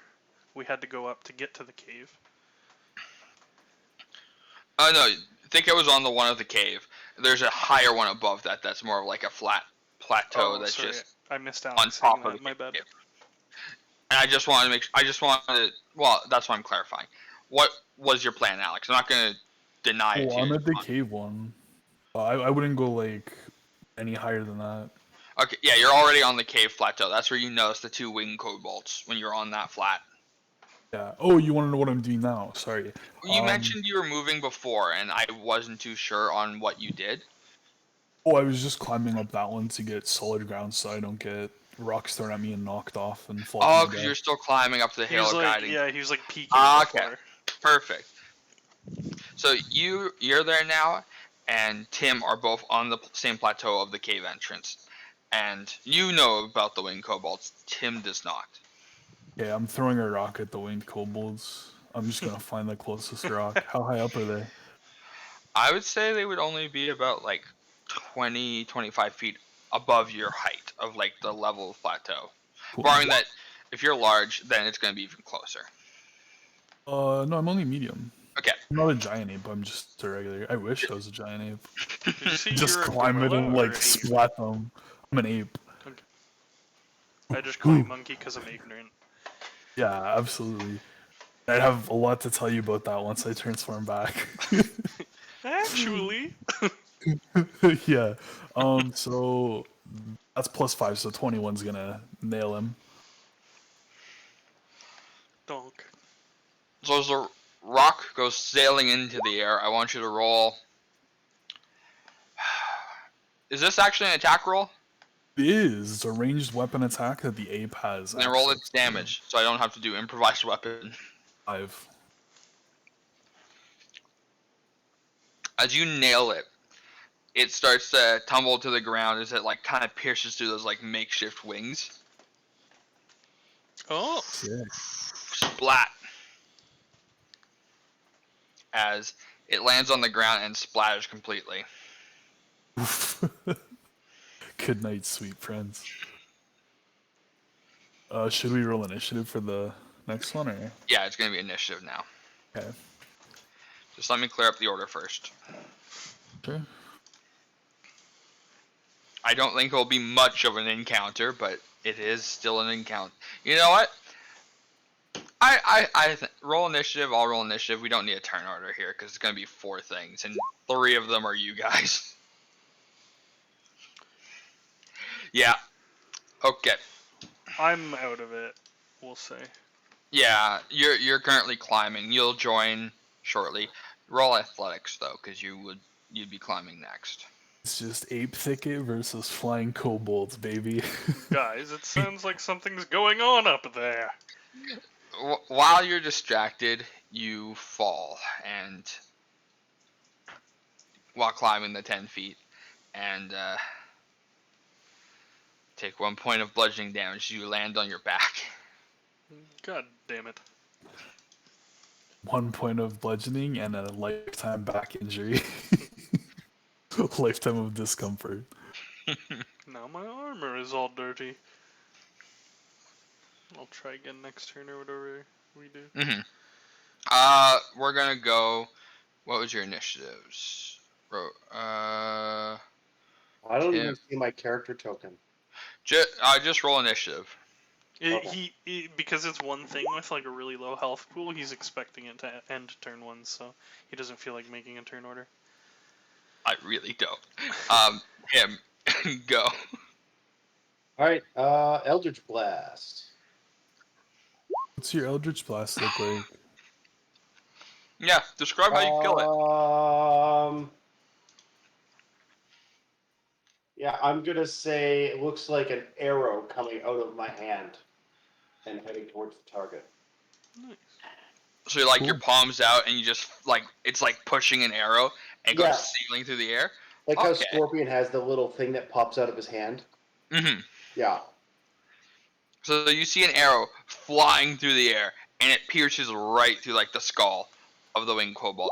we had to go up to get to the cave. Oh no, Thicket was on the one of the cave. There's a higher one above that. That's more of like a flat plateau. That's sorry, just I missed out on on saying top of that. the My bad. cave. And I just wanted to well, that's why I'm clarifying. What was your plan, Alex? I'm not gonna deny it Oh, to I'm you. at the cave one. I wouldn't go like any higher than that. Okay, yeah, you're already on the cave plateau. That's where you noticed the two winged kobolds when you're on that flat. Yeah. Oh, you want to know what I'm doing now? Sorry. You mentioned you were moving before, and I wasn't too sure on what you did. Oh, I was just climbing up that one to get solid ground so I don't get rocks thrown at me and knocked off and fall to Oh, my because death. you're still climbing up the He was hill, like, guiding. yeah, he was like peeking Ah, okay. before. Perfect. So you're there now, and Tim are both on the same plateau of the cave entrance, and you know about the winged kobolds. Tim does not. Yeah, I'm throwing a rock at the winged kobolds. I'm just gonna find the closest rock. How high up are they? I would say they would only be about like 20, 25 feet above your height of like the level of plateau. Cool. Barring that, if you're large, then it's going to be even closer. No, I'm only medium. Okay. I'm not a giant ape. I'm just a regular. I wish I was a giant ape. Did you see Just you're a climb it gorilla and or like ape? splat them. I'm an ape. Okay. I just call you monkey because I'm ignorant. Yeah, absolutely. I'd have a lot to tell you about that once I transform back. Actually, Yeah. So that's +5, so 21's gonna nail him. donk. So as the rock goes sailing into the air, I want you to roll. Is this actually an attack roll? It is. It's a ranged weapon attack that the ape has. Then roll its access to. damage, so I don't have to do improvised weapon. 5. As you nail it, it starts to tumble to the ground as it like kind of pierces through those like makeshift wings. Oh, Sick. Splat. As it lands on the ground and splatters completely. Good night, sweet friends. Should we roll initiative for the next one, or? Yeah, it's gonna be initiative now. Okay. Just let me clear up the order first. Sure. I don't think it'll be much of an encounter, but it is still an encounter. You know what? Roll initiative. I'll roll initiative. We don't need a turn order here because it's gonna be 4 things, and 3 of them are you guys. Yeah. Okay. I'm out of it. We'll say. Yeah, you're currently climbing. You'll join shortly. Roll athletics though, because you'd be climbing next. It's just ape thicket versus flying kobolds, baby. Guys, it sounds like something's going on up there. While you're distracted, you fall, and while climbing the 10 feet, and take 1 point of bludgeoning damage. You land on your back. God damn it. 1 point of bludgeoning and a lifetime back injury. Lifetime of discomfort. Now my armor is all dirty. I'll try again next turn or whatever we do. We're gonna go. What was your initiatives? I don't Tim. even see my character token. Just roll initiative. Because it's one thing with like a really low health pool, he's expecting it to end turn 1, so he doesn't feel like making a turn order. I really don't. Him, go. Alright, Eldritch Blast. What's your Eldritch Blast look like? Yeah, describe how you kill it. Yeah, I'm gonna say it looks like an arrow coming out of my hand and heading towards the target. Nice. So you like Cool. your palms out, and you just like it's like pushing an arrow and goes Yeah. sailing through the air. Like how Okay. Scorpion has the little thing that pops out of his hand. Yeah. So you see an arrow flying through the air, and it pierces right through like the skull of the winged kobold,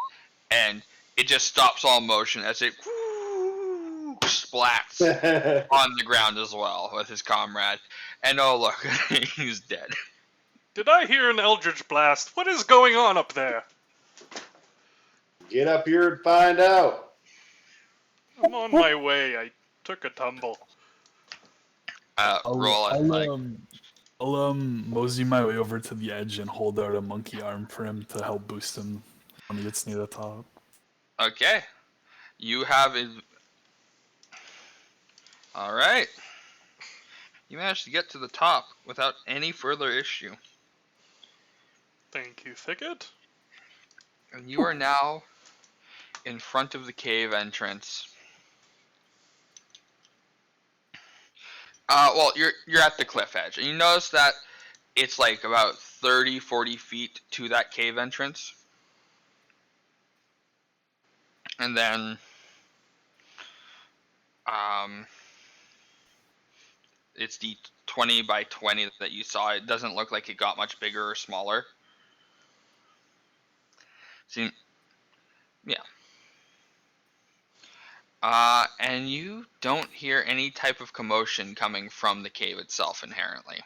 and it just stops all motion as it splats on the ground as well with his comrade. And oh look, he's dead. Did I hear an Eldritch Blast? What is going on up there? Get up here and find out. I'm on my way. I took a tumble. Roll athletic. I'll mosey my way over to the edge and hold out a monkey arm for him to help boost him when he gets near the top. Okay. You have Alright. You managed to get to the top without any further issue. Thank you, Thicket. And you are now in front of the cave entrance. Well, you're at the cliff edge, and you notice that it's like about 30-40 feet to that cave entrance. And then it's the 20 by 20 that you saw. It doesn't look like it got much bigger or smaller. See, yeah. And you don't hear any type of commotion coming from the cave itself inherently.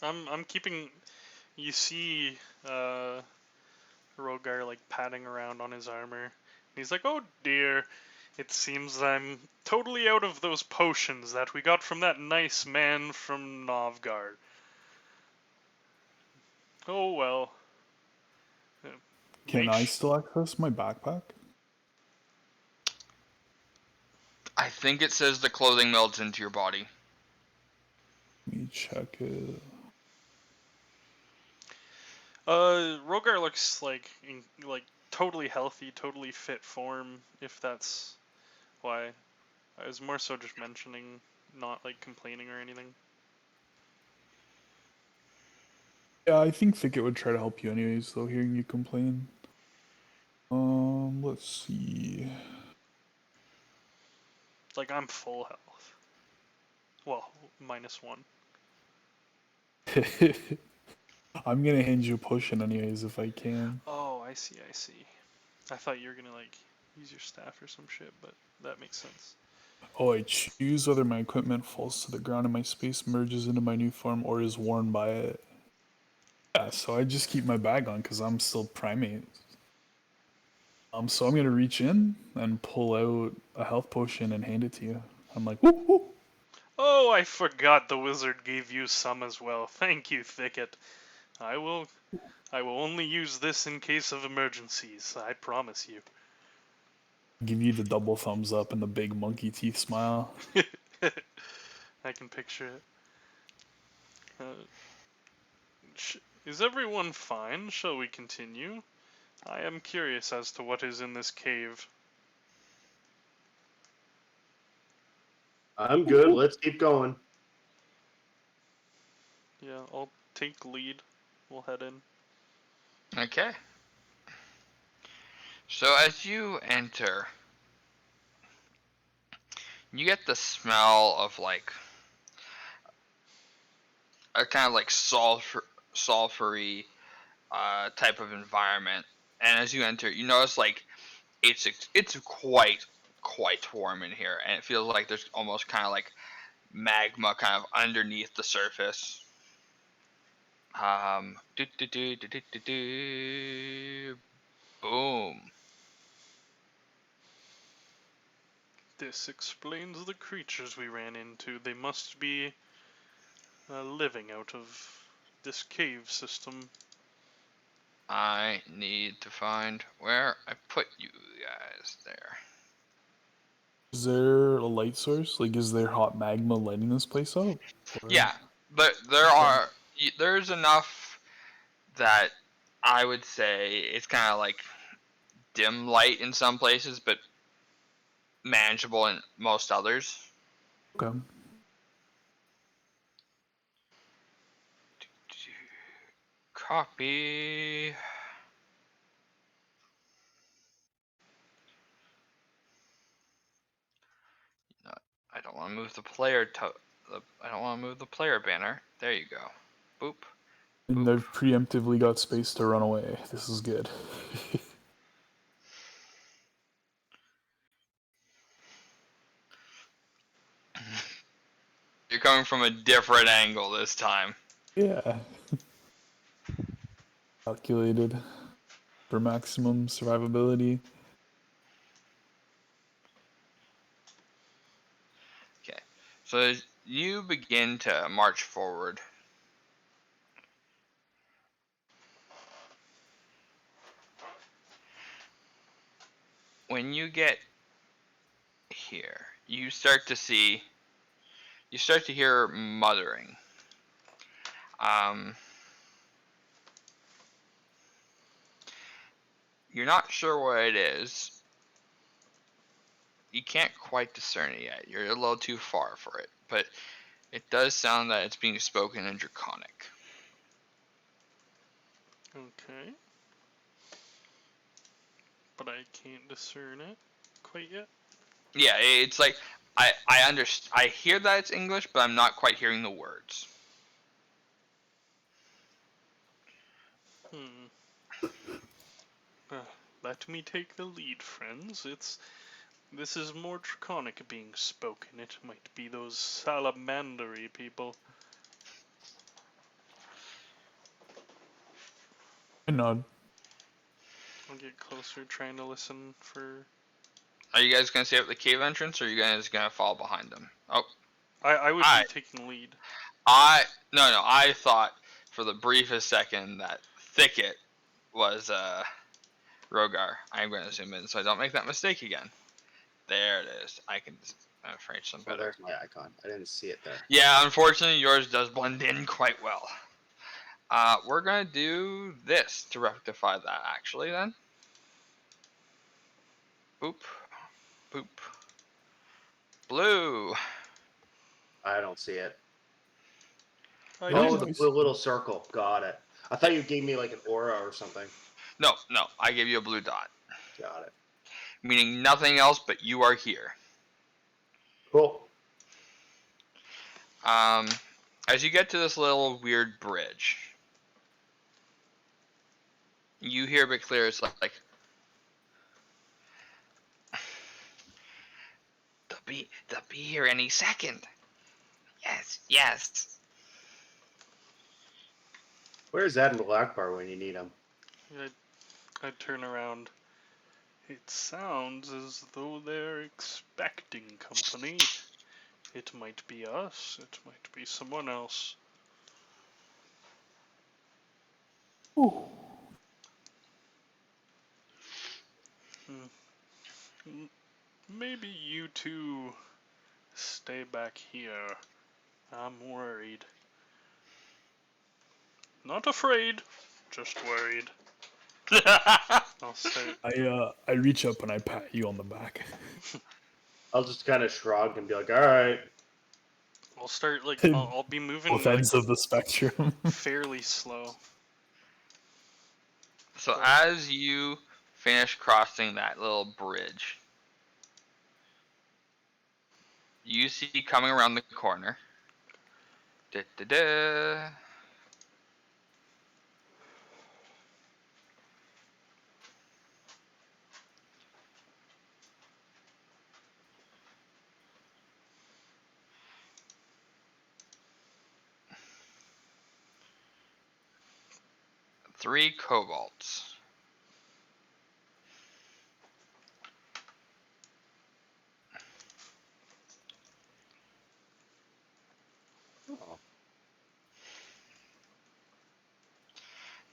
I'm keeping. You see, Rogar like patting around on his armor. He's like, "Oh dear, it seems I'm totally out of those potions that we got from that nice man from Novgard. Oh well." Can Make I sh- still access my backpack? I think it says the clothing melds into your body. Let me check it. Rogar looks like like totally healthy, totally fit form. If that's why, I was more so just mentioning, not like complaining or anything. Yeah, I think Thicket would try to help you anyways, though, hearing you complain. Let's see. Like I'm full health. Well, -1. I'm gonna hand you a potion anyways if I can. Oh, I see, I see. I thought you were gonna like use your staff or some shit, but that makes sense. Oh, I choose whether my equipment falls to the ground and my space merges into my new form or is worn by it. Yeah, so I just keep my bag on because I'm still primate. So I'm gonna reach in and pull out a health potion and hand it to you. I'm like, whoop whoop. Oh, I forgot the wizard gave you some as well. Thank you, Thicket. I will only use this in case of emergencies, I promise you. Give you the double thumbs up and the big monkey teeth smile. I can picture it. Uh, is everyone fine? Shall we continue? I am curious as to what is in this cave. I'm good. Let's keep going. Yeah, I'll take lead. We'll head in. Okay. So as you enter, you get the smell of like a kind of like sulfury type of environment. And as you enter, you notice like it's quite warm in here, and it feels like there's almost kind of like magma kind of underneath the surface. Do do do do do do do. Boom. This explains the creatures we ran into. They must be living out of this cave system. I need to find where I put you guys there. Is there a light source? Like, is there hot magma lighting this place up? Or- Yeah, but there's enough that I would say it's kind of like dim light in some places, but manageable in most others. Okay. Copy. No, I don't want to move the I don't want to move the player banner. There you go. Boop. And Boop. I've preemptively got space to run away. This is good. You're coming from a different angle this time. Yeah. Calculated for maximum survivability. Okay. So as you begin to march forward, when you get here, you start to see you start to hear muttering. You're not sure what it is. You can't quite discern it yet. You're a little too far for it, but it does sound that it's being spoken in Draconic. Okay. But I can't discern it quite yet. Yeah, it's like I I hear that it's English, but I'm not quite hearing the words. Let me take the lead, friends. This is more Draconic being spoken. It might be those salamandery people. I nod. I'll get closer, trying to listen for. Are you guys gonna stay at the cave entrance, or are you guys gonna follow behind them? Oh, I would I- be taking lead. no, I thought for the briefest second that Thicket was Rogar. I'm gonna zoom in so I don't make that mistake again. There it is. I can frame some Oh, better. there's my icon. I didn't see it there. Yeah, unfortunately, yours does blend in quite well. We're gonna do this to rectify that. Actually, then. Boop, boop. Blue. I don't see it. I Oh, do. the Nice. blue little circle. Got it. I thought you gave me like an aura or something. No, I gave you a blue dot, Got it. meaning nothing else but you are here. Cool. As you get to this little weird bridge, you hear a bit clear. It's like they'll be here any second. Yes. Where's Admiral Akbar when you need him? I turn around. It sounds as though they're expecting company. It might be us. It might be someone else. Ooh. Maybe you two stay back here. I'm worried. Not afraid, just worried. I'll start. I reach up and I pat you on the back. I'll just kind of shrug and be like, all right. I'll start like I'll be moving Both like ends of the spectrum. fairly slow. So as you finish crossing that little bridge, you see coming around the corner. Da-da-da. Three kobolds. Oh.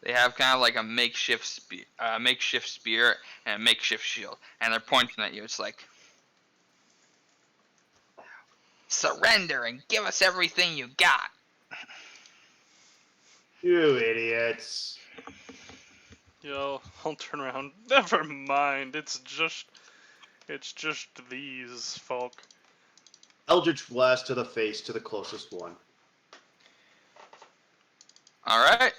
They have kind of like a makeshift spear and a makeshift shield, and they're pointing at you. It's like, surrender and give us everything you got. You idiots. Yo, I'll turn around. Never mind. It's just these folk. Eldritch Blast to the face to the closest one. All right.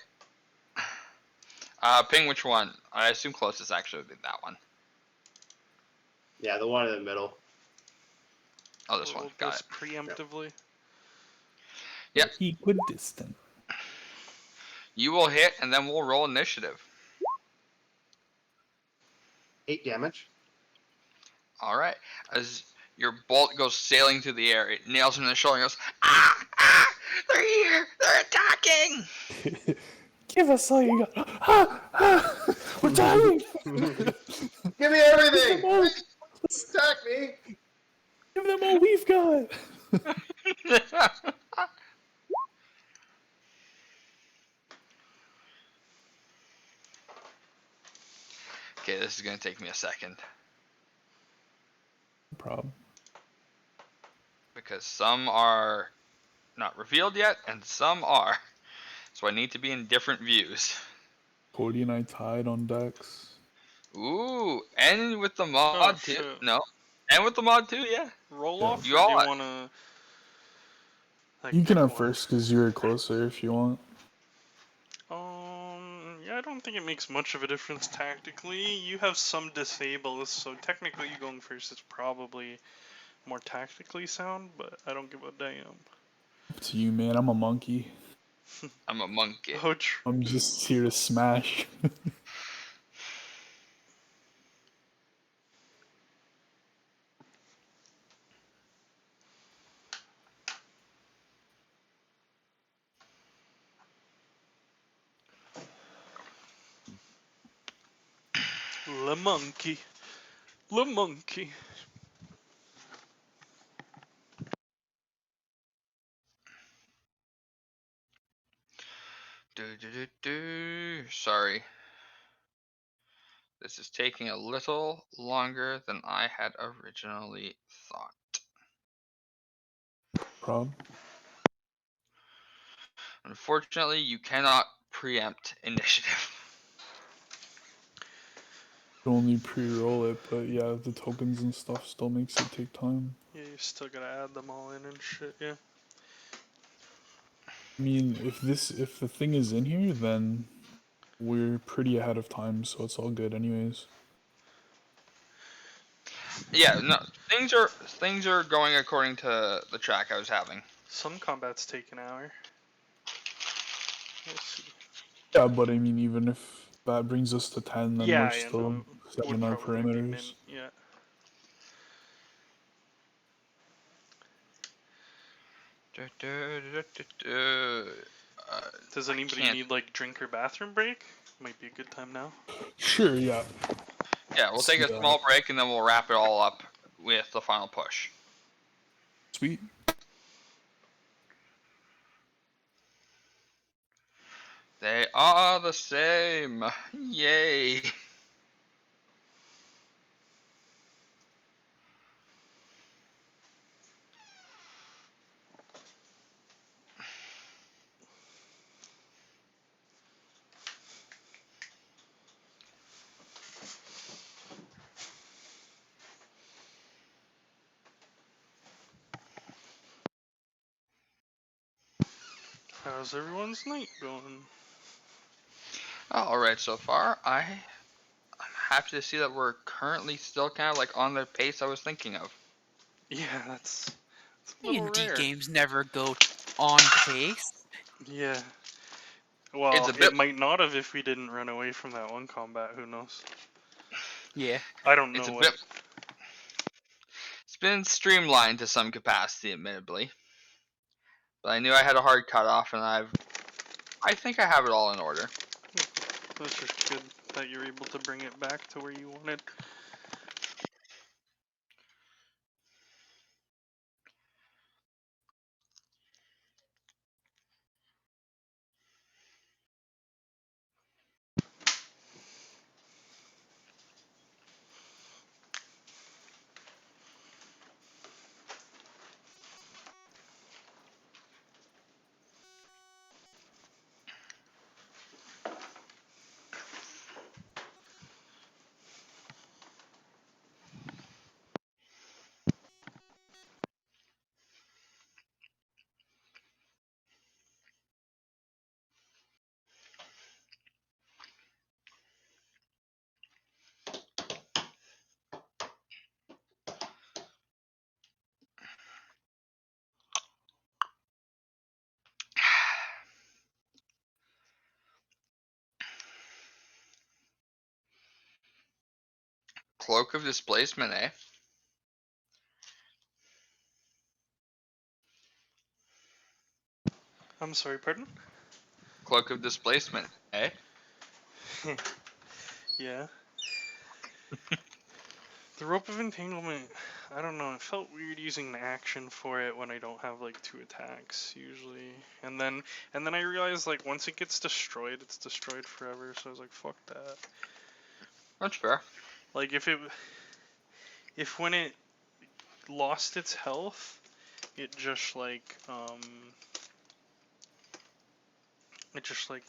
Ping which one? I assume closest actually would be that one. Yeah, the one in the middle. Oh, this one. Got it. Preemptively. Yep. Equidistant. You will hit, and then we'll roll initiative. 8 damage. All right. As your bolt goes sailing through the air, it nails him in the shoulder and goes, ah! They're here! They're attacking! Give us all you got. We're dying. Give me everything! Attack me! Give them all we've got. Okay, this is going to take me a second. No problem. because some are not revealed yet, and some are. So I need to be in different views. Cody and I tied on decks. Ooh, and with the mod too. shit. No, and with the mod too. Yeah. Roll Yeah. off, You or do you all- wanna like You can pick have one? first because you're closer if you want. Yeah, I don't think it makes much of a difference tactically. You have some disables, so technically you going first is probably more tactically sound, but I don't give a damn. Up to you, man. I'm a monkey. I'm a monkey. Oh, true. I'm just here to smash. Le monkey. Le monkey. Sorry. This is taking a little longer than I had originally thought. Prob. Unfortunately, you cannot preempt initiative. You only pre-roll it, but yeah, the tokens and stuff still makes it take time. Yeah, you still gotta add them all in and shit, yeah. I mean, if the thing is in here, then we're pretty ahead of time, so it's all good anyways. Yeah, no, things are going according to the track I was having. Some combats take an hour. We'll see. Yeah, but I mean, even if that brings us to 10, then we're Yeah, yeah, no, still it would setting our probably be mint, parameters. yeah. Does anybody can't- need, like, drink or bathroom break? Might be a good time now. Sure, yeah. Yeah, we'll take a Yeah. small break and then we'll wrap it all up with the final push. Sweet. They are the same. Yay. How's everyone's night going? All right, so far I'm happy to see that we're currently still kind of like on the pace I was thinking of. Yeah, that's a little D&D rare. games never go on pace. Yeah. Well, It's a it bit- might not have if we didn't run away from that one combat, who knows? Yeah. I don't know It's a what... bit. It's been streamlined to some capacity, admittedly. But I knew I had a hard cutoff, and I think I have it all in order. That's just good that you're able to bring it back to where you wanted. Cloak of Displacement, eh? I'm sorry, pardon? Cloak of Displacement, eh? Yeah. The Rope of Entanglement, I don't know, it felt weird using an action for it when I don't have like 2 attacks usually. And then I realized like once it gets destroyed, it's destroyed forever, so I was like, fuck that. That's fair. Like if when it lost its health it just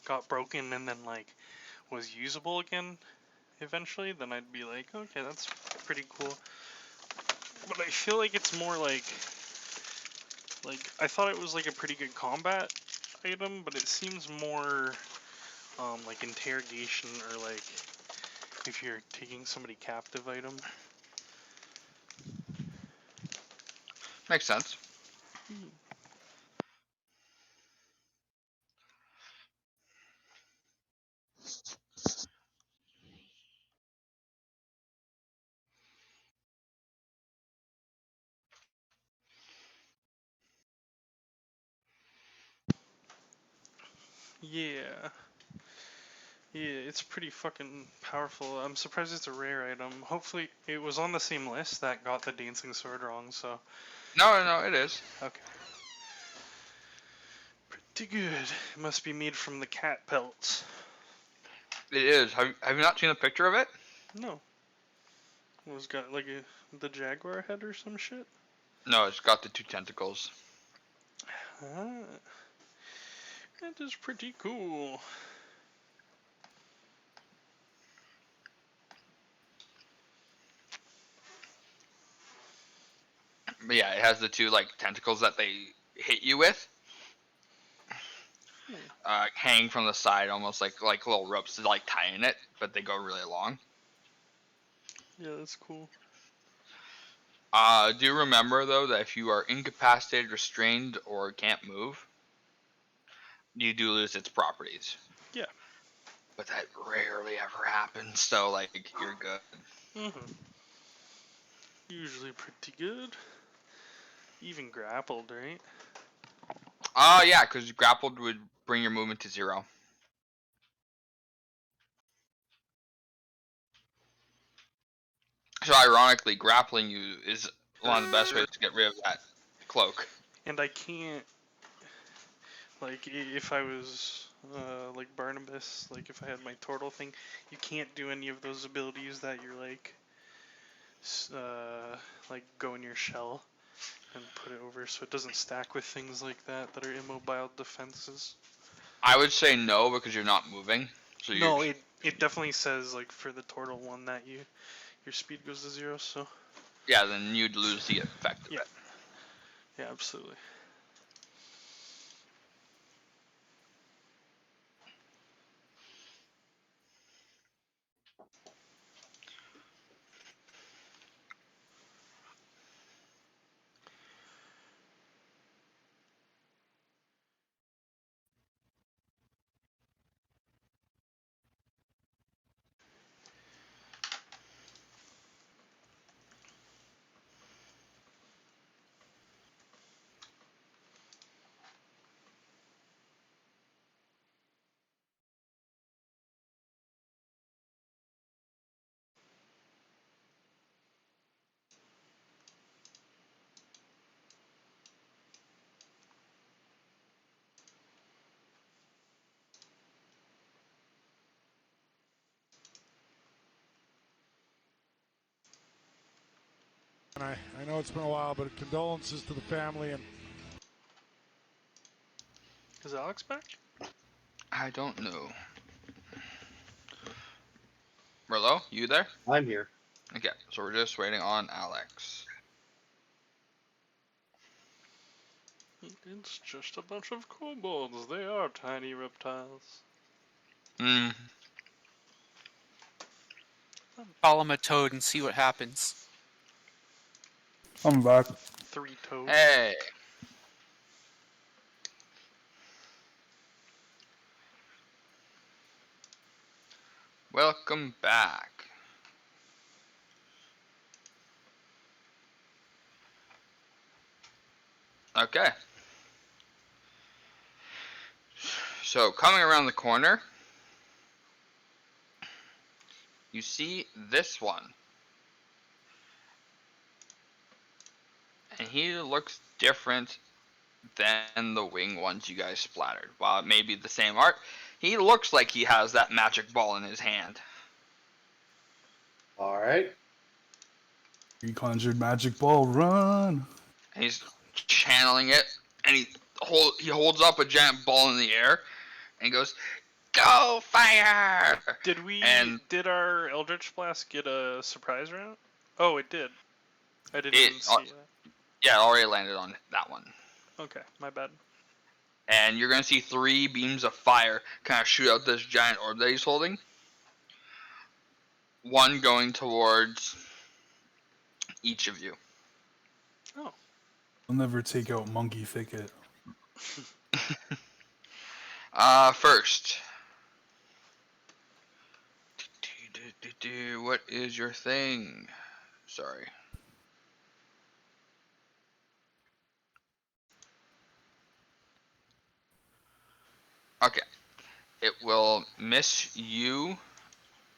got broken and then like was usable again eventually, then I'd be like, okay, that's pretty cool. But I feel like it's more like I thought it was like a pretty good combat item, but it seems more like interrogation or like if you're taking somebody captive item. Makes sense. Yeah. Yeah, it's pretty fucking powerful. I'm surprised it's a rare item. Hopefully, it was on the same list that got the dancing sword wrong, so. No, it is. Okay. Pretty good. It must be made from the cat pelts. It is. Have you not seen a picture of it? No. It was got like the jaguar head or some shit? No, it's got the 2 tentacles. Ah. That is pretty cool. But yeah, it has the 2 like tentacles that they hit you with. Hang from the side, almost like little ropes to like tie in it, but they go really long. Yeah, that's cool. Do remember though that if you are incapacitated, restrained, or can't move, you do lose its properties. Yeah. But that rarely ever happens, so like you're good. Mm-hmm. Usually pretty good. Even grappled, right? Yeah, because grappled would bring your movement to 0. So ironically, grappling you is one of the best ways to get rid of that cloak. And I can't, like, if I was, like Barnabas, like if I had my turtle thing, you can't do any of those abilities that you're like go in your shell and put it over so it doesn't stack with things like that are immobile defenses. I would say no because you're not moving. So No, it definitely says like for the turtle one that your speed goes to 0, so. yeah, then you'd lose the effect of Yeah. it. Yeah, absolutely. And I know it's been a while, but condolences to the family. And Is Alex back? I don't know. Merlot, you there? I'm here. Okay, so we're just waiting on Alex. It's just a bunch of kobolds. They are tiny reptiles. Hmm. Call him a toad and see what happens. I'm back. 3 toads. Hey. Welcome back. Okay. So coming around the corner, you see this one. And he looks different than the wing ones you guys splattered. While it may be the same art, he looks like he has that magic ball in his hand. All right. You conjured magic ball, run! And he's channeling it, and he holds up a giant ball in the air, and he goes, "Go fire!" And Did our Eldritch Blast get a surprise round? Oh, it did. I didn't It- even see that. yeah, it already landed on that one. Okay, my bad. And you're gonna see 3 beams of fire kind of shoot out this giant orb that he's holding. One going towards each of you. Oh, I'll never take out Monkey Thicket. First. What is your thing? Sorry. Okay. It will miss you,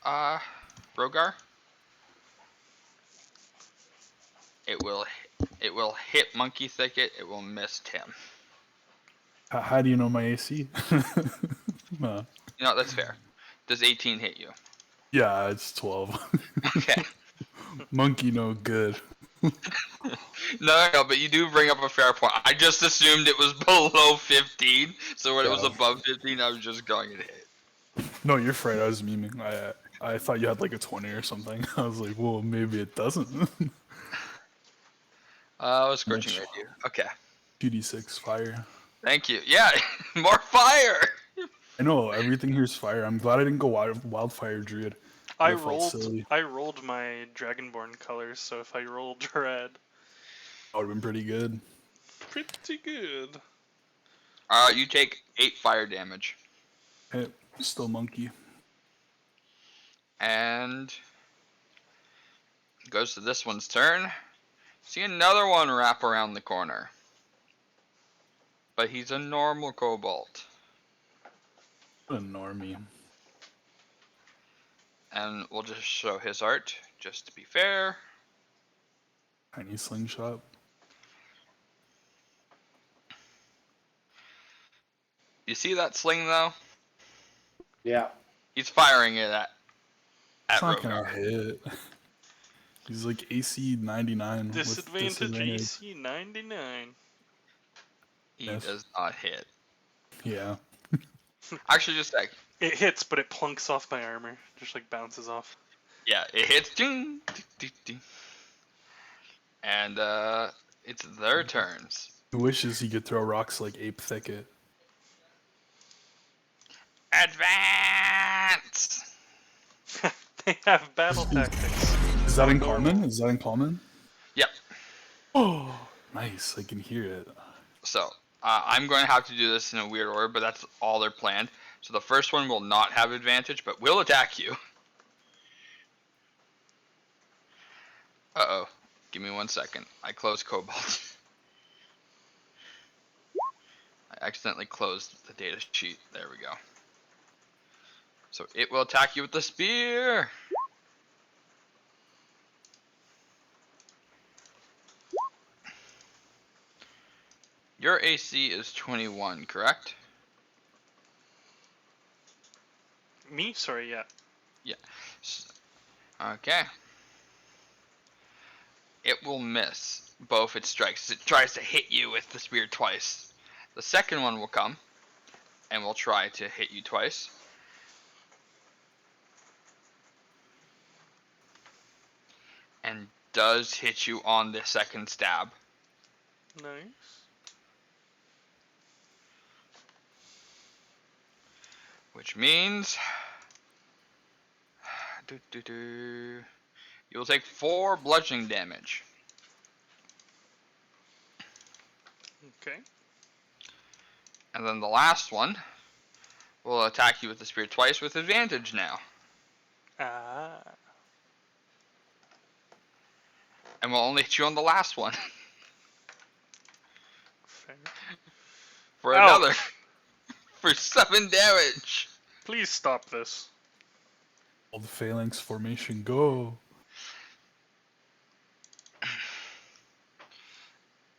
Rogar. It will hit Monkey Thicket. It will miss Tim. How do you know my AC? No. You know, that's fair. Does 18 hit you? Yeah, it's 12. Okay. Monkey no good. No, but you do bring up a fair point. I just assumed it was below 15, so when it was Yeah. above 15, I was just going to hit. No, you're right. I was memeing. I thought you had like a 20 or something. I was like, well, maybe it doesn't. I was scorching Much. at you. Okay. 2d6 fire. Thank you. Yeah, more fire. I know everything here's fire. I'm glad I didn't go wildfire druid. I That felt silly. rolled my Dragonborn colors, so if I rolled red, That would have been pretty good. pretty good. You take 8 fire damage. Hey, still monkey. And goes to this one's turn. See another one wrap around the corner. But he's a normal kobold. What a normie. And we'll just show his art, just to be fair. Tiny slingshot. You see that sling though? Yeah. He's firing it at It's not gonna Rogar. hit. He's like AC 99 with Disadvantage disadvantage. AC 99. He Yes. does not hit. Yeah. Actually, just like, It hits, but it plunks off my armor. Just like bounces off. yeah, it hits. Ding, ding, ding, ding. And it's their turns. He wishes he could throw rocks like Ape Thicket. Advance! They have battle tactics. Is that in Normal. common? Is that in common? Yep. Oh, nice. I can hear it. So, I'm going to have to do this in a weird order, but that's all they're planned. So the first one will not have advantage, but will attack you. Uh-oh. Give me 1 second. I closed Cobalt. I accidentally closed the data sheet. There we go. So it will attack you with the spear. Your AC is 21, correct? Me? Sorry, yeah. Okay. It will miss both its strikes. It tries to hit you with the spear twice. The second one will come and will try to hit you twice. And does hit you on the second stab. Nice. Which means you'll take 4 bludgeoning damage. Okay. And then the last one will attack you with the spear twice with advantage now. Ah. And will only hit you on the last one. Fair. For Ouch. another. For 7 damage. Please stop this. Old phalanx formation, go.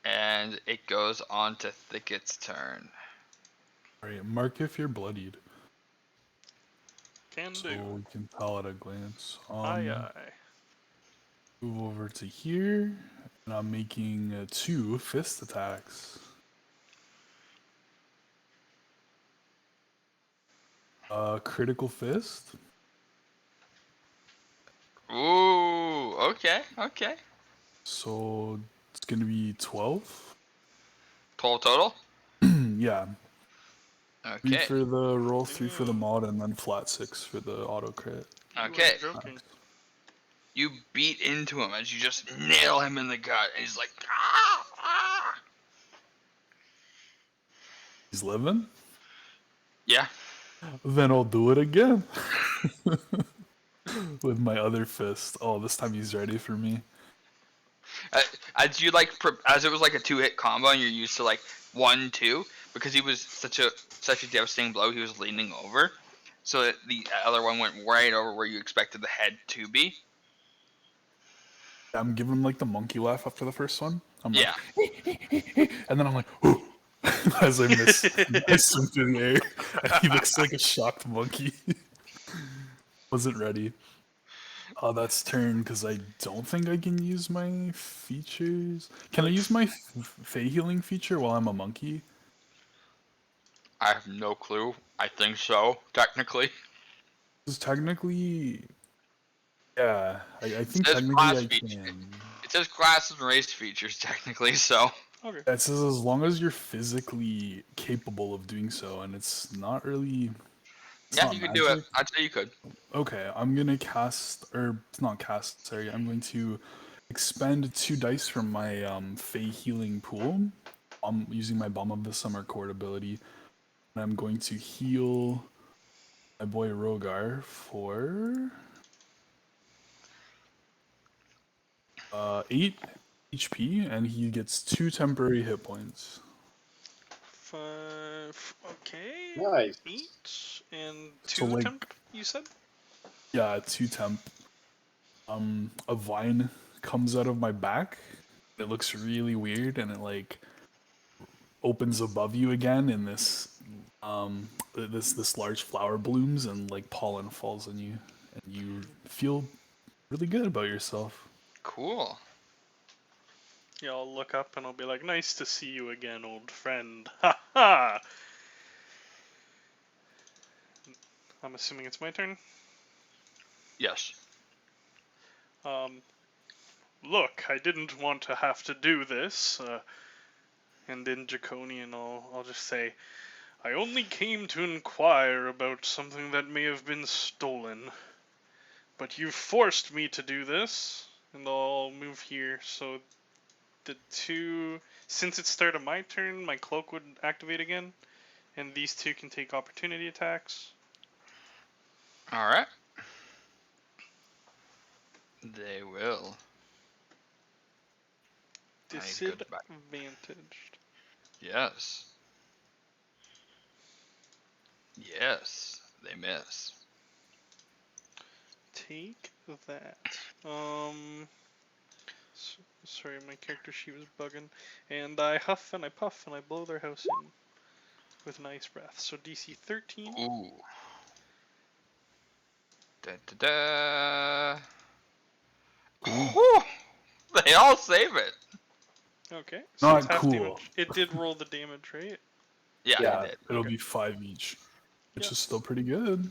And it goes on to Thicket's turn. Alright, mark if you're bloodied. Can So do. we can tell at a glance. Aye aye. Move over to here. And And I'm making 2 fist attacks. Critical fist. Ooh, okay, okay. So it's gonna be 12. 12 total? Yeah. 3 Okay, for the roll, 3 for the Damn. mod, and then flat 6 for the auto crit. You okay. are joking. You beat into him as you just nail him in the gut, and he's like, ah, ah. He's living? Yeah. Then I'll do it again. With my other fist. Oh, this time he's ready for me. As you like, as it was like a 2-hit combo, and you're used to like 1-2, because he was such a devastating blow, he was leaning over, so that the other one went right over where you expected the head to be. I'm giving him like the monkey laugh after the first one. I'm Yeah. like, and then I'm like, ooh, as I swim through the air. And he looks like a shocked monkey. Wasn't ready. That's turn because I don't think I can use my features. Can I use my Fey healing feature while I'm a monkey? I have no clue. I think so, technically. Because technically, yeah, I think says technically class I feature. can. It says classes and race features, technically, so. Okay. It says as long as you're physically capable of doing so, and it's not really. It's Yeah, not you could do it. magic. I'd say you could. Okay, I'm gonna cast, or it's not cast. Sorry, I'm going to expend 2 dice from my Fey healing pool. I'm using my Balm of the Summer Court ability, and I'm going to heal my boy Rogar for 8 HP, and he gets 2 temporary hit points. 5. Okay. Nice. 8 and So, 2 like- temp. You said. Yeah, 2 temp. A vine comes out of my back. It looks really weird, and it like opens above you again, and this large flower blooms, and like pollen falls on you, and you feel really good about yourself. Cool. Yeah, I'll look up and I'll be like, "Nice to see you again, old friend." Ha ha. I'm assuming it's my turn. Yes. Look, I didn't want to have to do this. And in Draconian, I'll just say, I only came to inquire about something that may have been stolen. But you've forced me to do this, and I'll move here. So the 2, since it started my turn, my cloak would activate again, and these 2 can take opportunity attacks. Alright. They will. I need to go to back. Disadvantaged. Yes. Yes. They miss. Take that. Sorry, my character sheet was bugging. And I huff and I puff and I blow their house in with an ice breath. So DC 13. Ooh. Da da da. Whew. They all save it. Okay, so Not it's half cool. damage. It did roll the damage, right? Yeah, Yeah, they did. it'll Okay. be 5 each, which Yeah. is still pretty good.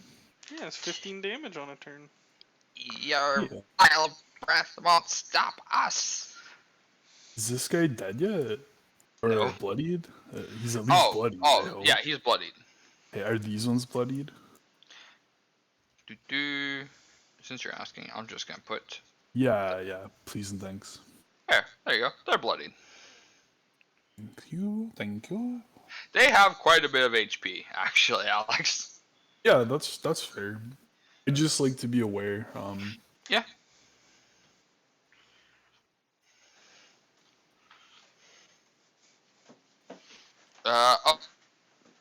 Yeah, it's 15 damage on a turn. Your Yeah. vile breath won't stop us. Is this guy dead yet? Or No. bloodied? He's at least bloodied. I Oh, hope. yeah, he's bloodied. Hey, are these ones bloodied? Do. Since you're asking, I'm just gonna put. Yeah, please and thanks. There you go. They're bloodied. Thank you. They have quite a bit of HP, actually, Alex. Yeah, that's fair. I just like to be aware. Yeah.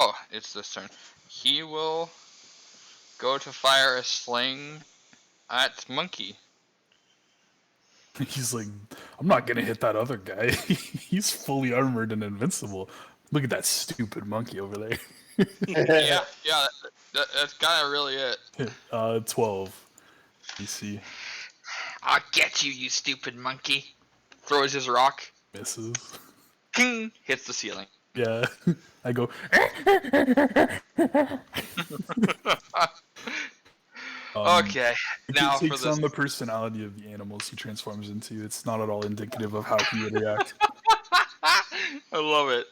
Oh, it's this turn. He will go to fire a sling at Monkey. He's like, I'm not gonna hit that other guy. He's fully armored and invincible. Look at that stupid monkey over there. Yeah, that's kind of really it. 12. DC. I'll get you, you stupid monkey. throws his rock, Misses. king, hits the ceiling. Yeah. I go. Okay, now It for takes this. on the personality of the animals he transforms into. It's not at all indicative of how he would react. I love it.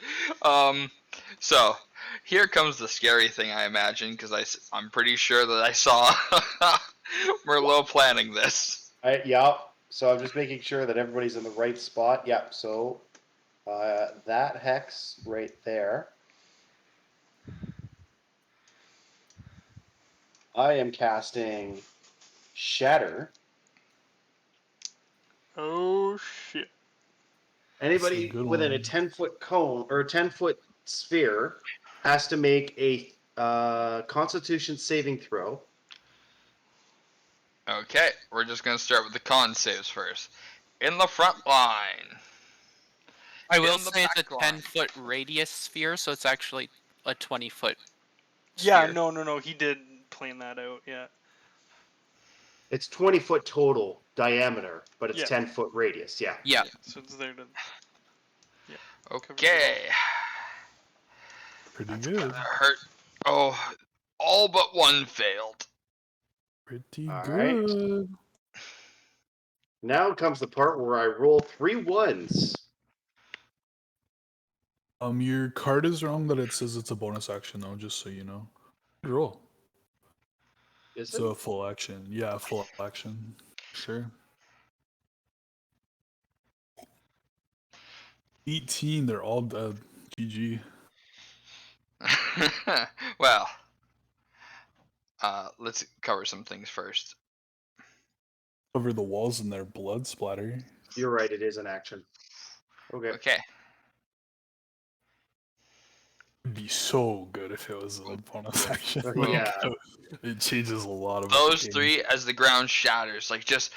So here comes the scary thing, I imagine, because I'm pretty sure that I saw Merlot planning this. Yeah. So I'm just making sure that everybody's in the right spot. Yep. So that hex right there. I am casting Shatter. Oh shit. Anybody good within a one. 10-foot cone or a 10-foot sphere has to make a Constitution saving throw. Okay, we're just gonna start with the con saves first. In the front line. I will In the say it's a back line. 10-foot radius sphere, so it's actually a 20-foot. Yeah, sphere. no, he did plan that out, yeah. It's 20-foot total diameter, but it's Yeah. 10-foot radius. Yeah. Yeah. So it's there to Okay. Pretty That's good. gonna hurt. Oh, all but one failed. Pretty All right. good. Now comes the part where I roll 3 ones. Your card is wrong that it says it's a bonus action though, just so you know. Good roll. Is It's it? a full action. Yeah, full action. Sure. 18, they're all dead. GG. Well, let's cover some things first. Cover the walls in their blood splatter. You're right. It is an action. Okay. Okay. It'd be so good if it was a bonus action. Well, yeah. It changes a lot of Those the game. three, as the ground shatters, like just.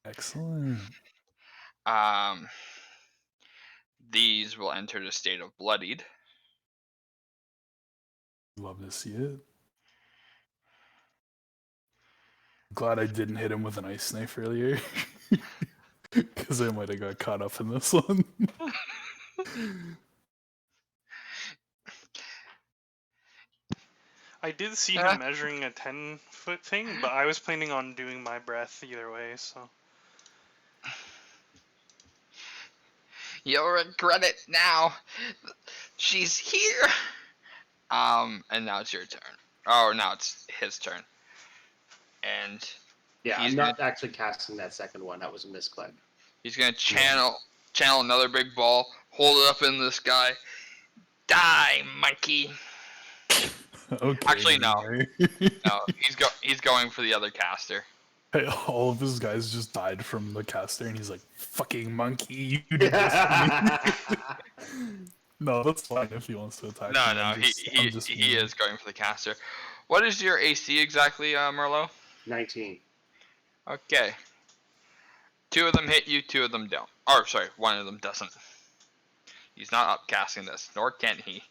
Excellent. These will enter the state of bloodied. Love to see it. Glad I didn't hit him with an ice knife earlier. Because I might have got caught up in this one. I did see him measuring a 10-foot thing, but I was planning on doing my breath either way, so. You'll regret it now. She's here. And now it's your turn. Oh, now it's his turn. And Yeah, he's I'm not actually casting that second one. That was a misclick. he's gonna channel another big ball, hold it up in the sky. Die, monkey. Okay. Actually, no. anyway. No, he's going for the other caster. Hey, all of his guys just died from the caster, and he's like, "Fucking monkey, you did this to me." No, that's fine if he wants to attack. No, me. I'm just he is going for the caster. What is your AC exactly, Merlot? 19. Okay. 2 of them hit you, 2 of them don't. Or sorry, 1 of them doesn't. He's not upcasting this, nor can he.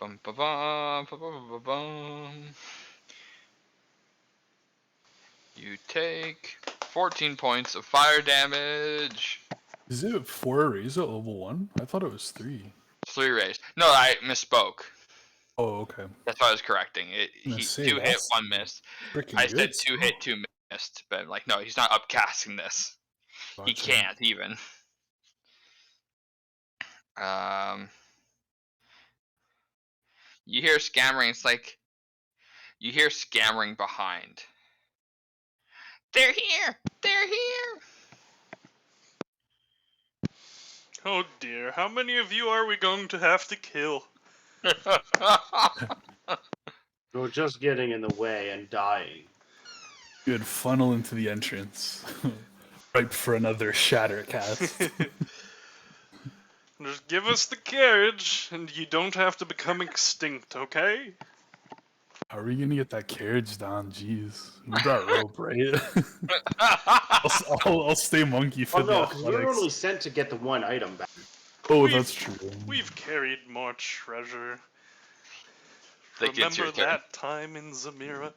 Bum ba bum ba bum ba bum. You take 14 points of fire damage. Is it 4 rays at level 1? I thought it was 3. 3 rays. No, I misspoke. Oh, okay. That's why I was correcting it. I'm gonna He say, 2 hit, that's 1 missed. Freaking I good said 2 hit, stuff. 2 missed, but like no, he's not upcasting this. He Gotcha. can't even. You hear scammering. It's like you hear scammering behind. They're here. They're here. Oh dear, how many of you are we going to have to kill? You're just getting in the way and dying. Good funnel into the entrance. Ripe for another shatter cast. Just give us the carriage, and you don't have to become extinct, okay? How are we gonna get that carriage down? Jeez. We brought rope, right? I'll stay monkey for Oh the no, because we were athletics. only sent to get the one item back. Oh, We've- that's true. We've carried more treasure. think it's your Remember turn. that time in Zamira?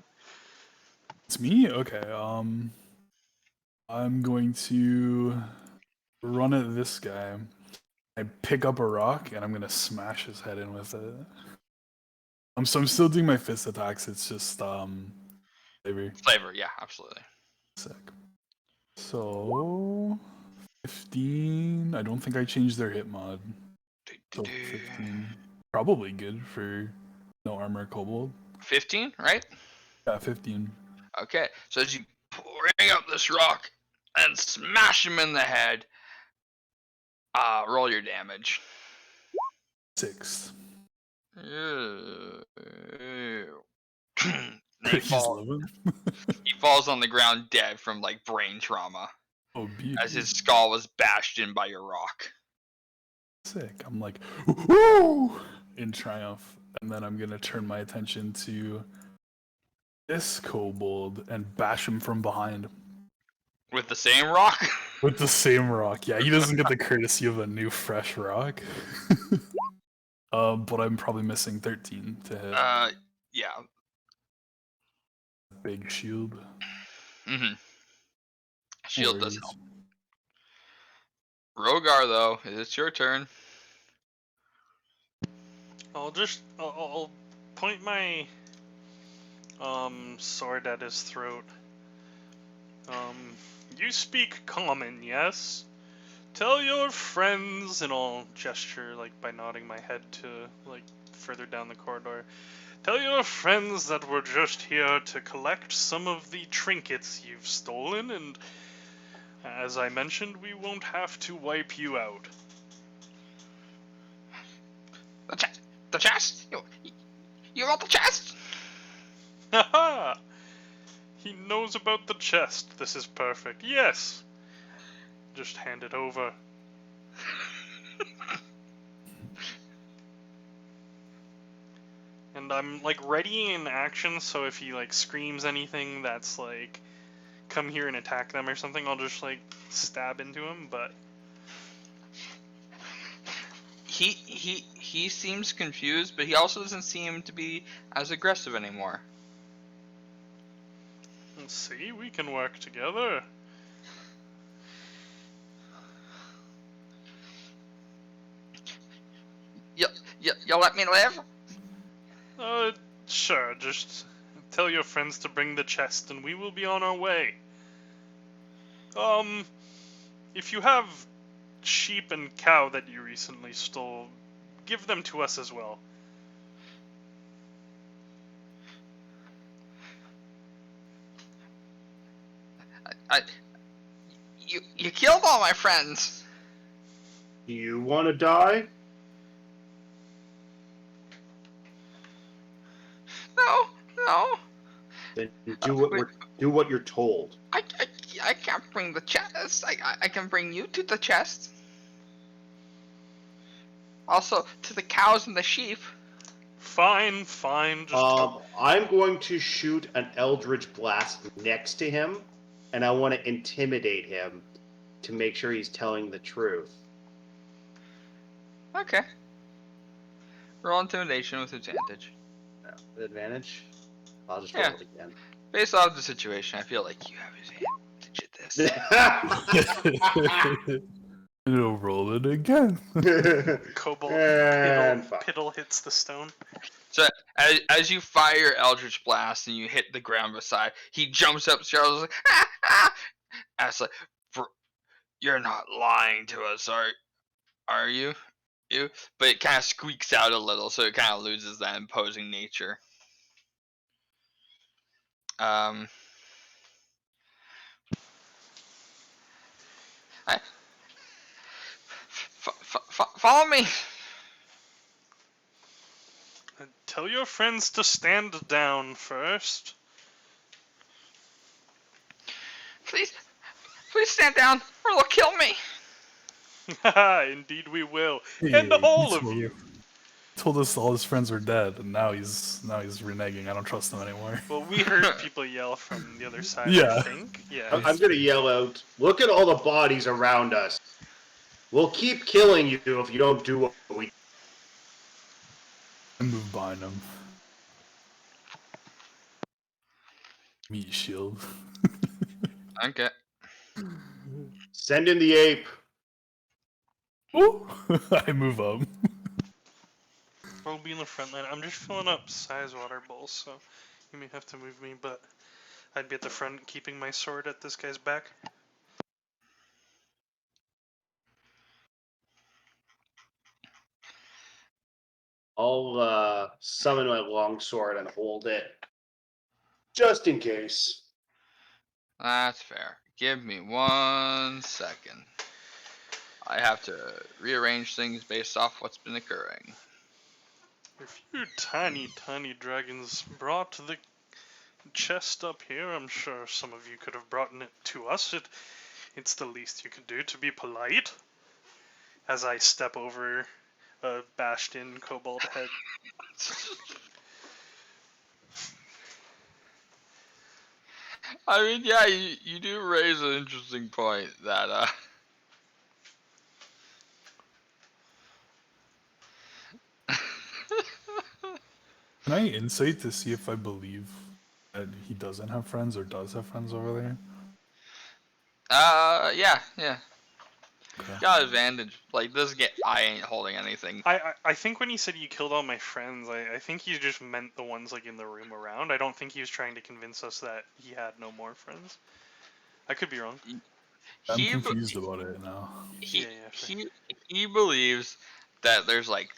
It's me? Okay, I'm going to run at this guy. I pick up a rock and I'm gonna smash his head in with it. I'm still doing my fist attacks, it's just flavor. Flavor, yeah, absolutely. Sick. So 15. I don't think I changed their hit mod. So 15. Probably good for no armor kobold. 15, right? Yeah, 15. Okay, so as you bring up this rock and smash him in the head, roll your damage. 6. he, He's fall, living. he falls on the ground dead from like brain trauma Oh, beauty. as his skull was bashed in by your rock. Sick. I'm like, woo! In triumph. And then I'm gonna turn my attention to this kobold and bash him from behind. With the same rock? With the same rock. Yeah, he doesn't get the courtesy of a new fresh rock. But I'm probably missing 13 to hit. Yeah. Big shield. Mm-hmm. Shield No does worries. help. Rogar, though, it's your turn. I'll point my sword at his throat. You speak common, yes? Tell your friends, and I'll gesture like by nodding my head to like further down the corridor. Tell your friends that we're just here to collect some of the trinkets you've stolen, and as I mentioned, we won't have to wipe you out. The chest? You want the chest? Haha! He knows about the chest. This is perfect. Yes! Just hand it over. And I'm like ready in action, so if he like screams anything that's like come here and attack them or something, I'll just like stab into him, but He seems confused, but he also doesn't seem to be as aggressive anymore. let's see, we can work together. You'll let me live? Sure, just tell your friends to bring the chest and we will be on our way. If you have sheep and cow that you recently stole, give them to us as well. You killed all my friends. Do you want to die? No. Then do what you're told. I can't bring the chest. I can bring you to the chest. Also, to the cows and the sheep. Fine, just I'm going to shoot an Eldritch Blast next to him, and I want to intimidate him to make sure he's telling the truth. Okay. Roll intimidation with advantage. Advantage? I'll just roll it again. Based off the situation, I feel like you have advantage at this. It'll roll it again. Kobold And Piddle hits the stone. So as you fire your Eldritch Blast and you hit the ground beside, he jumps up, Charles like, ah! And it's like, you're not lying to us, are you? But it kind of squeaks out a little, so it kind of loses that imposing nature. Follow me. Tell your friends to stand down first. Please stand down, or they'll kill me. Haha, indeed we will. And all of you. Told us all his friends were dead, and now he's reneging. I don't trust him anymore. Well, we heard people yell from the other side, Yeah. I think. Yeah. I'm going to yell out, look at all the bodies around us. We'll keep killing you if you don't do what we... I move behind him. Meat shield. Okay. Send in the ape. Ooh. I move up. I'll be in the front line. I'm just filling up size water bowls, so you may have to move me, but I'd be at the front keeping my sword at this guy's back. I'll summon my longsword and hold it. Just in case. That's fair. Give me 1 second. I have to rearrange things based off what's been occurring. A few tiny dragons brought the chest up here. I'm sure some of you could have brought it to us. It's the least you can do to be polite. As I step over a bashed in kobold head. I mean, yeah, you do raise an interesting point that, Can I insight to see if I believe that he doesn't have friends or does have friends over there? yeah. Okay. Got advantage. Like, this game, I ain't holding anything. I think when he said you killed all my friends, I think he just meant the ones like in the room around. I don't think he was trying to convince us that he had no more friends. I could be wrong. I'm He, confused about it now. he, Yeah, sure. he believes that there's, like,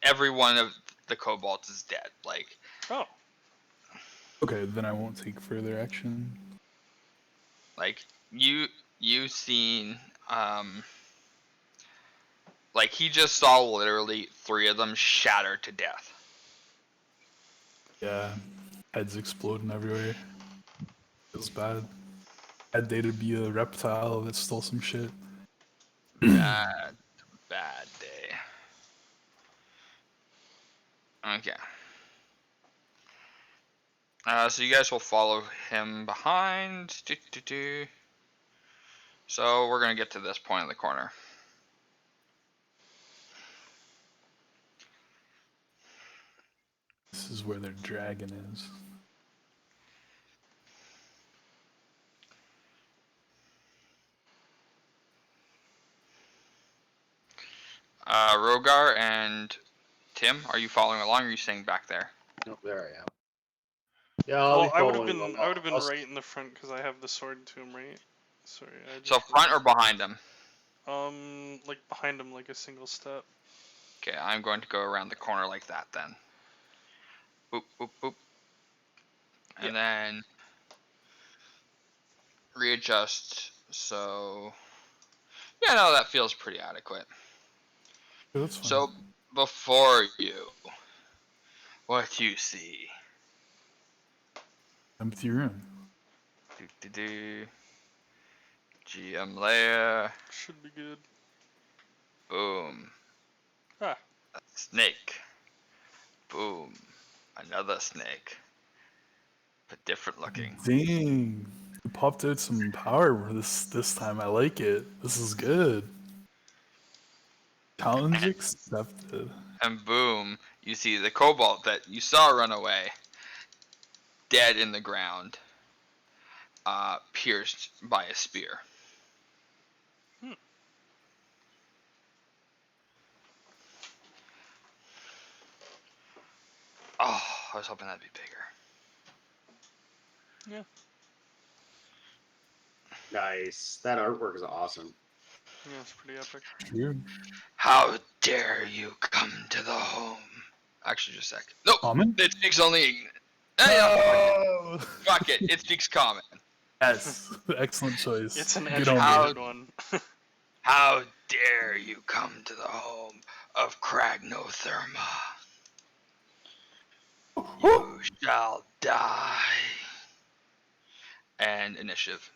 every one of the kobolds is dead. Like, Oh, Okay, then I won't take further action. like, you seen, like, he just saw literally 3 of them shatter to death. Yeah, heads exploding everywhere. Feels bad. Bad day to be a reptile that stole some shit. Bad day. Okay. So you guys will follow him behind. So we're gonna get to this point in the corner. This is where their dragon is. Rogar and Tim, are you following along, or are you staying back there? Oh, there I am. Yeah, I'll well, be I would have following been along. I'll right in the front because I have the sword to him, right? Sorry, I So just front or behind him? like behind him, like a single step. Okay, I'm going to go around the corner like that then. Boop, boop, boop. And then readjust. So, yeah, no, that feels pretty adequate. Yeah, that's fine. So, before you, what you see? Empty room. GM layer. Should be good. Boom. Ah, A snake. Boom. Another snake. But different looking. Dang. You popped out some power this time. I like it. This is good. Challenge accepted. And boom, you see the kobold that you saw run away, dead in the ground, pierced by a spear. Hmm. Oh, I was hoping that'd be bigger. yeah. Nice. That artwork is awesome. Yeah, it's pretty epic. True. How dare you come to the home? Actually, just a sec. Nope. Common? It speaks only Ignorant. Yeah, Oh! fuck it. It speaks common. Yes. Excellent choice. It's an Good on How- me. educated one. How dare you come to the home of Cragnotherma? You shall die. And initiative.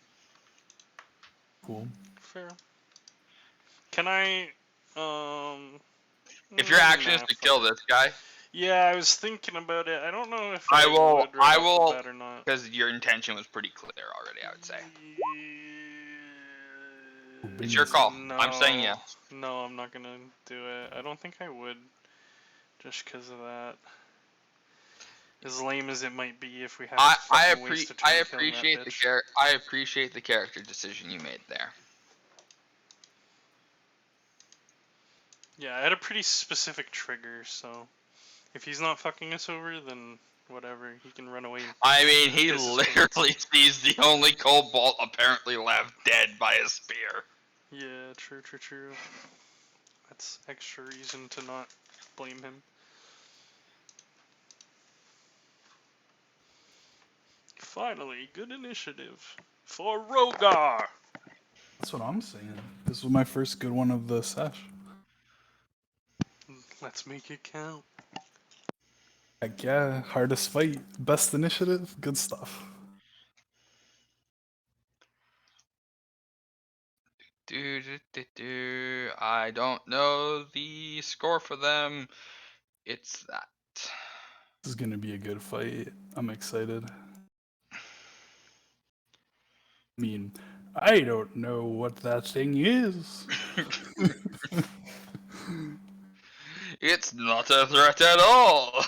Cool. Fair. Can I, If your action is nah, to fuck kill it. this guy, Yeah, I was thinking about it. I don't know if I will- would right I off will- the bat or not. because your intention was pretty clear already, I would say. It's your call. I'm saying yes. No, I'm not gonna do it. I don't think I would. Just because of that. As lame as it might be, if we have I fucking wasted turn killing that appreciate the bitch. I appreciate the character decision you made there. Yeah, I had a pretty specific trigger, so if he's not fucking us over, then whatever, he can run away. I mean, he Piss his literally sees the only cobalt apparently left dead by a spear. Yeah, true. That's extra reason to not blame him. Finally, good initiative for Rogar. That's what I'm saying. This was my first good one of the sesh. Let's make it count. Heck yeah, hardest fight, best initiative, good stuff. I don't know the score for them. It's that. This is gonna be a good fight. I'm excited. I mean, I don't know what that thing is. It's not a threat at all.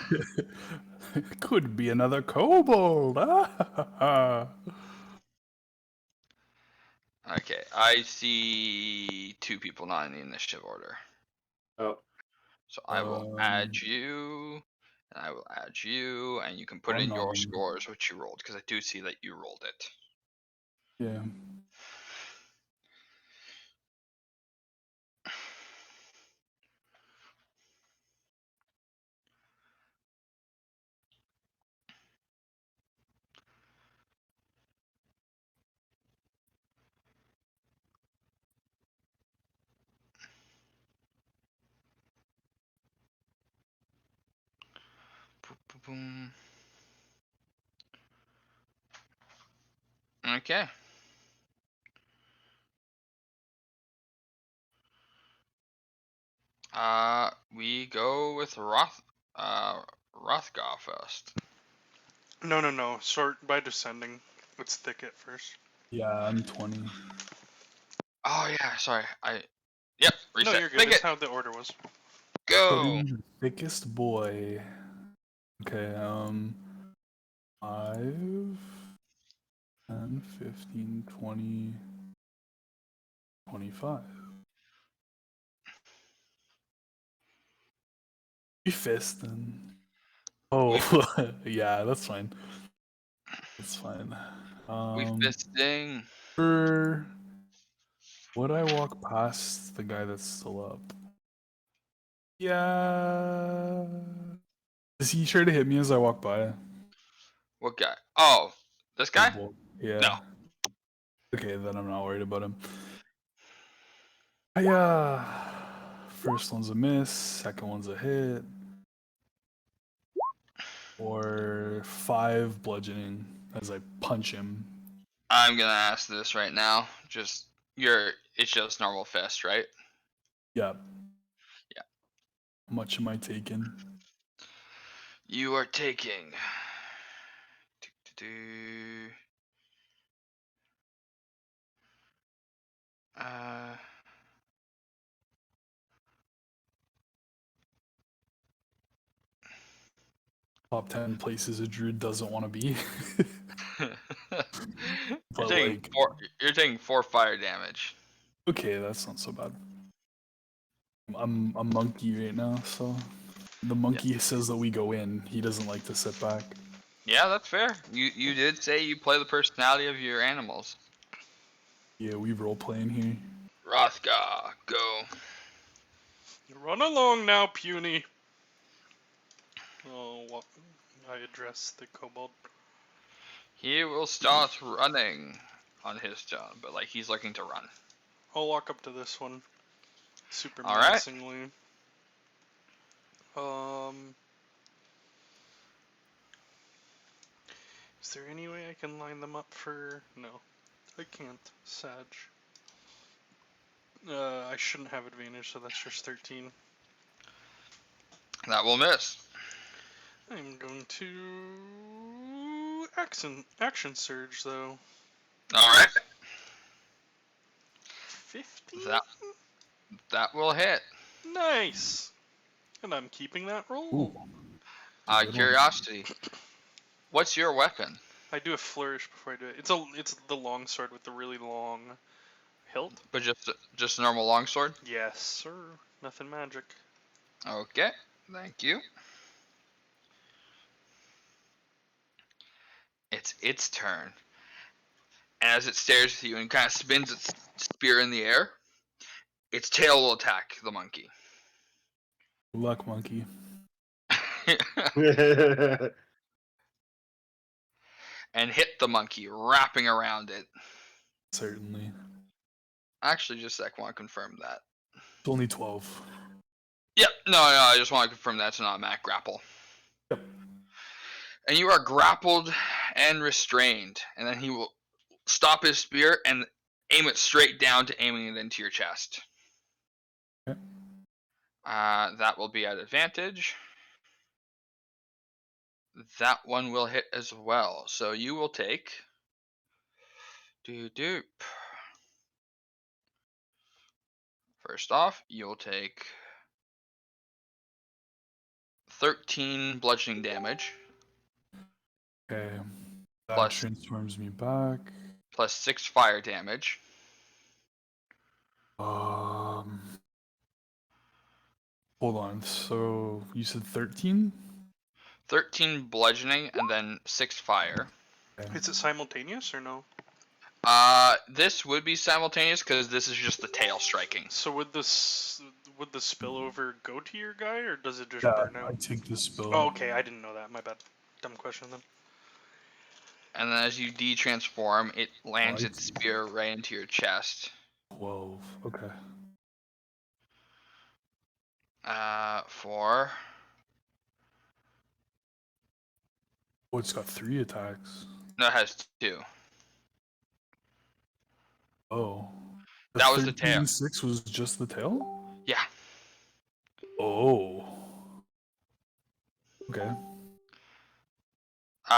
Could be another kobold. Okay, I see 2 people not in the initiative order. Oh, So I will add you, and I will add you, and you can put in your scores, which you rolled, because I do see that you rolled it. Yeah. Boom. Okay. We go with Rothgar first. No. Sort by descending. Let's thicket first. Yeah, I'm 20. Oh yeah, sorry. Yep. Reset. No, you're good. Thicket. That's how the order was. Put Go. in the thickest boy. Okay, 5, 10, 15, 20, 25. We fist then. Oh, yeah, that's fine. That's fine. We fisting. Would I walk past the guy that's still up? Yeah. Is he sure to hit me as I walk by? What guy? Oh, this guy? Yeah. No. Okay, then I'm not worried about him. First one's a miss, second one's a hit. Or 5 bludgeoning as I punch him. I'm gonna ask this right now. It's just normal fist, right? Yeah. Yeah. How much am I taking? You are taking. Top 10 places a druid doesn't want to be. You're But taking like, you're taking 4 fire damage. okay, that's not so bad. I'm a monkey right now, so the monkey says that we go in. He doesn't like to sit back. Yeah, that's fair. You did say you play the personality of your animals. Yeah, we role playing here. Rothgar, go. Run along now, puny. Oh, what? I address the kobold. He will start running on his turn, but like he's looking to run. I'll walk up to this one. Super All right. menacingly. Is there any way I can line them up for... No. I can't. Sag. I shouldn't have advantage, so that's just 13. That will miss. I'm going to... Action surge, though. Alright. 15? That will hit. Nice! And I'm keeping that roll. Ooh. Good one. Curiosity. What's your weapon? I do a flourish before I do it. It's the long sword with the really long hilt. But just a normal longsword? Yes, sir. Nothing magic. Okay, thank you. It's its turn. And as it stares at you and kind of spins its spear in the air, its tail will attack the monkey. Good luck, monkey. And hit the monkey, wrapping around it. Certainly. Actually, just a sec, want to confirm that. It's only 12. Yep, no, I just want to confirm that's not a Mac grapple. Yep. And you are grappled and restrained. And then he will stop his spear and aim it straight down to aiming it into your chest. Okay. That will be at advantage. That one will hit as well. So you will take... First off, you'll take 13 bludgeoning damage. Okay. That Plus- transforms me back. Plus 6 fire damage. Hold on. So you said 13? 13 bludgeoning and then 6 fire. Okay. Is it simultaneous or no? This would be simultaneous because this is just the tail striking. So would the spillover go to your guy, or does it just Yeah, burn I out? take the spell. Oh, okay, I didn't know that. My bad. Dumb question then. And then as you de-transform, it lands I its see. spear right into your chest. 12. Okay. For... Oh, it's got 3 attacks. No, it has 2. Oh. That was the tail. 13-6 was just the tail? Yeah. Oh. Okay.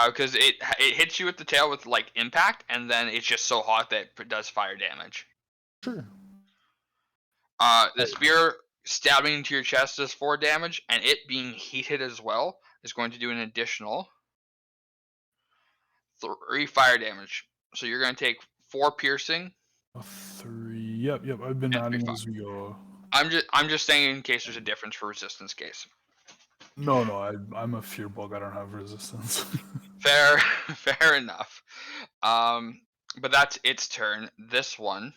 Because it hits you with the tail with like impact, and then it's just so hot that it does fire damage. Sure. The spear stabbing into your chest does 4 damage, and it being heated as well is going to do an additional 3 fire damage. So you're going to take 4 piercing. A 3. Yep. I've been And 3 adding fire. as we go. I'm just saying in case there's a difference for resistance case. No, I'm a fear bug. I don't have resistance. Fair enough. But that's its turn. This one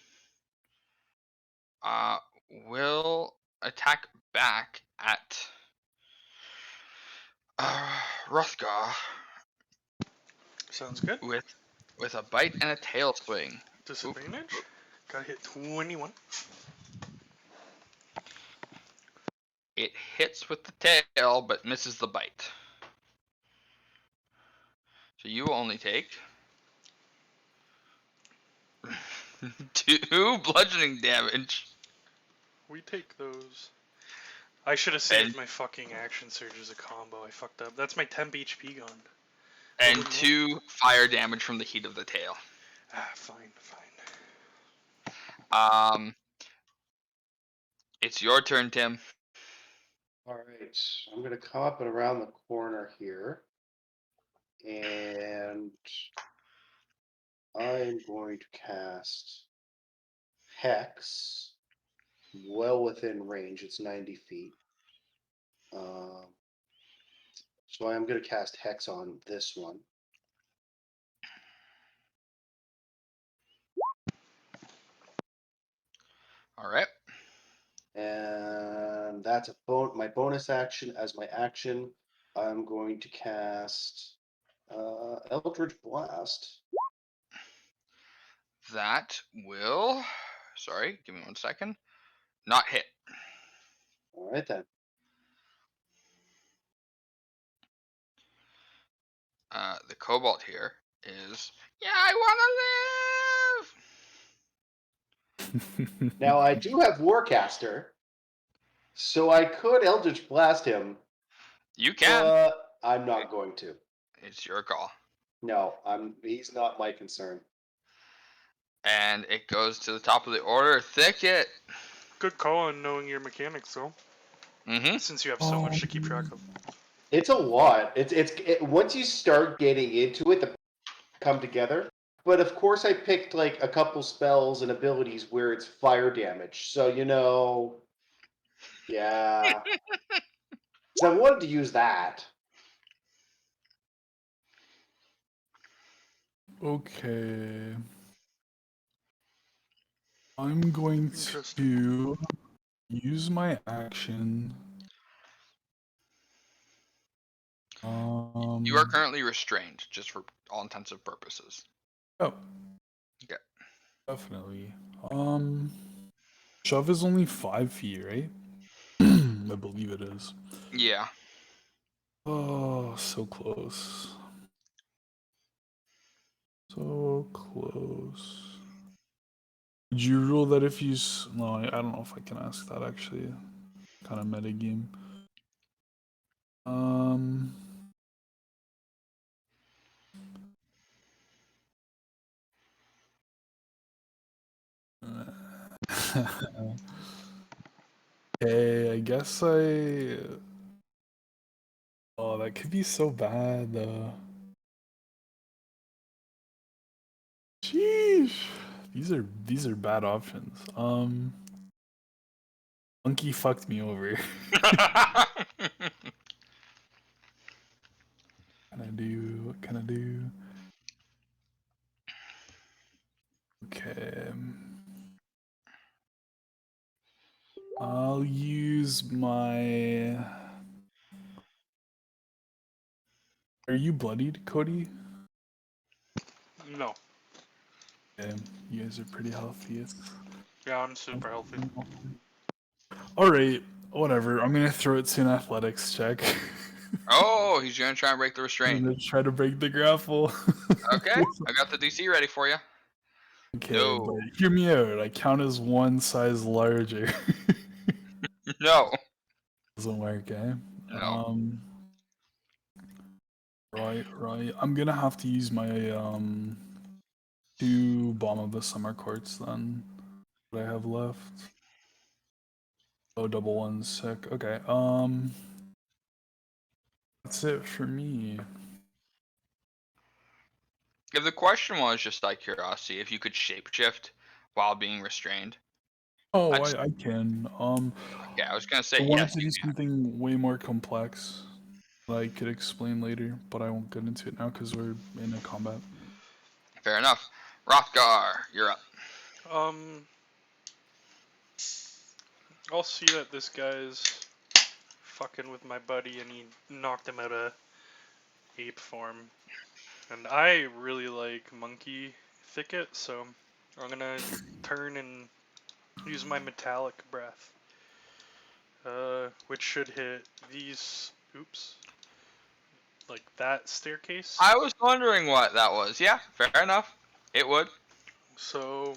will attack back at Rothgar Sounds good. with a bite and a tail swing. Disadvantage. Gotta hit 21. It hits with the tail, but misses the bite. So you will only take 2 bludgeoning damage. We take those. I should have saved And- my fucking action surge as a combo. I fucked up. That's my temp HP gone. And wouldn't 2 fire damage from the heat of the tail. Ah, fine. It's your turn, Tim. All right, I'm gonna come up and around the corner here, and I'm going to cast Hex well within range. It's 90 feet. So I am going to cast Hex on this one. All right. And that's my bonus action. As my action, I'm going to cast Eldritch Blast. That will... Sorry, give me 1 second. Not hit. All right then. The Cobalt here is... Yeah, I want to live! Now I do have Warcaster, so I could Eldritch Blast him, You can. but I'm not going to. It's your call. No, he's not my concern. And it goes to the top of the order. Thicket. Good call on knowing your mechanics, though. Mm-hmm. Since you have so much to keep track of. It's a lot. Once you start getting into it, the come together. But of course, I picked like a couple spells and abilities where it's fire damage. So yeah. So I wanted to use that. Okay. I'm going Interesting. to use my action. You are currently restrained, just for all intensive purposes. Oh. Okay. Definitely. Shove is only 5 feet, right? I believe it is. Yeah. Oh, so close. So close. Would you rule that if you... No, I don't know if I can ask that, actually. Kind of metagame. Hey, I guess I... Oh, that could be so bad, though. Sheesh. These are bad options. Monkey fucked me over. What can I do? Okay. I'll use my... Are you bloodied, Cody? No. Okay, you guys are pretty healthy. Yeah, I'm super healthy. Alright, whatever. I'm gonna throw it to an athletics check. Oh, he's gonna try and break the I'm restraint. gonna try to break the grapple. Okay, I got the DC ready for you. Okay, No. but hear me out. I count as one size larger. No. Doesn't work, eh? No. Right. I'm gonna have to use my 2 Bomb of the Summer Courts then. What I have left. Oh, double one, sick. Okay. That's it for me. If the question was just out of curiosity, if you could shapeshift while being restrained. Oh, I'd- I can. Yeah, I was gonna I say wanted yes. to You do something way more complex that I could explain later, but I won't get into it now because we're in a combat. can. Fair enough. Rothgar, you're up. I'll see that this guy's fucking with my buddy and he knocked him out of ape form. And I really like Monkey Thicket, so I'm gonna turn and use my Metallic Breath. Which should hit these, oops, like that staircase. I was wondering what that was. Yeah, fair enough. It would. So,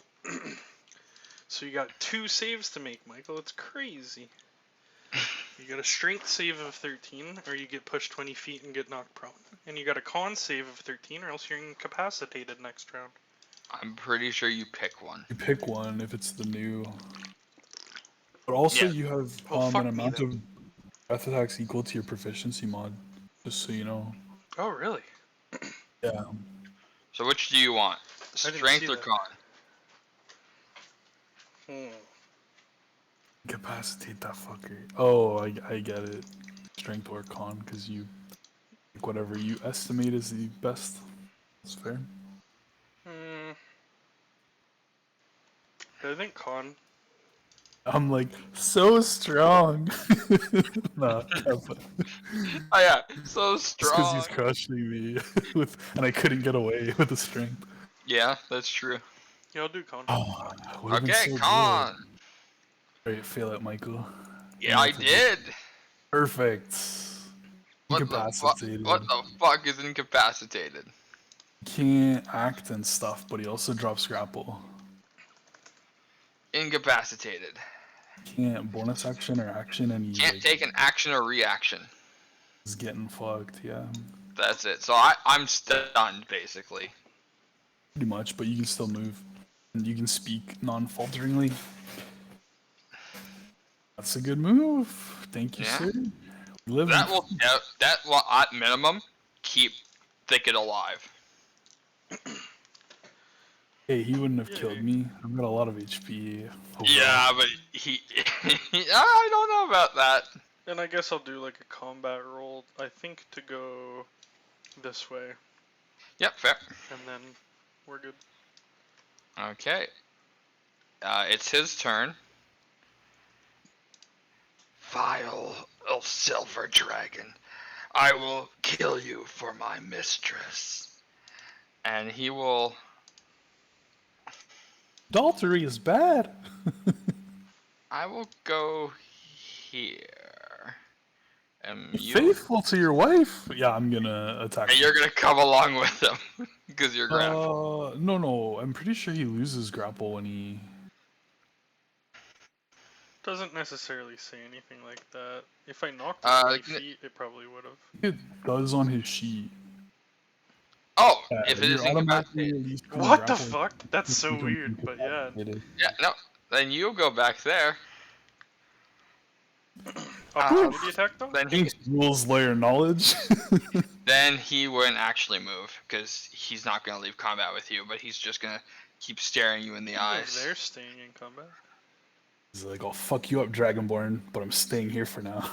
so you got 2 saves to make, Michael. It's crazy. You got a strength save of 13, or you get pushed 20 feet and get knocked prone. And you got a con save of 13, or else you're incapacitated next round. I'm pretty sure you pick one. You pick one if it's the new. But also Yeah. you have Well, fuck an me amount then. of breath attacks equal to your proficiency mod. Just so you know. Oh, really? Yeah. So which do you want? I didn't Strength see or that. con? Incapacitate that fucker. Oh, I get it. Strength or con, because you pick whatever you estimate is the best. That's fair. I think con. I'm like so strong. Nah, Oh yeah, so just because strong. he's crushing me with, and I couldn't get away with the strength. Yeah, that's true. Yeah, I'll do con. Oh, would've been Okay, so con. good. Alright, fail it, Michael. Yeah, I did. Perfect. What the fuck? Incapacitated. What the fuck is incapacitated? Can't act and stuff, but he also drops grapple. Incapacitated. Can't bonus action or action, and he Can't like, take an action or reaction. is getting fucked. Yeah, That's it. So I'm stunned basically. pretty much. But you can still move, and you can speak non-falteringly. That's a good move. Thank you, Yeah. sir. Live That will at minimum keep Thicket alive. Hey, he wouldn't have Yeah, killed you- me. I've got a lot of HP. Overall. Yeah, but he I don't know about that. And I guess I'll do like a combat roll, I think, to go this way, Yep, fair. and then we're good. Okay. It's his turn. Vile silver dragon, I will kill you for my mistress. And he will. Adultery is bad. I will go here. You. Faithful to your wife. Yeah, I'm gonna attack. And you're gonna come along with him because you're grappled. No. I'm pretty sure he loses grapple when he. Doesn't necessarily say anything like that. If I knocked Uh, 20 can it- feet, it probably would have. It does on his sheet. Oh, Yeah, if it you're is automatically incapacitated. released from What the grapple. fuck? That's so weird, but yeah. Yeah, no. Then you go back there. Opportunity attack though? Then he, Thanks, rules layer knowledge. then he wouldn't actually move because he's not gonna leave combat with you, but he's just gonna keep staring you in the I don't know if eyes. they're staying in combat. He's like, I'll fuck you up, Dragonborn, but I'm staying here for now.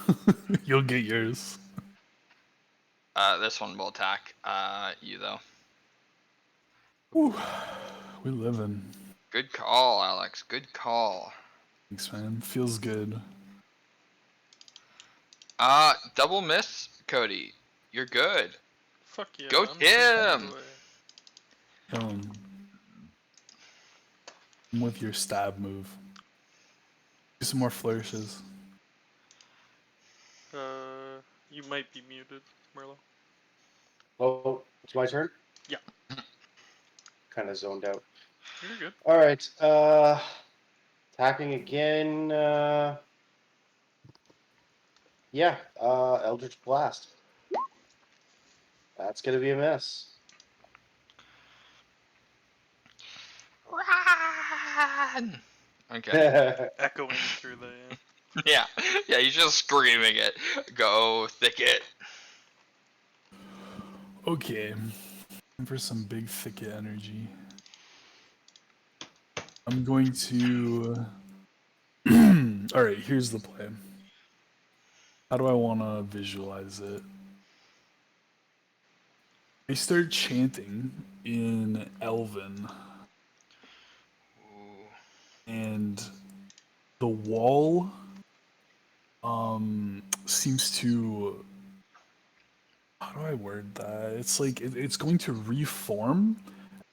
You'll get yours. This one will attack you though. Whew. We living. Good call, Alex. Good call. Thanks, man. Feels good. Double miss, Cody. You're good. Fuck yeah. Go I'm taking that Tim! away. I'm with your stab move. Do some more flourishes. You might be muted, Merlo. Oh, it's my turn? Yeah. Kind of zoned out. You're good. Alright, attacking again, yeah, Eldritch Blast. That's gonna be a miss. Run! Okay. Echoing through the. Yeah, he's just screaming it. Go Thicket. Okay. For some big thicket energy. I'm going to. Alright, here's the plan. How do I want to visualize it? I start chanting in Elven, Ooh. and the wall seems to. How do I word that? It's like it's going to reform,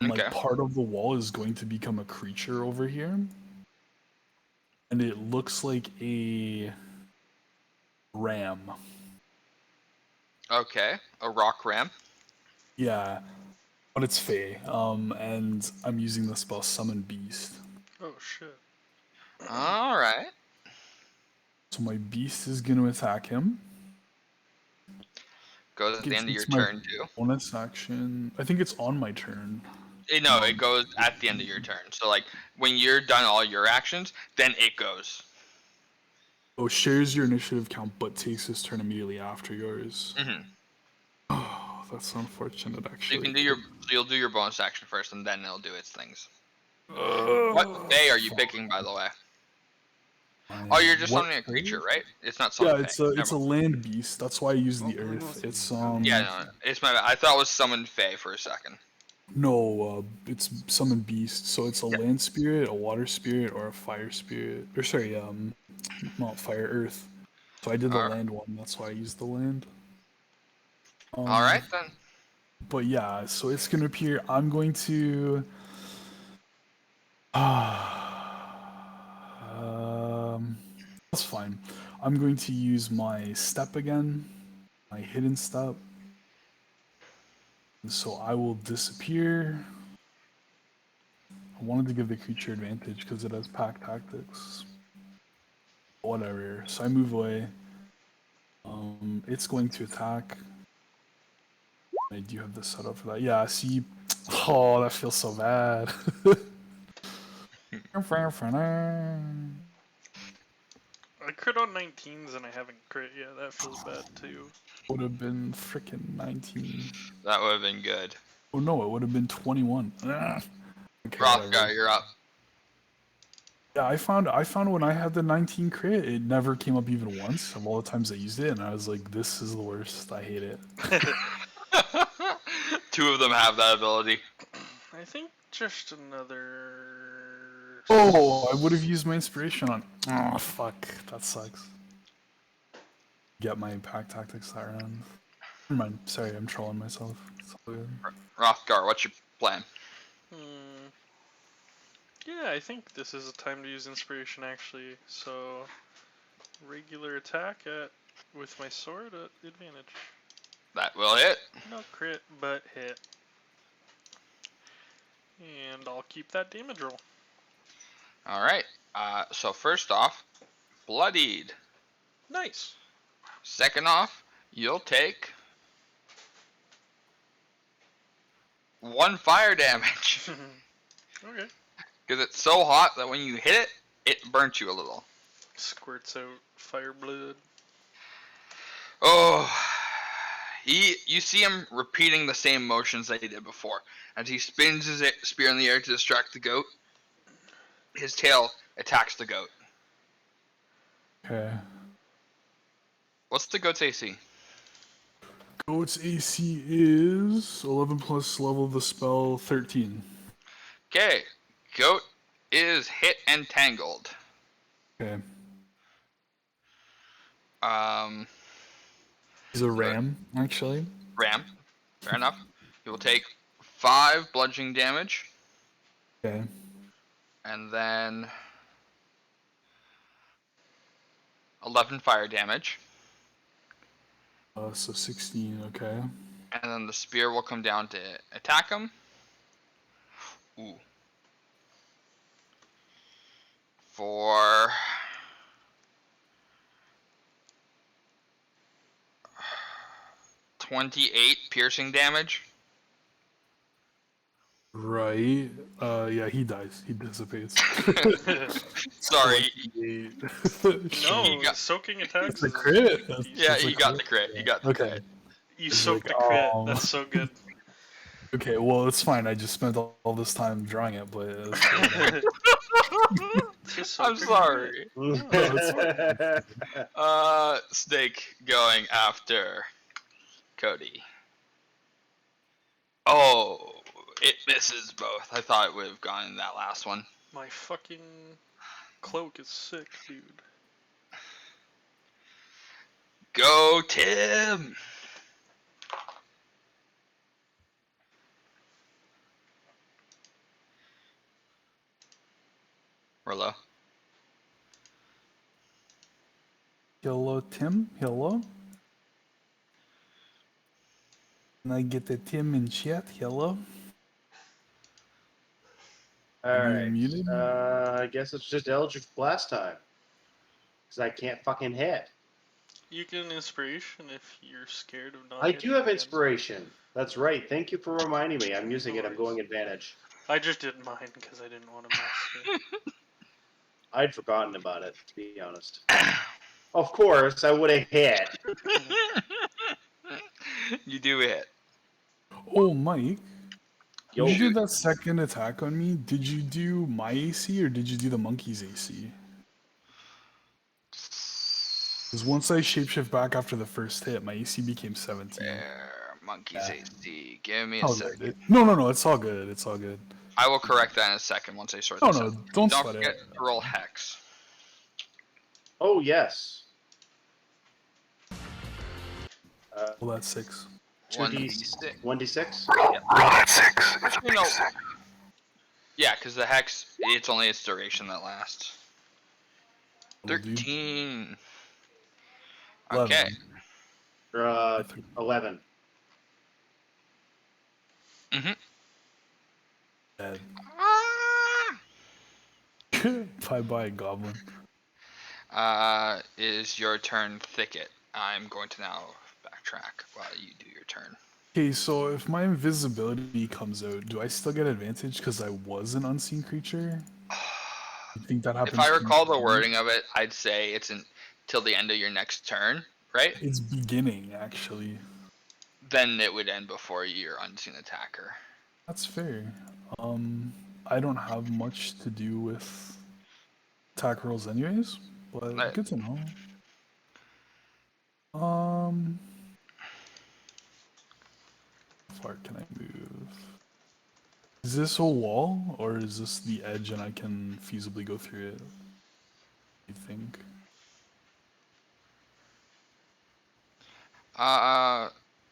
and like Okay. part of the wall is going to become a creature over here, and it looks like a ram. Okay, a rock ram. Yeah, but it's Fey. And I'm using the spell Summon Beast. Oh shit. All right. So my beast is going to attack him. Goes at the It's- end of your it's my turn too. Bonus action. I think it's on my turn. No, it goes at the end of your turn. So like when you're done all your actions, then it goes. Oh, shares your initiative count, but takes his turn immediately after yours. Mm-hmm. Oh, that's unfortunate, actually. You can do your. So you'll do your bonus action first, and then it'll do its things. What Fey are you picking, by the way? Oh, you're just What summoning a Fey? creature, right? It's not Yeah, summoning. it's a land beast. That's why I use the earth. It's Yeah, no, it's my bad. I thought it was summoned Fey for a second. No, it's summon beast. So it's a Yeah. land spirit, a water spirit, or a fire spirit. Or sorry, not fire, earth. So I did the Alright. land one. That's why I used the land. All right then. But yeah, so it's gonna appear. I'm going to. That's fine. I'm going to use my step again, my hidden step. And so I will disappear. I wanted to give the creature advantage because it has pack tactics. Whatever. So I move away. It's going to attack. I do have this set up for that. Yeah, see. Oh, that feels so bad. I crit on 19s and I haven't crit yet. That feels bad too. Would have been freaking 19. That would have been good. Oh no, it would have been 21. Ah. Okay, Rothgar, whatever. you're up. Yeah, I found when I had the 19 crit, it never came up even once of all the times I used it, and I was like, this is the worst. I hate it. 2 of them have that ability. I think just another. Oh, I would have used my inspiration on. Oh fuck, that sucks. Get my pack tactics that round. Never mind. Sorry, I'm trolling myself. It's all good. Rothgar, what's your plan? Hmm. Yeah, I think this is a time to use inspiration actually. So, regular attack with my sword at advantage. That will hit. No crit, but hit. And I'll keep that damage roll. Alright. So first off, bloodied. Nice. Second off, you'll take 1 fire damage. Okay. Because it's so hot that when you hit it, it burnt you a little. Squirts out fire blood. Oh, you see him repeating the same motions that he did before. As he spins his spear in the air to distract the goat, his tail attacks the goat. Okay. What's the goat's AC? Goat's AC is 11 plus level of the spell 13. Okay, goat is hit and tangled. Okay. He's a ram, actually. Ram, fair enough. He will take 5 bludgeoning damage, Okay. and then 11 fire damage, So 16, okay. and then the spear will come down to attack him. Ooh. For 28 piercing damage. Right. Yeah, he dies. He dissipates. Sorry. No, You got- soaking attacks. It's a crit. Yeah, It's a you got the crit. You got the Okay. crit. You It's soaked like, the crit. oh. That's so good. Okay, well, it's fine. I just spent all this time drawing it, but Just I'm soaking the sorry. Snake going after Cody. Oh, it misses both. I thought it would have gone in that last one. My fucking cloak is sick, dude. Go, Tim! Merlot. hello, Tim. Hello. Can I get the Tim in chat? Hello. Alright. muted? I guess it's just Eldritch Blast time. Because I can't fucking hit. You get an inspiration if you're scared of not. I hitting do have again. inspiration. That's right. Thank you for reminding me. I'm using it. I'm going advantage. I just didn't mind because I didn't want to mess with it. I'd forgotten about it, to be honest. Of course, I would have hit. You do hit. Oh, Mike. Yo, When you did that second attack on me, did you do my AC or did you do the monkey's AC? Because once I shapeshift back after the first hit, my AC became 17. There, monkey's Yeah. AC. Give me a All second. good. No, it's all good. It's all good. I will correct that in a second once I sort No, this no, out. don't Don't sweat forget it. to roll Hex. Oh, yes. Well, that's 6. 1d6. 1d6? You know, yeah, because the Hex, it's only its duration that lasts. Will do. 13. 11. Okay. 11. Dead. Ah! Bye-bye, goblin. Is your turn, Thicket. I'm going to now backtrack while you do your turn. Okay, so if my invisibility comes out, do I still get advantage because I was an unseen creature? You think that happens? If I recall the to me? wording of it, I'd say it's till the end of your next turn, right? It's beginning, actually. Then it would end before your unseen attacker. That's fair. I don't have much to do with attack rolls anyways, but Right. good to know. Um, how far can I move? Is this a wall, or is this the edge and I can feasibly go through it? You think?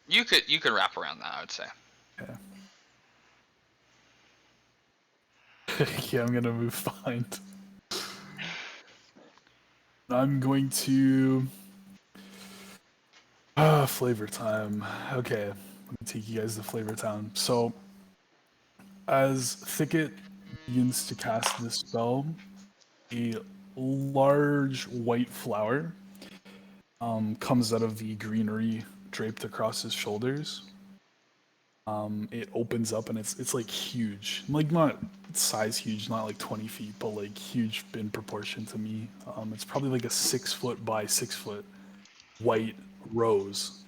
You could wrap around that, I would say. Yeah. Yeah, I'm gonna move behind. I'm going to. Flavor time. Okay, let me take you guys to Flavor Town. So, as Thicket begins to cast this spell, a large white flower comes out of the greenery draped across his shoulders. It opens up and it's like huge, like not size huge, not like 20 feet, but like huge in proportion to me. It's probably like a 6 foot by 6 foot white rose,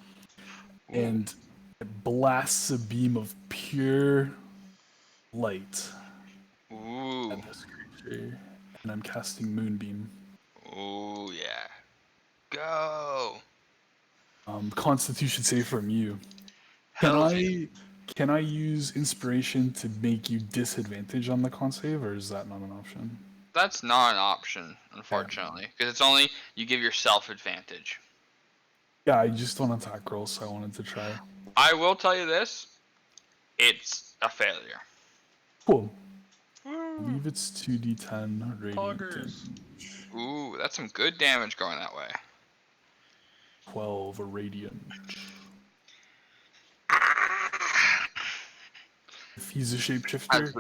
and it blasts a beam of pure light Ooh. at this creature, and I'm casting Moonbeam. Ooh, yeah. Go. Constitution save from you. Hell yeah. Can I use inspiration to make you disadvantage on the con save, or is that not an option? That's not an option, unfortunately, because it's only you give yourself advantage. Yeah, I just don't attack rolls, so I wanted to try. I will tell you this: it's a failure. Cool. I Woo! believe it's 2d10 radiant Poggers. damage. Ooh, that's some good damage going that way. 12 radiant. If he's a shapeshifter,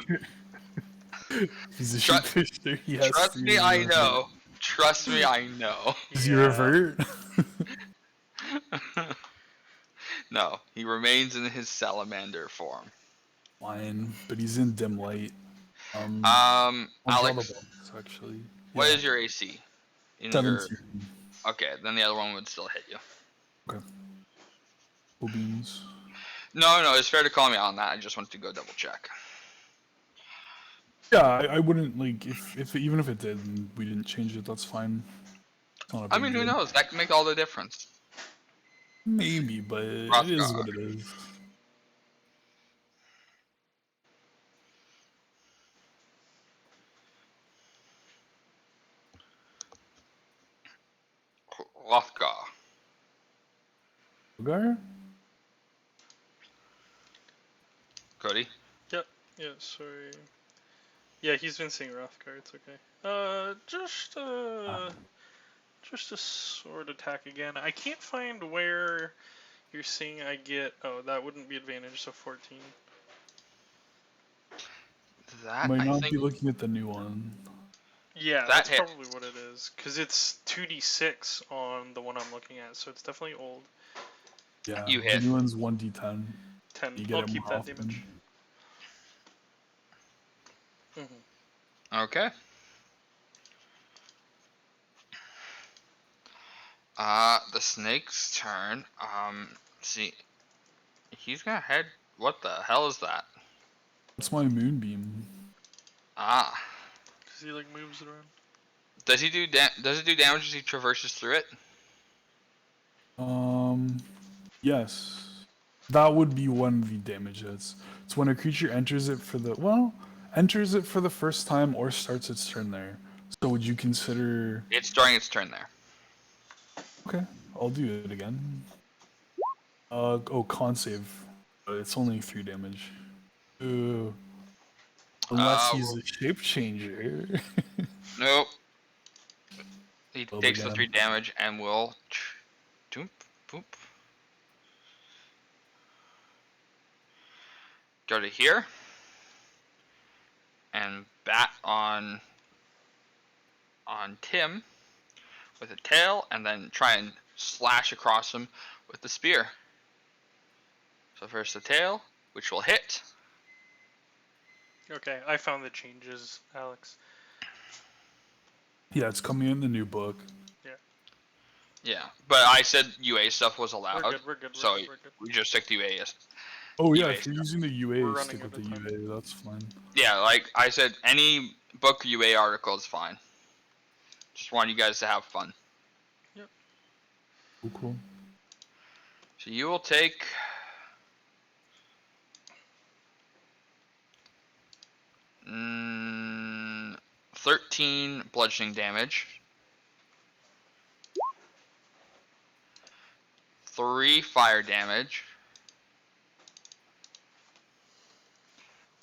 if he's a shapeshifter, he has Trust to. me, I know. Trust me, I know. Does he revert? No, he remains in his salamander form. Fine, but he's in dim light. I'll draw the Alex, box, actually. what Yeah, is your AC? In 17. Okay, then the other one would still hit you. Okay. Full beans. No, it's fair to call me on that. I just wanted to go double check. Yeah, I wouldn't like if even if it did and we didn't change it, that's fine. It's not a I big mean, who deal. knows? That can make all the difference. Maybe, but it is Rothgar. what it is. Rothgar. Gar? Cody? Yep. Yeah, sorry. Yeah, he's been saying Rothgar, it's okay. Just a sword attack again. I can't find where you're seeing I get. Oh, that wouldn't be advantage, so 14. That, Might I not think. be looking at the new one. Yeah, That that's hit. probably what it is. Because it's 2d6 on the one I'm looking at, so it's definitely old. Yeah, You the hit. new one's 1d10. 10. You get I'll it keep more that often. damage. Okay. The snake's turn. See, he's gonna head. What the hell is that? That's my moonbeam. Ah, Because he like moves it around. does he do does it do damage as he traverses through it? Yes. That would be one of the damage hits. It's when a creature enters it for the first time or starts its turn there. So would you consider? It's during its turn there. Okay, I'll do it again. Con save. It's only 3 damage. Ooh. Unless he's a shape changer. Nope. He Well, takes the again. 3 damage and will. Doop, boop. Go to here. And bat on Tim with a tail, and then try and slash across him with the spear. So first the tail, which will hit. Okay, I found the changes, Alex. Yeah, it's coming in the new book. Yeah. Yeah, but I said UA stuff was allowed. We're good. We're good. We're So good. We're good. we just stick to UA. Oh yeah, UA if you're stuff. using the We're UA, running stick with out the of time. UA. That's fine. Yeah, like I said, any book UA article is fine. Just want you guys to have fun. Cool. So you will take 13 bludgeoning damage, 3 fire damage,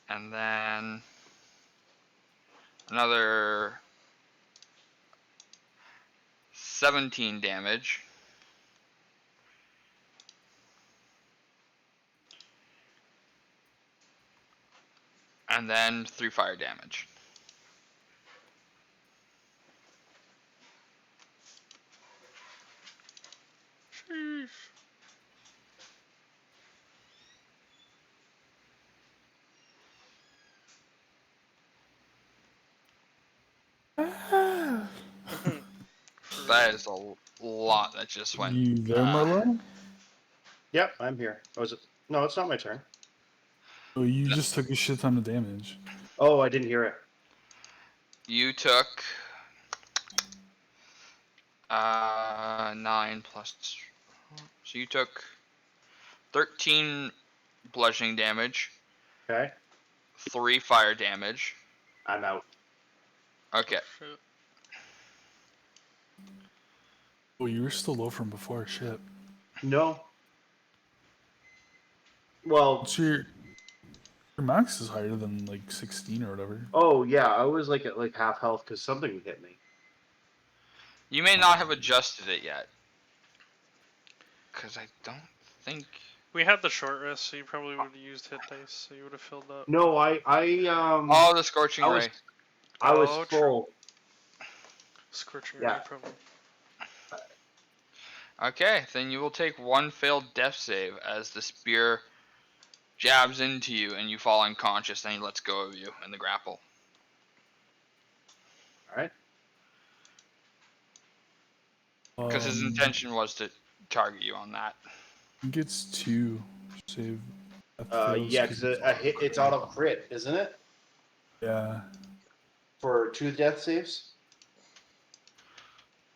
and then another 17 damage. And then 3 fire damage. Sheesh. That is a lot that just went. You there, Merlot? Yep, I'm here. Oh, is it? No, it's not my turn. Oh, you just took a shit ton of damage. Oh, I didn't hear it. You took 9 plus. So you took 13 bludgeoning damage, Okay, 3 fire damage. I'm out. Okay. Shit. Oh, you were still low from before. Shit. No. Well, What's your max is higher than like 16 or whatever. oh yeah, I was like at like half health because something hit me. You may not have adjusted it yet. Because I don't think. We had the short rest, so you probably would have used hit dice, so you would have filled up. No, Oh, the Scorching I was- Ray. I was Oh, full. Scorching Yeah. ray, probably. Okay, then you will take 1 failed death save as the spear jabs into you and you fall unconscious and he lets go of you in the grapple. All right. Because his intention was to target you on that. I think it's 2 save. That fails Yeah, because it's auto crit, isn't it? Yeah. For 2 death saves.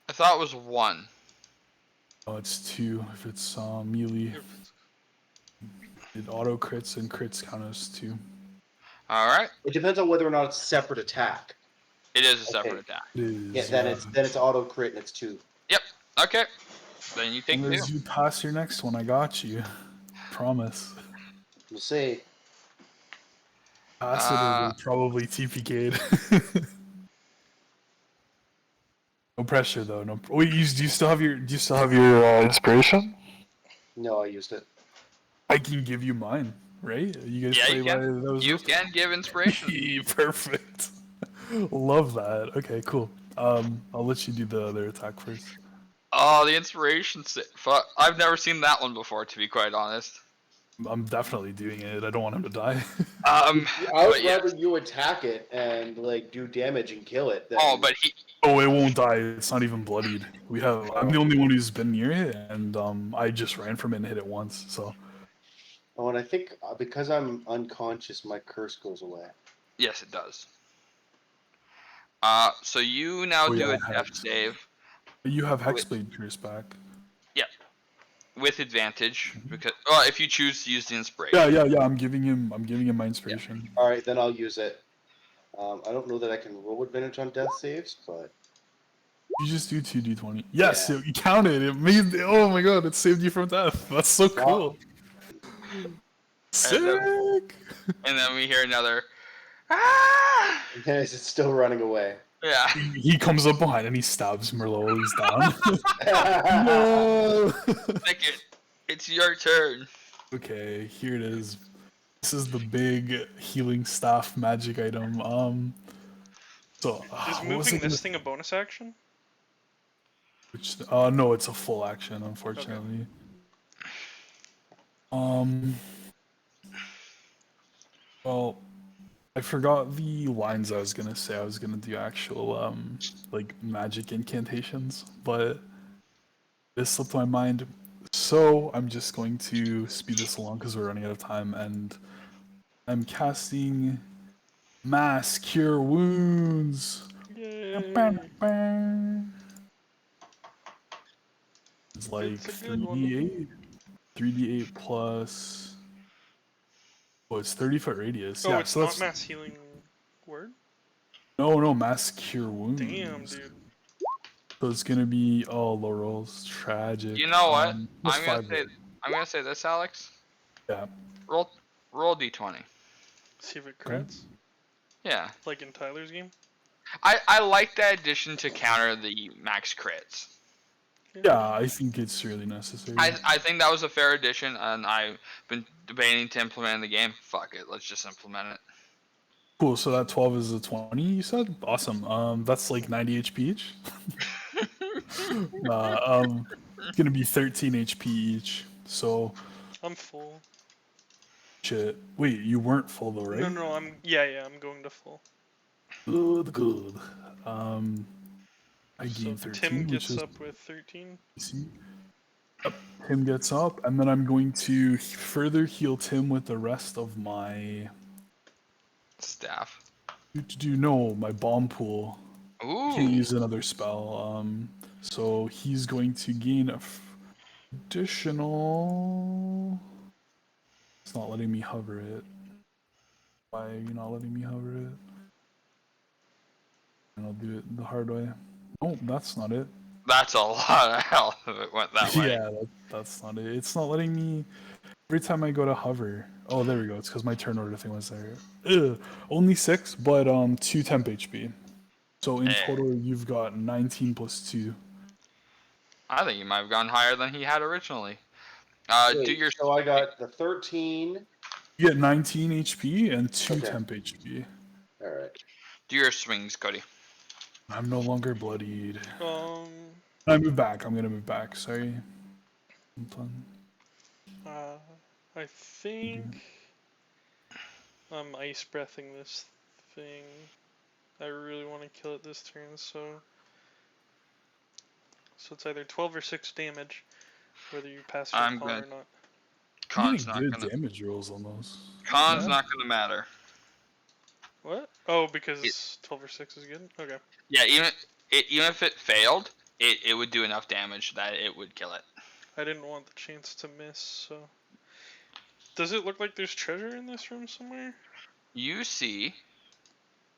I thought it was 1. Oh, it's 2 if it's melee. It auto crits and crits count as 2. Alright, It depends on whether or not it's a separate attack. it is a separate Okay. attack. It is. Yeah, then it's auto crit and it's 2. Okay, then you take As 2. long as you pass your next one, I got you. Promise. We'll see. Pass it or we'll probably TPK'd. No pressure though. No. Wait, do you still have your inspiration? No, I used it. I can give you mine, right? You guys Yeah, play you by can. those You rules? can give inspiration. Perfect. Love that. Okay, cool. I'll let you do the other attack first. Oh, the inspiration. I've never seen that one before, to be quite honest. I'm definitely doing it. I don't want him to die. I But would yeah. rather you attack it and like do damage and kill it. Than... Oh, but he. Oh, it won't die. It's not even bloodied. I'm the only one who's been near it, and I just ran from it and hit it once. So Oh, and I think because I'm unconscious, my curse goes away. Yes, it does. So you now Oh, do yeah, a death save you have Hexblade Pierce back. with advantage because if you choose to use the inspiration. Yeah. I'm giving him my inspiration. All right, then I'll use it. I don't know that I can roll advantage on death saves, but You just do 2d20. Yes, Yeah. it counted. It made. Oh my god! It saved you from death. That's so cool. Sick. And then we hear another. Ah! is it still running away? Yeah. He comes up behind and he stabs Merlot while he's down. No. Thicket, it's your turn. Okay, here it is. This is the big healing staff magic item. So Is what was moving it this thing a bonus action? Which no, it's a full action, unfortunately. Well, I forgot the lines I was gonna say. I was gonna do actual like magic incantations, but This slipped my mind. So I'm just going to speed this along because we're running out of time, and I'm casting Mass Cure Wounds. Yay! It's like It's a good one. 3d8. 3d8 plus. Oh, it's 30-foot radius. Oh, Yeah, it's so not that's mass healing word? no Mass Cure Wounds. Damn, dude. So it's gonna be low rolls. Tragic. You know what? Plus I'm gonna 5. say I'm gonna say this, Alex. Yeah. Roll d20. See if it Okay. crits. Yeah. Like in Tyler's game? I like that addition to counter the max crits. Yeah, I think it's really necessary. I think that was a fair addition, and I've been debating to implement in the game. Fuck it, let's just implement it. Cool. So that 12 is a 20. You said awesome. That's like 90 HP each. It's gonna be 13 HP each. So I'm full. shit. Wait, you weren't full though, right? No, I'm going to full. Good. I So gained 13, Tim which gets is up with 13. easy. Yep, Tim gets up, and then I'm going to further heal Tim with the rest of my. Staff. No, my bomb pool. Can't Ooh. use another spell. So he's going to gain additional. It's not letting me hover it. Why are you not letting me hover it? And I'll do it the hard way. Oh, that's not it. That's a lot of health if it went that way. Yeah, that's not it. It's not letting me. Every time I go to hover. Oh, there we go. It's because my turn order thing was there. Ugh. Only 6, but 2 temp HP. So in total, you've got 19 plus 2. I think you might have gone higher than he had originally. Do your So I got the 13. You get 19 HP and 2 Okay. temp HP. All right. do your swings, Cody. I'm no longer bloodied. Um, I move back. I'm gonna move back. Sorry. I think I'm ice breathing this thing. I really want to kill it this turn, so it's either 12 or 6 damage, whether you pass your I'm con good. or not. Con's Getting not good gonna. damage rolls almost. Con's Yeah. not gonna matter. What? Oh, because 12 or 6 is good? Okay. Yeah, even if it failed, it would do enough damage that it would kill it. I didn't want the chance to miss, so. Does it look like there's treasure in this room somewhere? You see,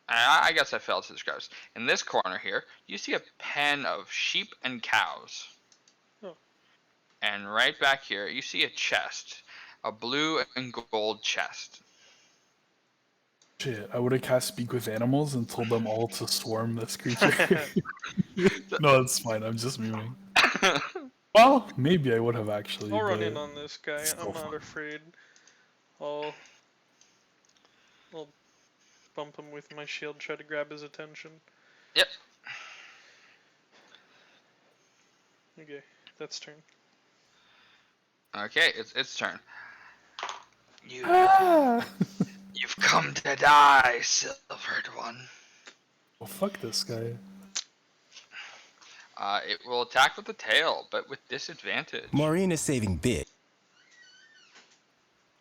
I guess I failed to describe this. In this corner here, you see a pen of sheep and cows. Oh. And right back here, you see a chest, a blue and gold chest. Shit, I would have cast Speak with Animals and told them all to swarm this creature. No, it's fine. I'm just memeing. Well, maybe I would have actually. I'll run but in on this guy. still I'm not fun. afraid. I'll bump him with my shield, try to grab his attention. Yep. Okay, that's turn. Okay, it's its turn. Ah! You've come to die, Silvered One. Well, fuck this guy. It will attack with the tail, but with disadvantage. Maureen is saving big.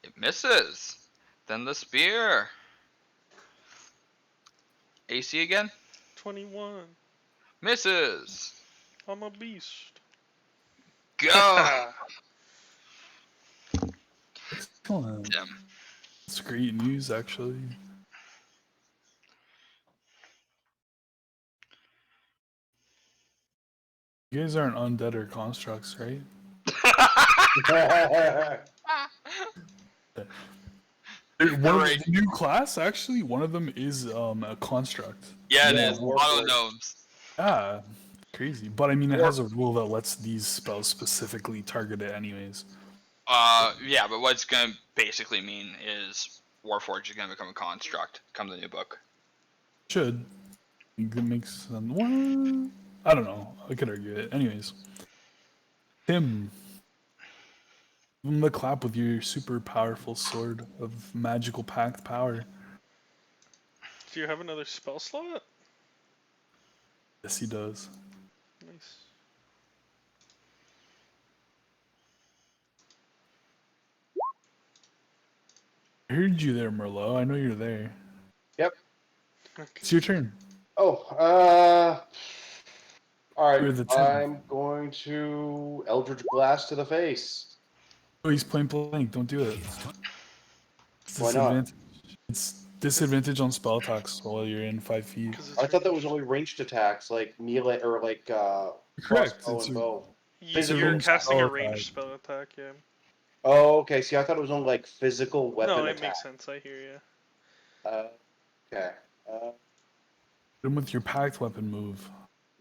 It misses. Then the spear. AC again? 21. Misses. I'm a beast. Go. Excellent. Tim. It's great news, actually. You guys aren't undead or constructs, right? One of the new class, actually, one of them is a construct. Yeah, it Yeah, is. Warforged. Auto gnomes. Ah, crazy. But I mean, it has a rule that lets these spells specifically target it, anyways. Yeah, but what it's gonna basically mean is Warforged is gonna become a construct come the new book. Should. It makes sense. What? I don't know. I could argue it. Anyways. Tim. Give him the clap with your super powerful sword of magical pact power. Do you have another spell slot? Yes, he does. Nice. I heard you there, Merlot. I know you're there. Yep. It's your turn. Oh, all You're right. the 10. I'm going to Eldritch Blast to the face. Oh, he's playing blank. Don't do it. It's Why not? disadvantage. It's disadvantage on spell attacks while you're in 5 feet. Because it's I thought that was ranged. only ranged attacks, like melee or like Correct. crossbow It's and a- bow. it's a You're ranged casting a spell ranged attack. spell attack, yeah. Oh, okay. See, I thought it was only like physical weapon No, it attack. makes sense. I hear you. Okay. Hit him with your packed weapon move.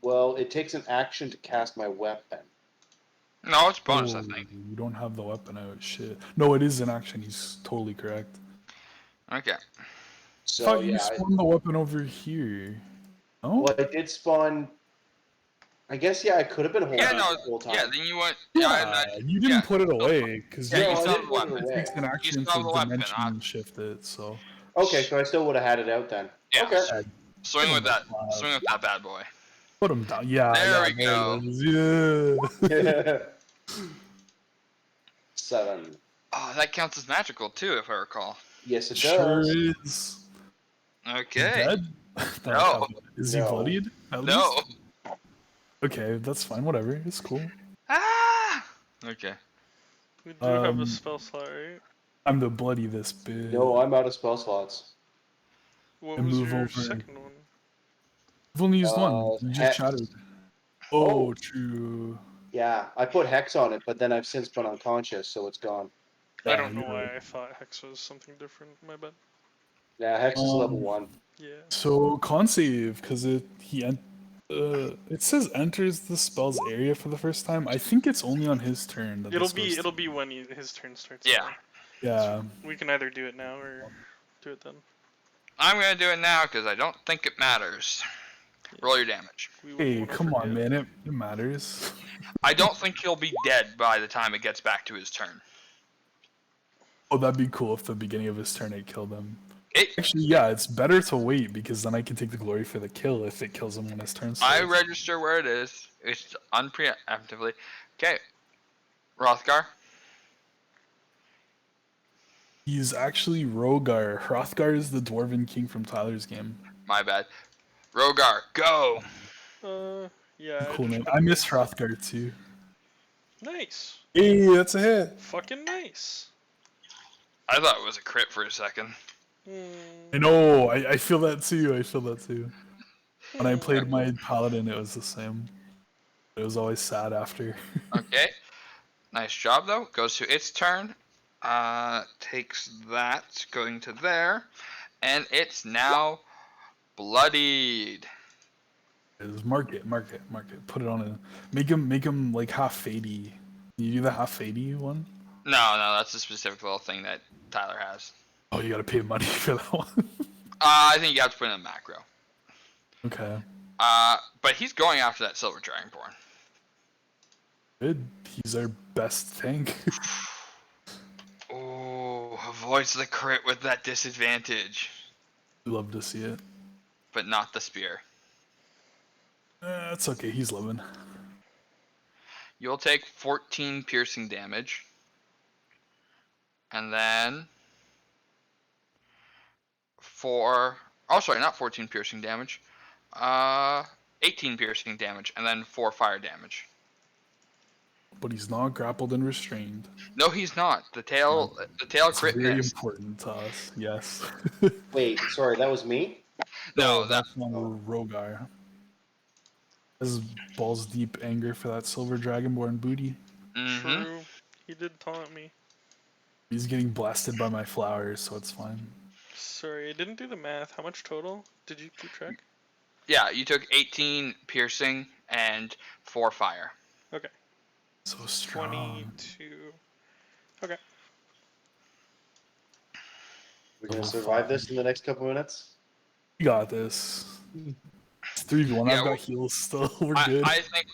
Well, it takes an action to cast my weapon. No, it's bonus, I Oh, think. You don't have the weapon out. Shit. No, it is an action. He's totally correct. Okay. I So thought you yeah, spawned the weapon over here. Oh? well, I did spawn. I guess yeah, I could have been holding Yeah, it no, the whole time. yeah, then you went. Yeah, I imagine. you didn't yeah. put it away because Yeah, No, you I still did have the put it weapon. it away. takes an action still have to the weapon, dimension shift it. So Okay, so I still would have had it out then. Yeah. Okay. Swing with that. Wow. Swing with that bad boy. put him down. Yeah. There yeah, we go. it is. Yeah. 7. Oh, that counts as magical too, if I recall. Yes, it Sure does. is. Okay. Dead? No. Is he No. bloodied? At No. least? Okay, that's fine. Whatever. It's cool. Ah. Okay. We do have Um, a spell slot, right? I'm the bloody this bitch. No, I'm out of spell slots. What and was move your over. second one? I've only used one. You just Hex. chatted. Oh. Oh, true. Yeah, I put Hex on it, but then I've since been unconscious, so it's gone. I Yeah, don't know you're why right. I thought Hex was something different. My bad. Yeah, Hex is level 1. Yeah. So con save because it says enters the spell's area for the first time. I think it's only on his turn. That It'll this goes be to- when his turn starts. Yeah. Yeah. We can either do it now or do it then. I'm gonna do it now because I don't think it matters. Roll your damage. We wouldn't Hey, wanna come on, forget. man. It matters. I don't think he'll be dead by the time it gets back to his turn. Oh, that'd be cool if the beginning of his turn it killed him. It. Actually, yeah, it's better to wait because then I can take the glory for the kill if it kills him when his turn I starts. register where it is. It's unpreemptively. Okay. Rothgar. He's actually Rogar. Hrothgar is the Dwarven king from Tyler's game. My bad. Rogar, go. Yeah. Cool just name. put I it miss in. Hrothgar too. Nice. Hey, that's a hit. Fucking nice. I thought it was a crit for a second. I know. I feel that too. I feel that too. When I played my paladin, it was the same. It was always sad after. Okay. Nice job though. Goes to its turn. Takes that, going to there, and it's now bloodied. Is mark it. Put it on a make him like half fadey. Can you do the half fadey one? No, that's a specific little thing that Tyler has. Oh, you gotta pay money for that one. I think you have to put in a macro. Okay. But he's going after that Silver Dragonborn. Good. He's our best tank. Oh, avoids the crit with that disadvantage, Love to see it. but not the spear. It's okay. He's living. You'll take 14 piercing damage. And then not 14 piercing damage. 18 piercing damage, and then 4 fire damage. But he's not grappled and restrained. No, he's not. The tail It's crit very missed. important to us. Yes. Wait, sorry, that was me? No, that's on Rogar. His balls deep anger for that silver dragonborn booty. Mm-hmm. True. He did taunt me. He's getting blasted by my flowers, so it's fine. Sorry, I didn't do the math. How much total? Did you keep track? Yeah, you took 18 piercing and 4 fire. Okay. So strong. 22. Okay. We're gonna survive this in the next couple minutes? You got this. It's 3v1. Yeah, I've got heals still. We're good.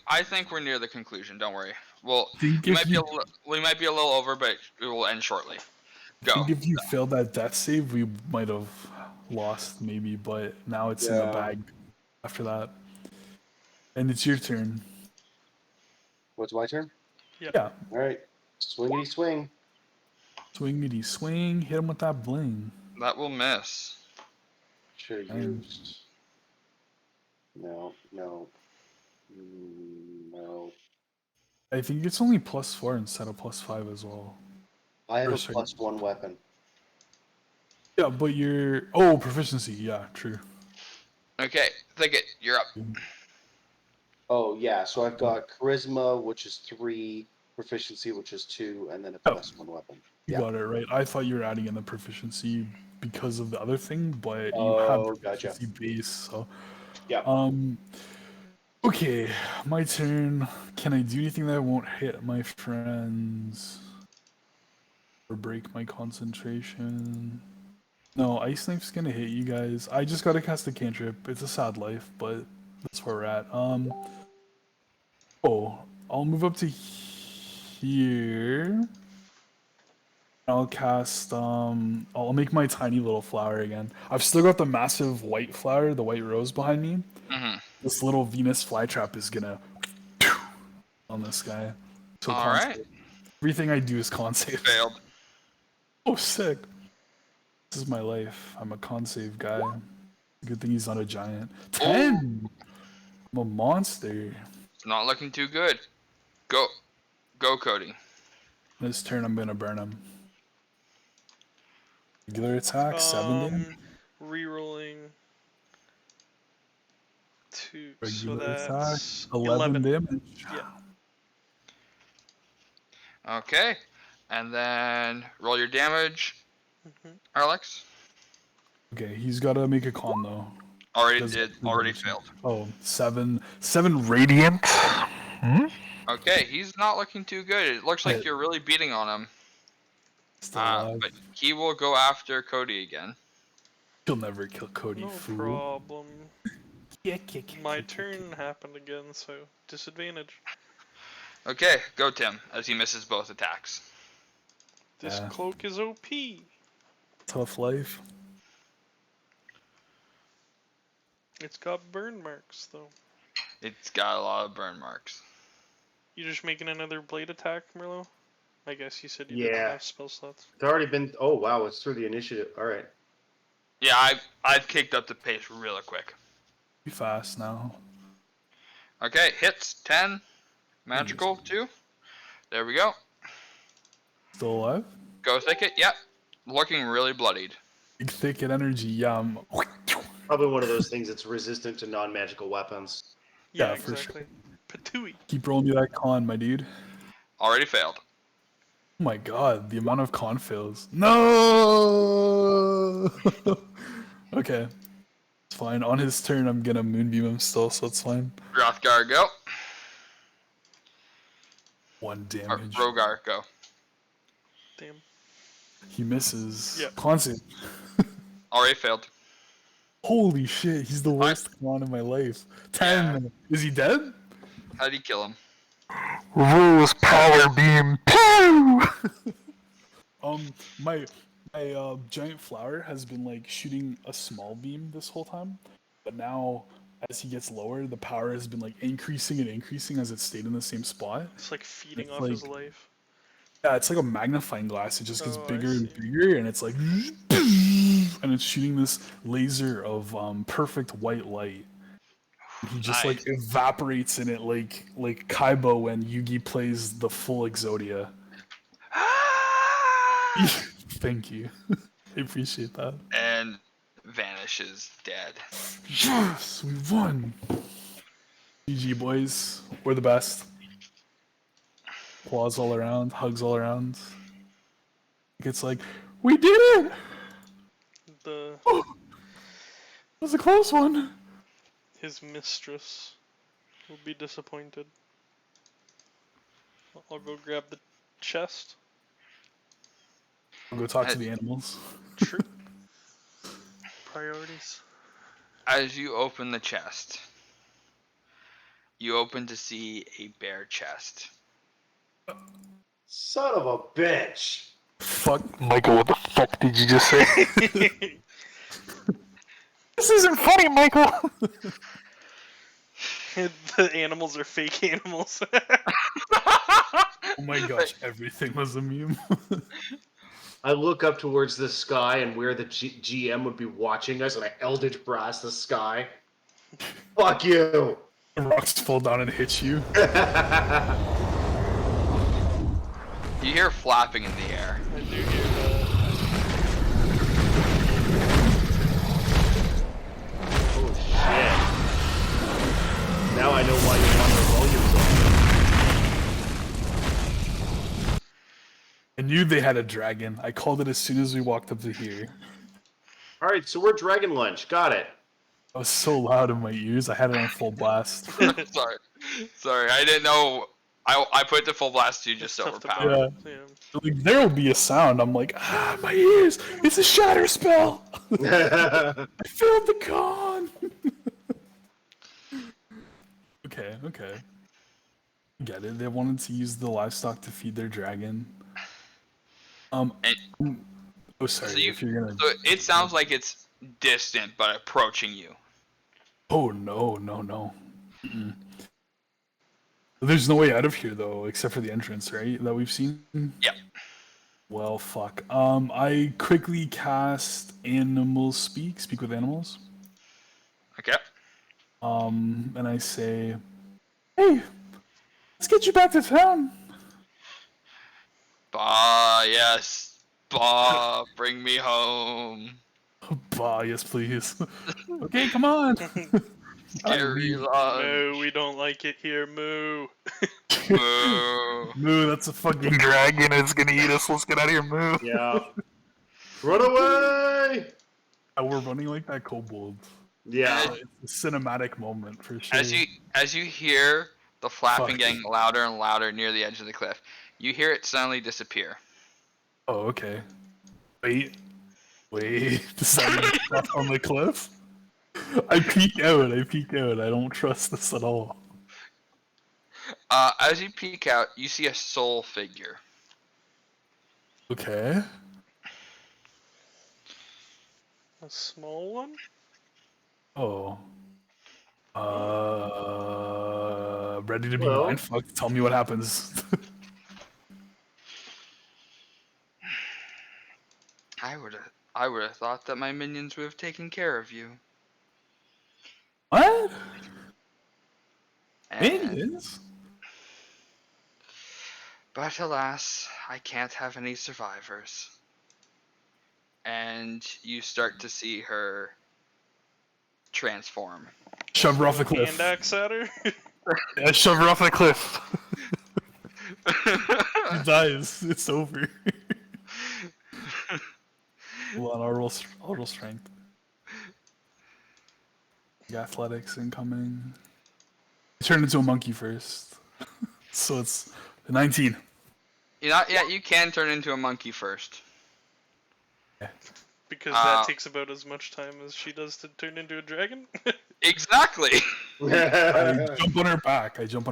I think we're near the conclusion. Don't worry. Well, Think we if might be a little over, but it will end shortly. Go. think if you failed that death save, we might have lost maybe, but now it's in the Yeah. bag after that. And it's your turn. What's my turn? Yeah. Alright. Swingity swing. Swingity swing, hit him with that bling. That will miss. Should have Fine. used. No. No. No. I think it's only +4 instead of +5 as well. I have Or a sorry. +1 weapon. Yeah, but you're proficiency. Yeah, true. Okay, Thicket, you're up. Oh yeah, so I've got charisma, which is 3, proficiency, which is 2, and then a Oh. +1 weapon. You Yeah. got it right. I thought you were adding in the proficiency because of the other thing, but you Oh, have gotcha. proficiency base. So Yeah. Okay, my turn. Can I do anything that won't hit my friends or break my concentration? No, Ice Knife's gonna hit you guys. I just gotta cast a cantrip. It's a sad life, but that's where we're at. Oh, I'll move up to here. I'll cast. I'll make my tiny little flower again. I've still got the massive white flower, the white rose behind me. Mm-hmm. This little Venus flytrap is gonna on this guy. So All con right. save. Everything I do is con save. Failed. Oh, sick. This is my life. I'm a con save guy. Good thing he's not a giant. 10. I'm a monster. It's not looking too good. Go, Cody. This turn, I'm gonna burn him. Regular attack, 7 damage. Rerolling. 2. So Regular attack, that's 11 damage. Yeah. Okay, and then roll your damage, Mhm. Alex. Okay, he's gotta make a con though. Already Does- did. Already failed. Oh, 7 radiant. Okay, he's not looking too good. It looks like Hit. you're really beating on him. Still alive. But he will go after Cody again. He'll never kill Cody, No fool. problem. Kick. My turn happened again, so disadvantage. Okay, go Tim, as he misses both attacks. This Yeah. cloak is OP. Tough life. It's got burn marks though. It's got a lot of burn marks. You just making another blade attack, Merlo? I guess you said you didn't Yeah. have spell slots. It's already been. Oh wow, it's through the initiative. All right. Yeah, I've kicked up the pace really quick. Be fast now. Okay, hits 10, magical 2. There we go. Still alive? Go Thicket. Yep, looking really bloodied. Big thicket energy, yum. Probably one of those things that's resistant to non-magical weapons. Yeah, Yeah, for exactly. Patooey. Keep rolling me that con, my dude. Already failed. Oh my god, the amount of con fails. No! Okay. It's fine. On his turn, I'm gonna moonbeam him still, so it's fine. Rothgar, go. 1 Or damage. Rogar, go. Damn. He misses. Yep. Con save. Already failed. Holy shit, he's the worst con in my life. 10. Is he dead? How did he kill him? Rose power beam. Pew! My giant flower has been like shooting a small beam this whole time, but now as he gets lower, the power has been like increasing and increasing as it stayed in the same spot. It's like feeding It's off his like- life. Yeah, it's like a magnifying glass. It just gets Oh, I bigger and see. bigger, and it's like, and it's shooting this laser of perfect white light. He just like evaporates in it like Kaiba when Yugi plays the full Exodia. Thank you. I appreciate that. And vanishes dead. Yes, we won. GG boys, we're the best. Applause all around, hugs all around. It's like, we did it! The It was a close one. his mistress will be disappointed. I'll go grab the chest. I'll go talk to the animals. True. Priorities. As you open the chest, you open to see a bare chest. Son of a bitch! Fuck, Michael, what the fuck did you just say? This isn't funny, Michael! The animals are fake animals. Oh my gosh, everything was a meme. I look up towards the sky and where the GM would be watching us, and I Eldritch Blast the sky. Fuck you! The rocks fall down and hit you. You hear flapping in the air. I do hear that. Oh shit. Now I know why you want the volumes on. I knew they had a dragon. I called it as soon as we walked up to here. Alright, so we're Dragon Lunch. Got it. I was so loud in my ears, I had it on full blast. Sorry, I didn't know. I put the full blast to just It's tough to overpower. balance, yeah. Like, there will be a sound. I'm like, my ears! It's a shatter spell! I failed the con! Okay. Get it. They wanted to use the livestock to feed their dragon. And- Oh, sorry. So, you, if you're gonna. so it sounds like it's distant but approaching you. Oh no. Mm-mm. There's no way out of here though, except for the entrance, right? That we've seen. Yep. Well, fuck. I quickly cast Animal Speak with animals. Okay. And I say, "Hey, let's get you back to town." Bah, yes. Bah, bring me home. Bah, yes, please. Okay, come on. Scary lunch. Moo, we don't like it here, moo. Moo. Moo, that's a fucking dragon. It's gonna eat us. Let's get out of here, Moo. Yeah. Run away! We're running like that kobold. Yeah. It's a cinematic moment for sure. As you hear the flapping Fuck. getting louder and louder near the edge of the cliff, you hear it suddenly disappear. Oh, okay. Wait. Does that mean it's up on the cliff? I peek out. I don't trust this at all. As you peek out, you see a soul figure. Okay. A small one? Oh. Ready to be Well. mindfucked? Tell me what happens. I would have thought that my minions would have taken care of you. What? And- Minions? But alas, I can't have any survivors. And you start to see her transform. Shove her off the cliff. Hand axe at her? Yeah, shove her off the cliff. She dies. It's over. Hold on, I'll roll strength. The athletics incoming. I turned into a monkey first. So it's 19. You can turn into a monkey first. Because Uh, that takes about as much time as she does to turn into a dragon? Exactly! I jump on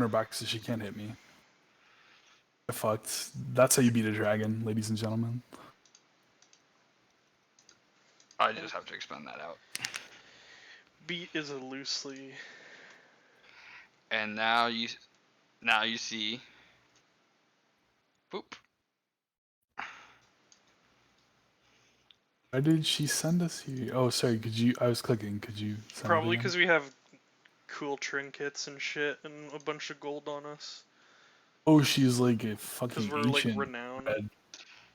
her back. So she can't hit me. I fucked. That's how you beat a dragon, ladies and gentlemen. I just have to explain that out. Beat is a loosely. And now you see. Boop. Why did she send us here? Oh, sorry. I was clicking. Could you? Send Probably it again? because we have cool trinkets and shit and a bunch of gold on us. Oh, she's like a Because fucking we're like ancient. renowned. red.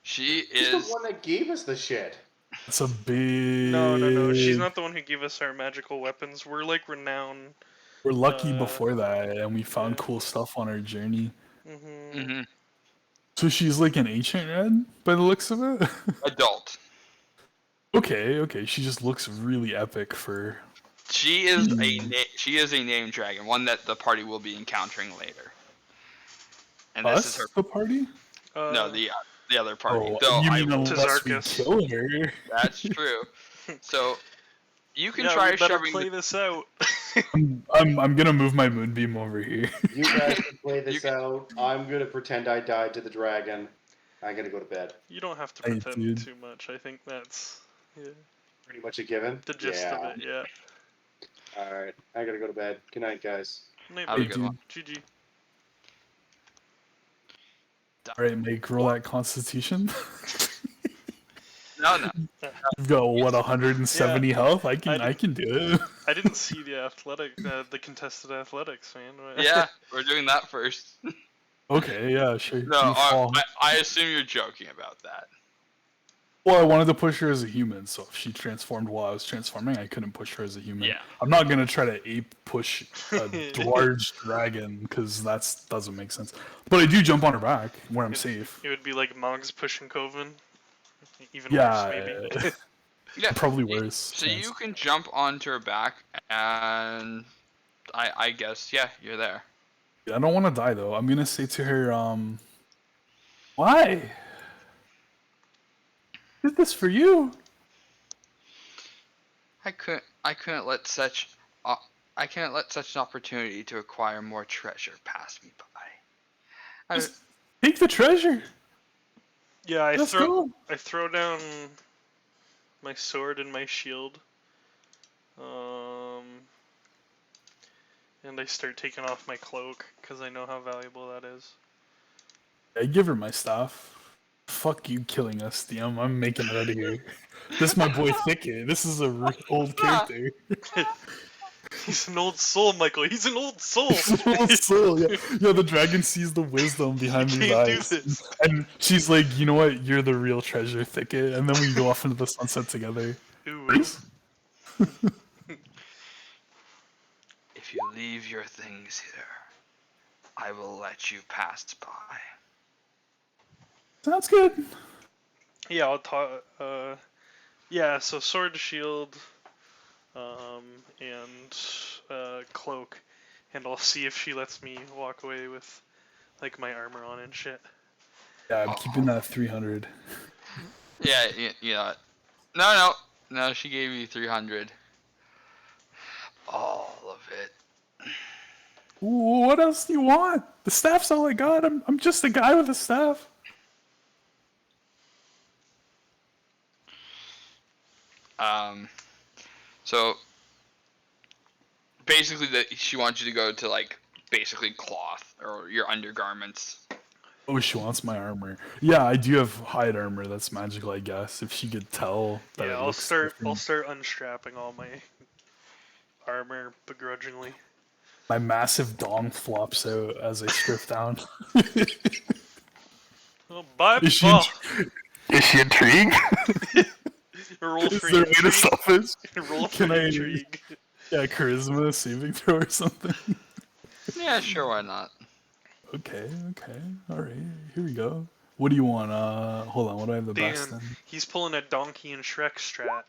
She She's the is. one that gave us the shit. That's a big. No. She's not the one who gave us our magical weapons. We're like renowned. We're lucky uh, before that, and we found yeah. cool stuff on our journey. Mm-hmm. Hmm. So she's like an ancient red, by the looks of it. Adult. Okay. She just looks really epic for. She is a named dragon, one that the party will be encountering later. And this is Us, her. the party? No, the other party. Oh, Though you I mean will- unless we Tazarkas. kill her? That's true. So you can Yeah, try we better shoving. play this out. I'm gonna move my moonbeam over here. You guys can play this You out. I'm gonna pretend I died to the dragon. I'm gonna go to bed. You don't have to Hey, pretend dude. too much. I think that's Pretty much a given. the gist yeah. of it. Yeah. Alright. I gotta go to bed. Good night, guys. Night, Have a Hey, good dude. one. GG. Alright, make roll that constitution. No. You've got what 170 health? I can do it. I didn't see the contested athletics, man. Yeah, we're doing that first. Okay, yeah, sure. No, You fall. I assume you're joking about that. Well, I wanted to push her as a human, so if she transformed while I was transforming, I couldn't push her as a human. Yeah. I'm not gonna try to ape push a large dragon because that doesn't make sense. But I do jump on her back where I'm safe. It would be like Mongs pushing Coven. Even Yeah, worse, maybe. Yeah, probably worse. So you can jump onto her back, and I guess yeah, you're there. I don't want to die though. I'm gonna say to her, why? I did this for you. I couldn't let such an opportunity to acquire more treasure pass me by. Just take the treasure. Yeah, Let's go. I throw down my sword and my shield. And I start taking off my cloak because I know how valuable that is. I give her my staff. Fuck you killing us, DM. I'm making it out of here. This is my boy Thicket. This is a old character. He's an old soul, Michael. He's an old soul. Old soul, yeah. Yeah, the dragon sees the wisdom behind You these can't do eyes. this. And she's like, you know what? You're the real treasure, Thicket. And then we go off into the sunset together. Ooh. If you leave your things here, I will let you pass by. Sounds good. Yeah, I'll talk. Yeah, so sword, shield, and cloak, and I'll see if she lets me walk away with like my armor on and shit. Yeah, I'm keeping that 300. Yeah. No. She gave you 300. All of it. Ooh, what else do you want? The staff's all I got. I'm just a guy with a staff. So basically, she wants you to go to like basically cloth or your undergarments. Oh, she wants my armor. Yeah, I do have hide armor. That's magical, I guess. If she could tell that Yeah, it I'll looks start different. unstrapping all my armor begrudgingly. My massive dong flops out as I strip down. Oh, bye. Is she, Oh, is she intrigued? roll Is for there a way to intrigue. stop this? Roll Can for I- intrigue. Yeah, charisma saving throw or something. Yeah, sure, why not? Okay, alright, here we go. What do you want? Hold on, what do I have the best Damn, then? he's pulling a Donkey and Shrek strat.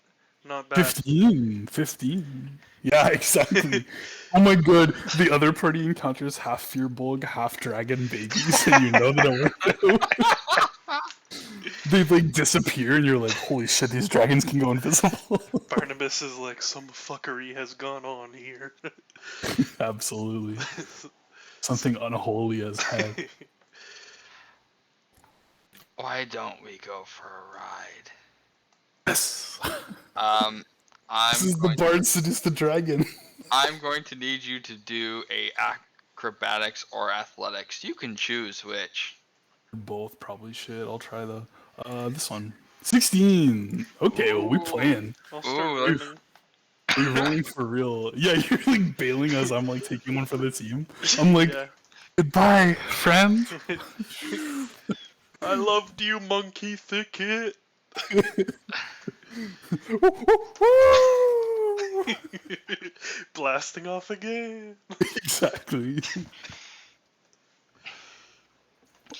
Not bad. 15. Yeah, exactly. Oh my god, the other party encounters half Fearbulg, half dragon babies, and you know they don't work out. They like disappear, and you're like, holy shit, these dragons can go invisible. Barnabas is like, some fuckery has gone on here. Absolutely. Something unholy as heck. Why don't we go for a ride? Yes! This is the bard seduce the dragon. I'm going to need you to do a acrobatics or athletics. You can choose which. Both probably should. I'll try this one. 16! Okay, well, we playing. I'll start Ooh, learning. We're rolling for real. Yeah, you're like bailing as I'm like taking one for the team. I'm like, Yeah. goodbye, friend. I loved you, Monkey Thicket. Blasting off again. Exactly.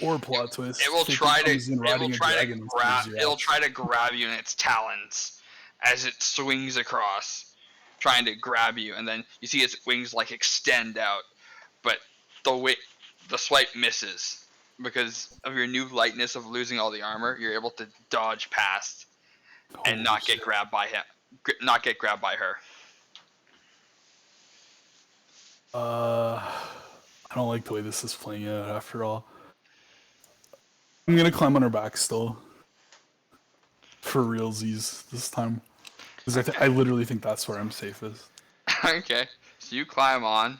Or plot twist. It will Thicket try to comes in riding a dragon and saves you it'll out. try to grab you in its talons as it swings across, trying to grab you, and then you see its wings like extend out, but the swipe misses because of your new lightness of losing all the armor. You're able to dodge past and not get grabbed by him, not get grabbed by her. I don't like the way this is playing out after all. I'm gonna climb on her back still. For realsies this time. Because I literally think that's where I'm safest. Okay, so you climb on.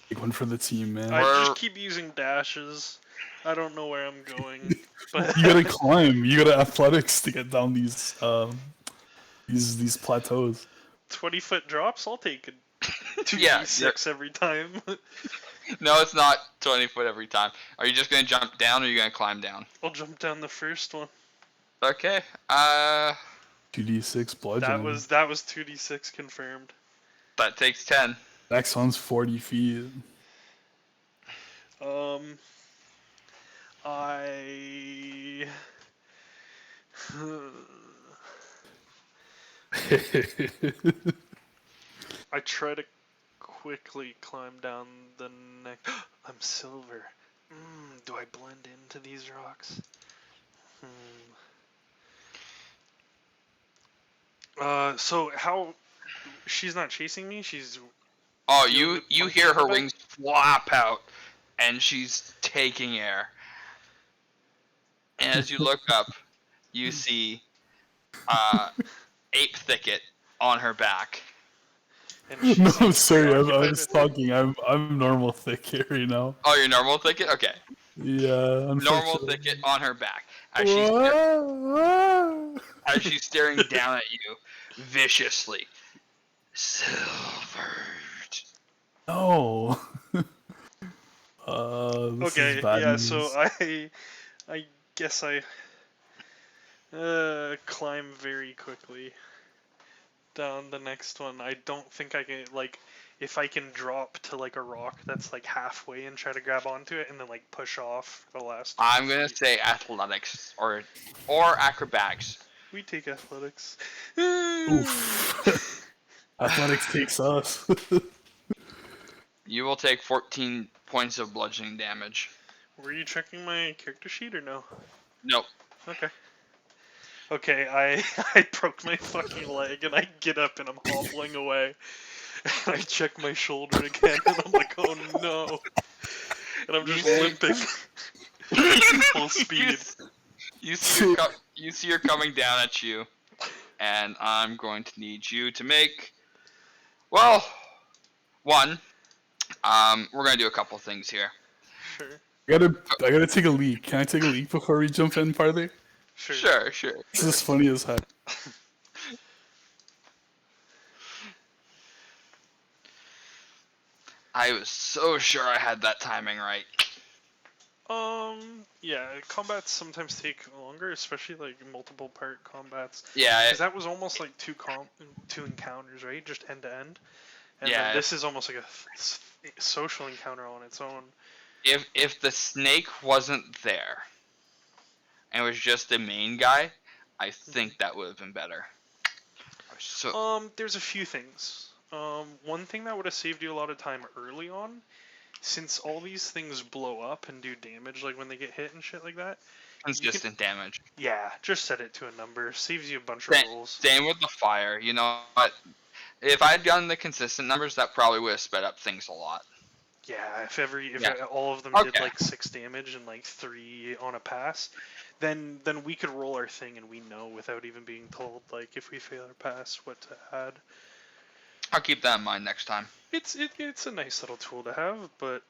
Take one for the team, man. I We're- just keep using dashes I don't know where I'm going, but You gotta climb. You gotta athletics to get down these plateaus. 20-foot drops. I'll take a Yeah, 2d6 every time. No, it's not 20 foot every time. Are you just gonna jump down or are you gonna climb down? I'll jump down the first one. Okay. 2d6 bludgeoning. That was 2d6 confirmed. That takes 10. Next one's 40 feet. I I try to quickly climb down the next. I'm silver. Do I blend into these rocks? So how? She's not chasing me. She's. Oh, Doing you the you monkey hear her on the wings flop out, and she's taking air. And as you look up, you see Ape Thicket on her back. And she No, seems sorry, I preoccupied was with it. talking. I'm normal thick here right now. Oh, your normal Thicket? Okay. Yeah, Normal unfortunately. Thicket on her back. As she's staring down at you viciously. Silver. No. This Okay, is bad yeah. news. So I guess I climb very quickly down the next one. I don't think I can, like, if I can drop to like a rock that's like halfway and try to grab onto it and then like push off the last. I'm gonna say athletics or acrobatics. We take athletics. Oof. Athletics takes us. You will take 14 points of bludgeoning damage. Were you checking my character sheet or no? Nope. Okay. Okay, I broke my fucking leg and I get up and I'm hobbling away. And I check my shoulder again and I'm like, oh no. And I'm just limping. Full speed. You see her coming down at you, and I'm going to need you to make. Well, one. We're gonna do a couple things here. Sure. I gotta take a leak. Can I take a leak before we jump in farther? Sure. Sure. This is funny as heck. I was so sure I had that timing right. Yeah, combats sometimes take longer, especially like multiple part combats. Yeah. Because that was almost like two encounters, right? Just end to end. And Yeah. then this is almost like a social encounter on its own. If the snake wasn't there, and it was just the main guy, I think that would have been better. So There's a few things. One thing that would have saved you a lot of time early on, since all these things blow up and do damage, like when they get hit and shit like that. consistent damage. Yeah, just set it to a number. Saves you a bunch of rolls. Same with the fire. You know what? If I had done the consistent numbers, that probably would have sped up things a lot. Yeah, if Yeah. all of them did Okay. like 6 damage and like 3 on a pass, then we could roll our thing and we know without even being told, like, if we fail our pass, what to add. I'll keep that in mind next time. It's a nice little tool to have, but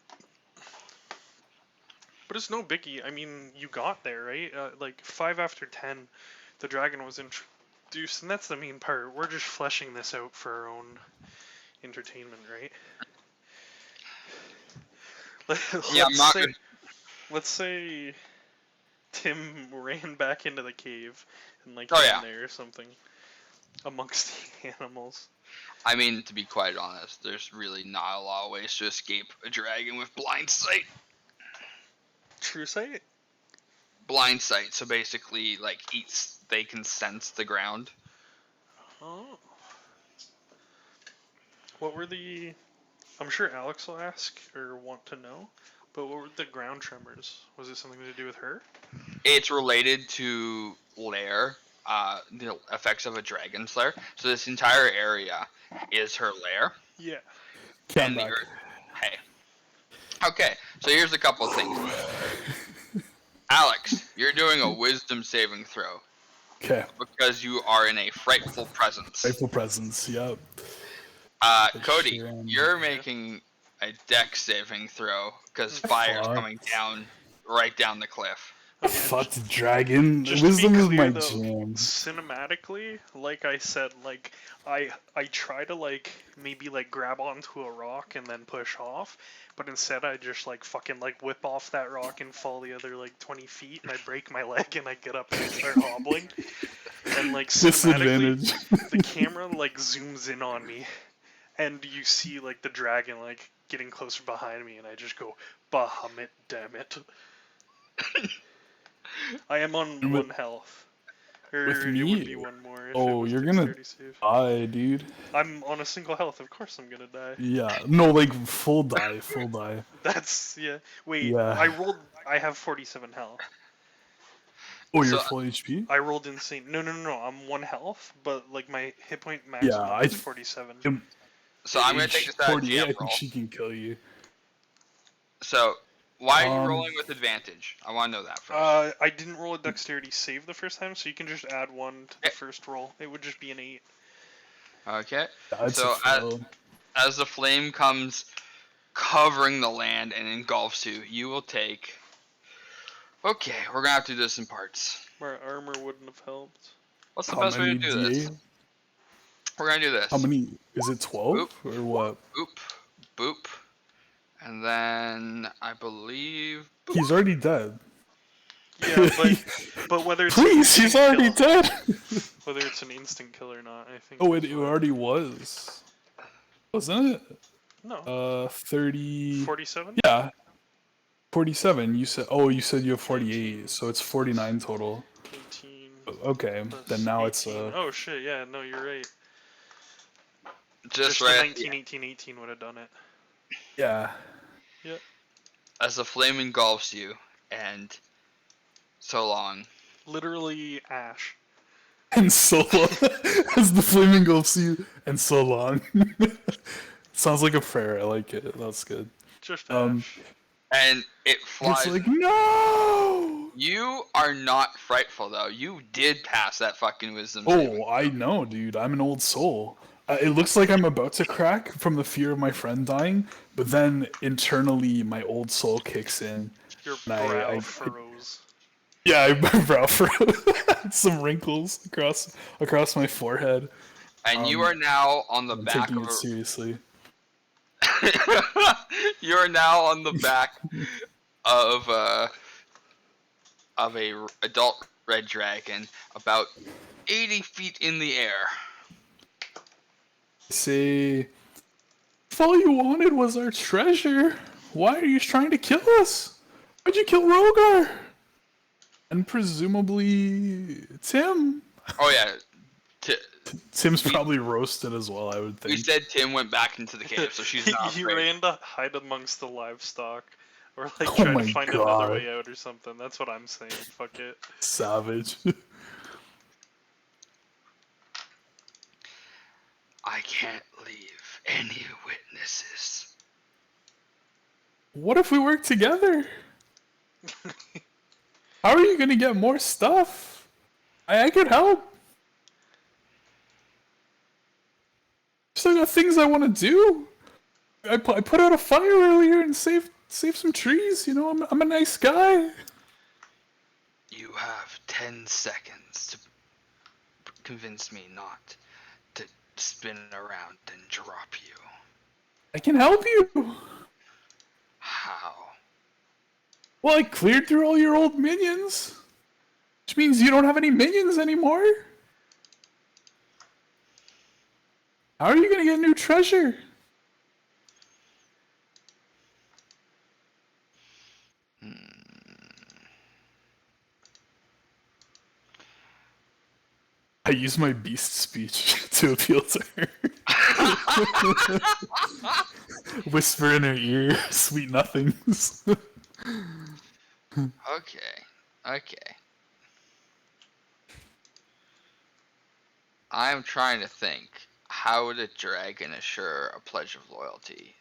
it's no biggie. I mean, you got there, right? Like 5 after 10, the dragon was introduced, and that's the main part. We're just fleshing this out for our own entertainment, right? Yeah, Let's say Tim ran back into the cave and like Oh, hid yeah. in there or something amongst the animals. I mean, to be quite honest, there's really not a lot of ways to escape a dragon with blind sight. True sight? Blind sight, so basically, like, they can sense the ground. Oh. What were the... I'm sure Alex will ask or want to know, but what were the ground tremors? Was it something to do with her? It's related to lair, the effects of a dragon slayer. So this entire area is her lair. Yeah. And the earth. Hey. Okay, so here's a couple of things. Alex, you're doing a wisdom saving throw Okay. because you are in a frightful presence. Rightful presence. Yep. Cody, Sure am. you're making a dex saving throw because fire is Fuck. coming down right down the cliff. Okay, Fuck the dragon. just to be Wisdom is clear, my though, jam. cinematically, like I said, like I try to like maybe like grab onto a rock and then push off, but instead I just like fucking like whip off that rock and fall the other like 20 feet, and I break my leg and I get up and I start hobbling, and like cinematically Disadvantage. the camera like zooms in on me, and you see like the dragon like getting closer behind me, and I just go, Bahamut, damn it. I am on And with- 1 health. Or with it would me- be 1 more. If oh, it was you're gonna- dexterity save. Die, dude. I'm on a single health. Of course, I'm gonna die. Yeah. No, like full die. Full die. That's yeah. Wait, Yeah. I rolled. I have 47 health. Oh, you're So- full HP? I rolled insane. No. I'm 1 health, but like my hit point maximum Yeah, is 47. So I'm gonna take this out of 48, I GM think roll. she can kill you. So why are you Um, rolling with advantage? I want to know that first. I didn't roll a dexterity save the first time, so you can just add 1 to the first roll. It would just be an 8. Okay. That's So, a fail. As the flame comes covering the land and engulfs you, you will take. Okay, we're gonna have to do this in parts. My armor wouldn't have helped. What's the How best way to many do this? D8? We're gonna do this. How many? Is it 12 Oop. or what? Boop, boop, and then I believe. Boop. He's already dead. Yeah, but whether it's an Please, he's instant already kill- dead. whether it's an instant kill or not, I think. Oh, it's it fine. already was. Wasn't it? No. 30. 47. Yeah. 47. You said. Oh, you said you have 48, so it's 49 total. 18. Okay, plus then now it's 18. Oh shit! Yeah, no, you're right. Just the right 19, 18, 18 would have done it. yeah. as the flame engulfs you, and so long. Literally ash. And so long as the flame engulfs you, and so long. Sounds like a prayer. I like it. That's good. Just Um, ash. And it It's flies. like no. You are not frightful though. You did pass that fucking wisdom saving. Oh, I know, dude. I'm an old soul. It looks like I'm about to crack from the fear of my friend dying, but then internally my old soul kicks in. Your and I- brow I- furrows. Yeah, my brow furrowed. Some wrinkles across my forehead. And you um, are now on the I'm back taking of it seriously. you are now on the back of a adult red dragon, about 80 feet in the air. Say, if all you wanted was our treasure, why are you trying to kill us? Why'd you kill Rogar? And presumably Tim. Oh yeah, Tim's probably roasted as well, I would we think. said Tim went back into the cave, so she's not he afraid. ran to hide amongst the livestock, or like Oh try my to find God. another way out or something. That's what I'm saying. Fuck it. Savage. I can't leave any witnesses. What if we work together? How are you gonna get more stuff? I could help. Still got things I want to do. I put out a fire earlier and saved some trees. You know, I'm a nice guy. You have 10 seconds to convince me not to spin around and drop you. I can help you. How? Well, I cleared through all your old minions, which means you don't have any minions anymore. How are you gonna get new treasure? I use my beast speech to appeal to her. Whisper in her ear, sweet nothings. Okay. I'm trying to think. How would a dragon assure a pledge of loyalty?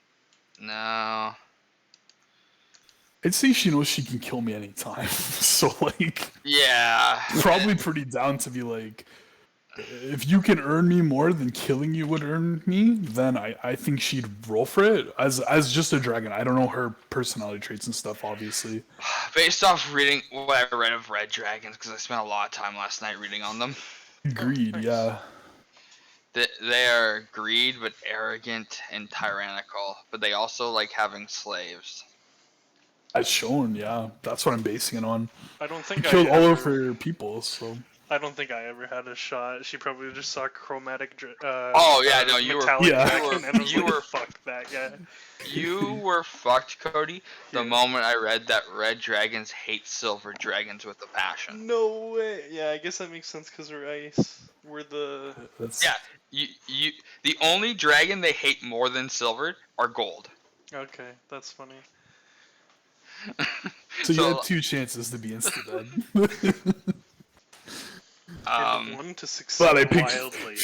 No. I'd say she knows she can kill me anytime, so like, Yeah. probably pretty down to be like, if you can earn me more than killing you would earn me, then I think she'd roll for it as just a dragon. I don't know her personality traits and stuff, obviously. Based off reading what I read of red dragons, because I spent a lot of time last night reading on them. Greed, nice. yeah. They are greed, but arrogant and tyrannical. But they also like having slaves. As shown, yeah. That's what I'm basing it on. I don't He think killed all ever, of her people, so. I don't think I ever had a shot. She probably just saw chromatic. Oh, yeah, no, you were- metallic Yeah. dragon and was you like, were- fuck that guy. You were fucked, Cody, the Yeah. moment I read that red dragons hate silver dragons with a passion. No way. Yeah, I guess that makes sense because we're ice. We're the. That's, Yeah, the only dragon they hate more than silver are gold. Okay, that's funny. So you So, had 2 chances to be insta-dead. And one to succeed Glad I picked. wildly.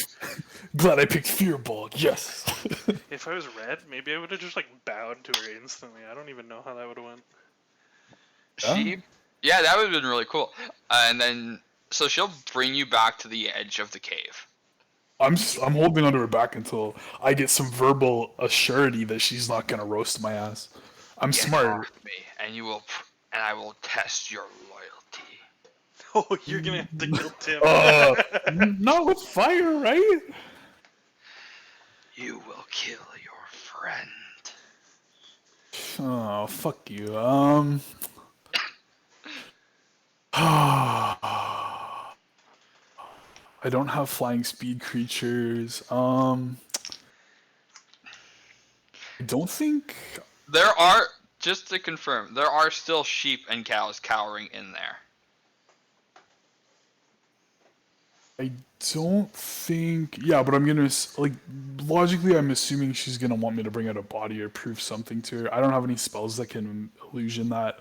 Glad I picked Fearball. Yes. If I was red, maybe I would have just like bowed to her instantly. I don't even know how that would have went. Yeah, that would have been really cool. And then, so she'll bring you back to the edge of the cave. I'm holding onto her back until I get some verbal assurity that she's not gonna roast my ass. I'm Get smart. off me, and and I will test your loyalty. Oh, you're gonna have to kill Tim. Not with fire, right? You will kill your friend. Oh, fuck you. I don't have flying speed creatures. I don't think. There are, just to confirm, there are still sheep and cows cowering in there. I don't think. Yeah, but I'm gonna like logically. I'm assuming she's gonna want me to bring out a body or prove something to her. I don't have any spells that can illusion that.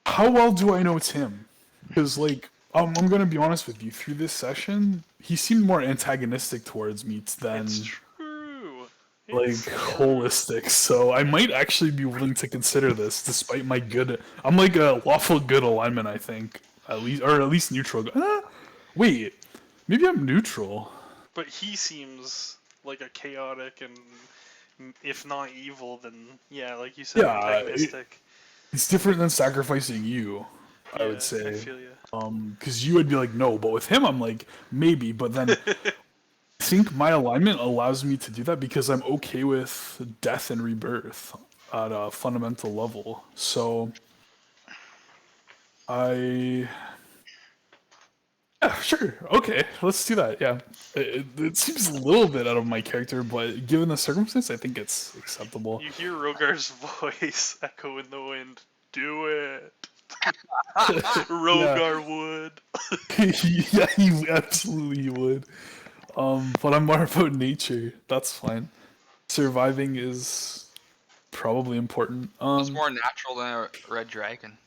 How well do I know it's him? Because like, I'm gonna be honest with you. Through this session, he seemed more antagonistic towards me than It's true. like It's true. holistic. So I might actually be willing to consider this, despite my good. I'm like a lawful good alignment, I think. At least neutral. Wait, maybe I'm neutral. But he seems like a chaotic and, if not evil, then yeah, like you said, Yeah, antagonistic. It's different than sacrificing you, I Yeah, would say. I feel ya. Because you would be like no, but with him I'm like maybe. But then I think my alignment allows me to do that because I'm okay with death and rebirth at a fundamental level. So yeah, sure, okay, let's do that. Yeah, it seems a little bit out of my character, but given the circumstance, I think it's acceptable. You hear Rogar's voice echo in the wind. Do it. Rogar would. Yeah, he absolutely would. But I'm more about nature. That's fine. Surviving is probably important. It's more natural than a red dragon.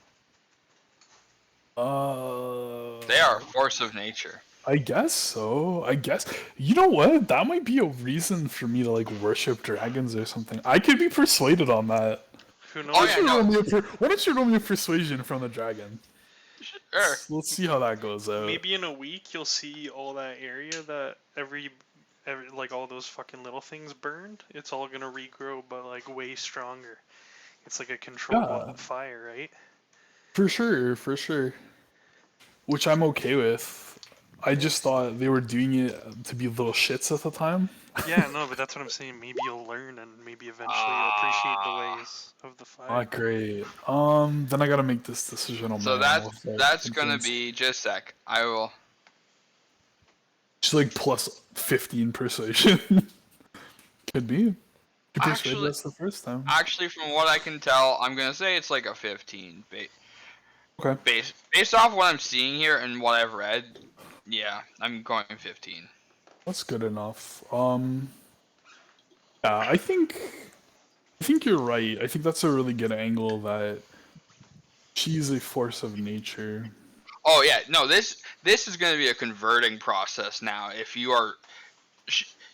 They are a force of nature. I guess so. I guess. You know what? That might be a reason for me to like worship dragons or something. I could be persuaded on that. Who knows? Oh, yeah, no. Why don't you roll me a persuasion from the dragon? Sure. Let's see how that goes out. Maybe in a week you'll see all that area that every like all those fucking little things burned. It's all gonna regrow, but like way stronger. It's like a control Yeah. fire, right? For sure, for sure. Which I'm okay with. I just thought they were doing it to be little shits at the time. Yeah, no, but that's what I'm saying. Maybe you'll learn and maybe eventually you'll appreciate the ways of the fire. Ah, great. Then I gotta make this decision on So my own. with, that's gonna influence. be just a sec. I will. Just like plus 15 persuasion. Could be. Could persuade Actually- us the first time. Actually, from what I can tell, I'm gonna say it's like a 15. Okay. Based off what I'm seeing here and what I've read, yeah, I'm going 15. That's good enough. Yeah, I think you're right. I think that's a really good angle that she's a force of nature. Oh yeah, no, this is going to be a converting process now. If you are,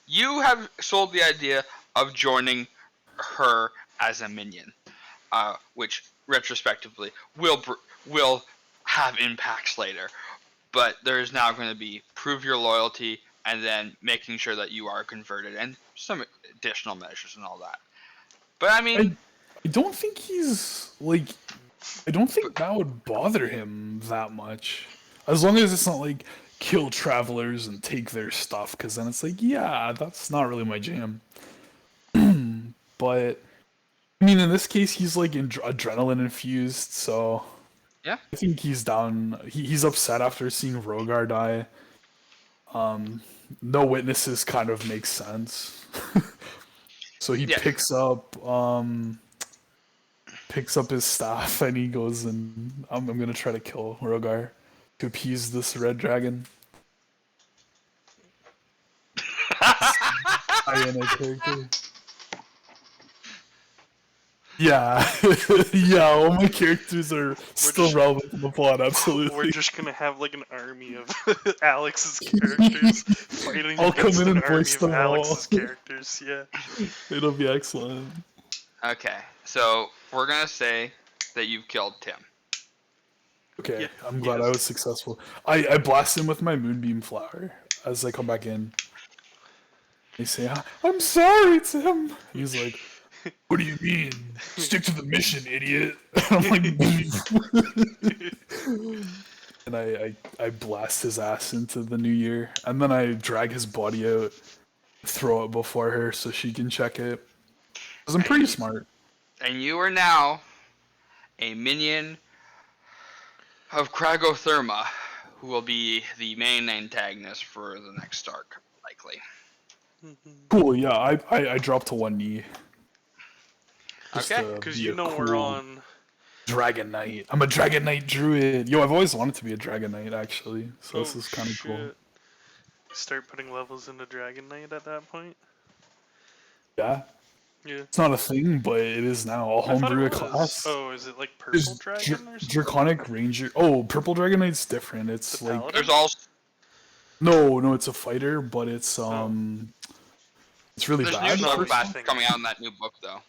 you have sold the idea of joining her as a minion, which retrospectively will have impacts later. but there is now going to be prove your loyalty and then making sure that you are converted and some additional measures and all that. But I mean, I don't think he's like. I don't think that would bother him that much, as long as it's not like kill travelers and take their stuff. Because then it's like, yeah, that's not really my jam. But I mean, in this case, he's like adrenaline infused, so yeah, I think he's down. He's upset after seeing Rogar die. No witnesses kind of makes sense. So he Yeah. picks up his staff and he goes and I'm gonna try to kill Rogar to appease this red dragon. Diana character. Yeah, yeah. All my characters are still just- relevant to the plot. Absolutely. We're just gonna have like an army of Alex's characters fighting I'll come against in an and army voice of them all. Alex's characters. Yeah. It'll be excellent. okay. So we're gonna say that you've killed Tim. Okay, Yeah, I'm glad yes. I was successful. I blast him with my moonbeam flower as I come back in. They say, "I'm sorry, Tim." He's like, "What do you mean? Stick to the mission, idiot." I'm like, and I blast his ass into the new year, and then I drag his body out, throw it before her so she can check it. Cause I'm pretty smart. And you are now a minion of Kragotherma, who will be the main antagonist for the next arc, likely. Cool. Yeah, I dropped to one knee. Just Okay. to Because be you a know we're cool on. Dragon Knight. I'm a Dragon Knight druid. Yo, I've always wanted to be a Dragon Knight actually, so this is kind of cool. shit. Start putting levels into Dragon Knight at that point. Yeah, Yeah. it's not a thing, but it is now. I'll I thought homebrew a it was. class. Oh, is it like There's Purple Dragon or something? Draconic Ranger. Oh, Purple Dragon Knight's different. It's The like Paladin? There's also no, it's a fighter, but it's it's really there's bad. new not subclasses thing. coming out in that new book though.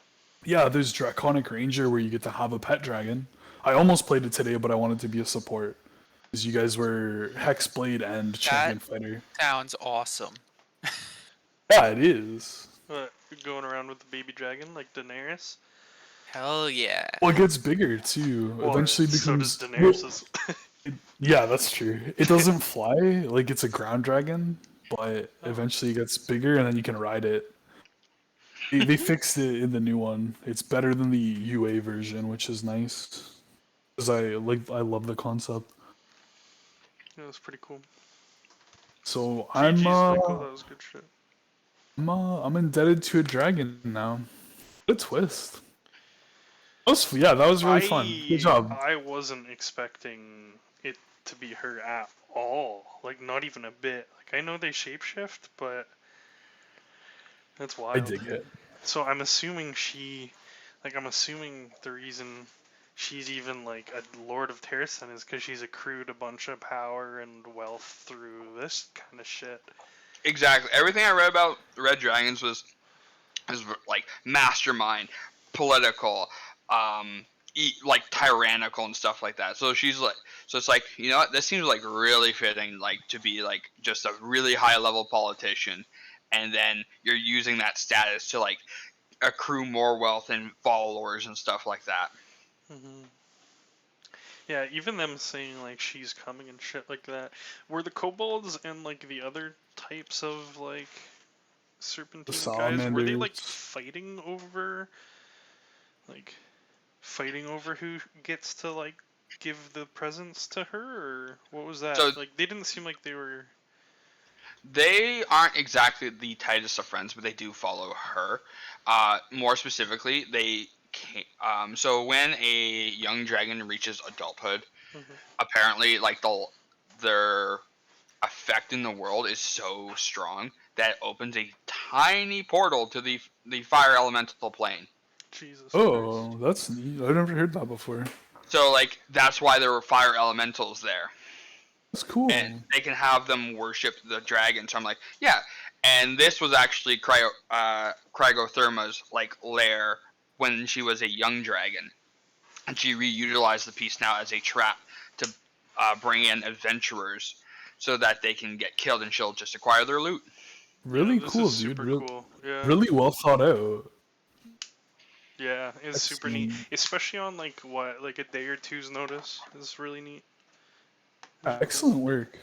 Yeah, there's Draconic Ranger where you get to have a pet dragon. I almost played it today, but I wanted to be a support. Because you guys were Hexblade and Champion Fighter. Sounds awesome. Yeah, it is. What, going around with the baby dragon like Daenerys? Hell yeah. Well, it gets bigger too. Well, Eventually so becomes. does Daenerys's. Yeah, that's true. It doesn't fly like it's a ground dragon, but eventually it gets bigger and then you can ride it. They fixed it in the new one. It's better than the UA version, which is nice. Cause I love the concept. That was pretty cool. So GG's pretty cool. That was good shit. I'm indebted to a dragon now. What a twist. That was really fun. Good job. I wasn't expecting it to be her at all. Like, not even a bit. Like, I know they shapeshift, but that's wild. I dig it. So I'm assuming I'm assuming the reason she's even like a Lord of Terrasen is because she's accrued a bunch of power and wealth through this kind of shit. Exactly. Everything I read about Red Dragons was like mastermind, political, like tyrannical and stuff like that. So she's like, so it's like, you know what? This seems like really fitting, like to be like just a really high level politician, and then you're using that status to like accrue more wealth and followers and stuff like that. Mm-hmm. Yeah, even them saying like she's coming and shit like that. Were the kobolds and like the other types of like serpentine guys, were they like salamanders. fighting over who gets to like give the presents to her, or what was that? So- Like they didn't seem like they were. They aren't exactly the tightest of friends, but they do follow her. More specifically, they can't, so when a young dragon reaches adulthood, Mhm. apparently like their effect in the world is so strong that it opens a tiny portal to the fire elemental plane. Jesus. Oh, that's neat. I've never heard that before. So like that's why there were fire elementals there. That's cool. And they can have them worship the dragon. So I'm like, yeah. And this was actually Kragotherma's like lair when she was a young dragon, and she reutilized the piece now as a trap to bring in adventurers so that they can get killed and she'll just acquire their loot. Really this cool, is dude. super cool. Yeah. Really well thought out. Yeah, it's I've super neat, seen- especially on like a day or two's notice. It's really neat. Excellent work.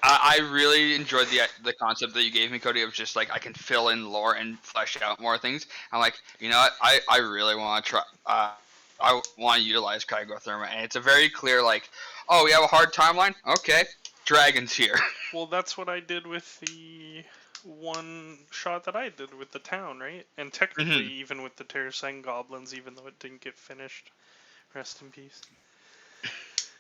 I really enjoyed the concept that you gave me, Cody, of just like I can fill in lore and flesh out more things. I'm like, you know what? I really want to try. I want to utilize Krygotherma, and it's a very clear like, oh, we have a hard timeline. Okay, dragons here. Well, that's what I did with the one shot that I did with the town, right? And technically, even with the Terrasang goblins, even though it didn't get finished. Rest in peace.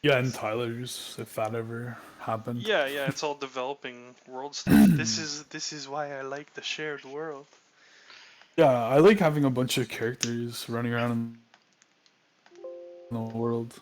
Yeah, and Tyler's, if that ever happened. Yeah, it's all developing world stuff. This is why I like the shared world. Yeah, I like having a bunch of characters running around in the world.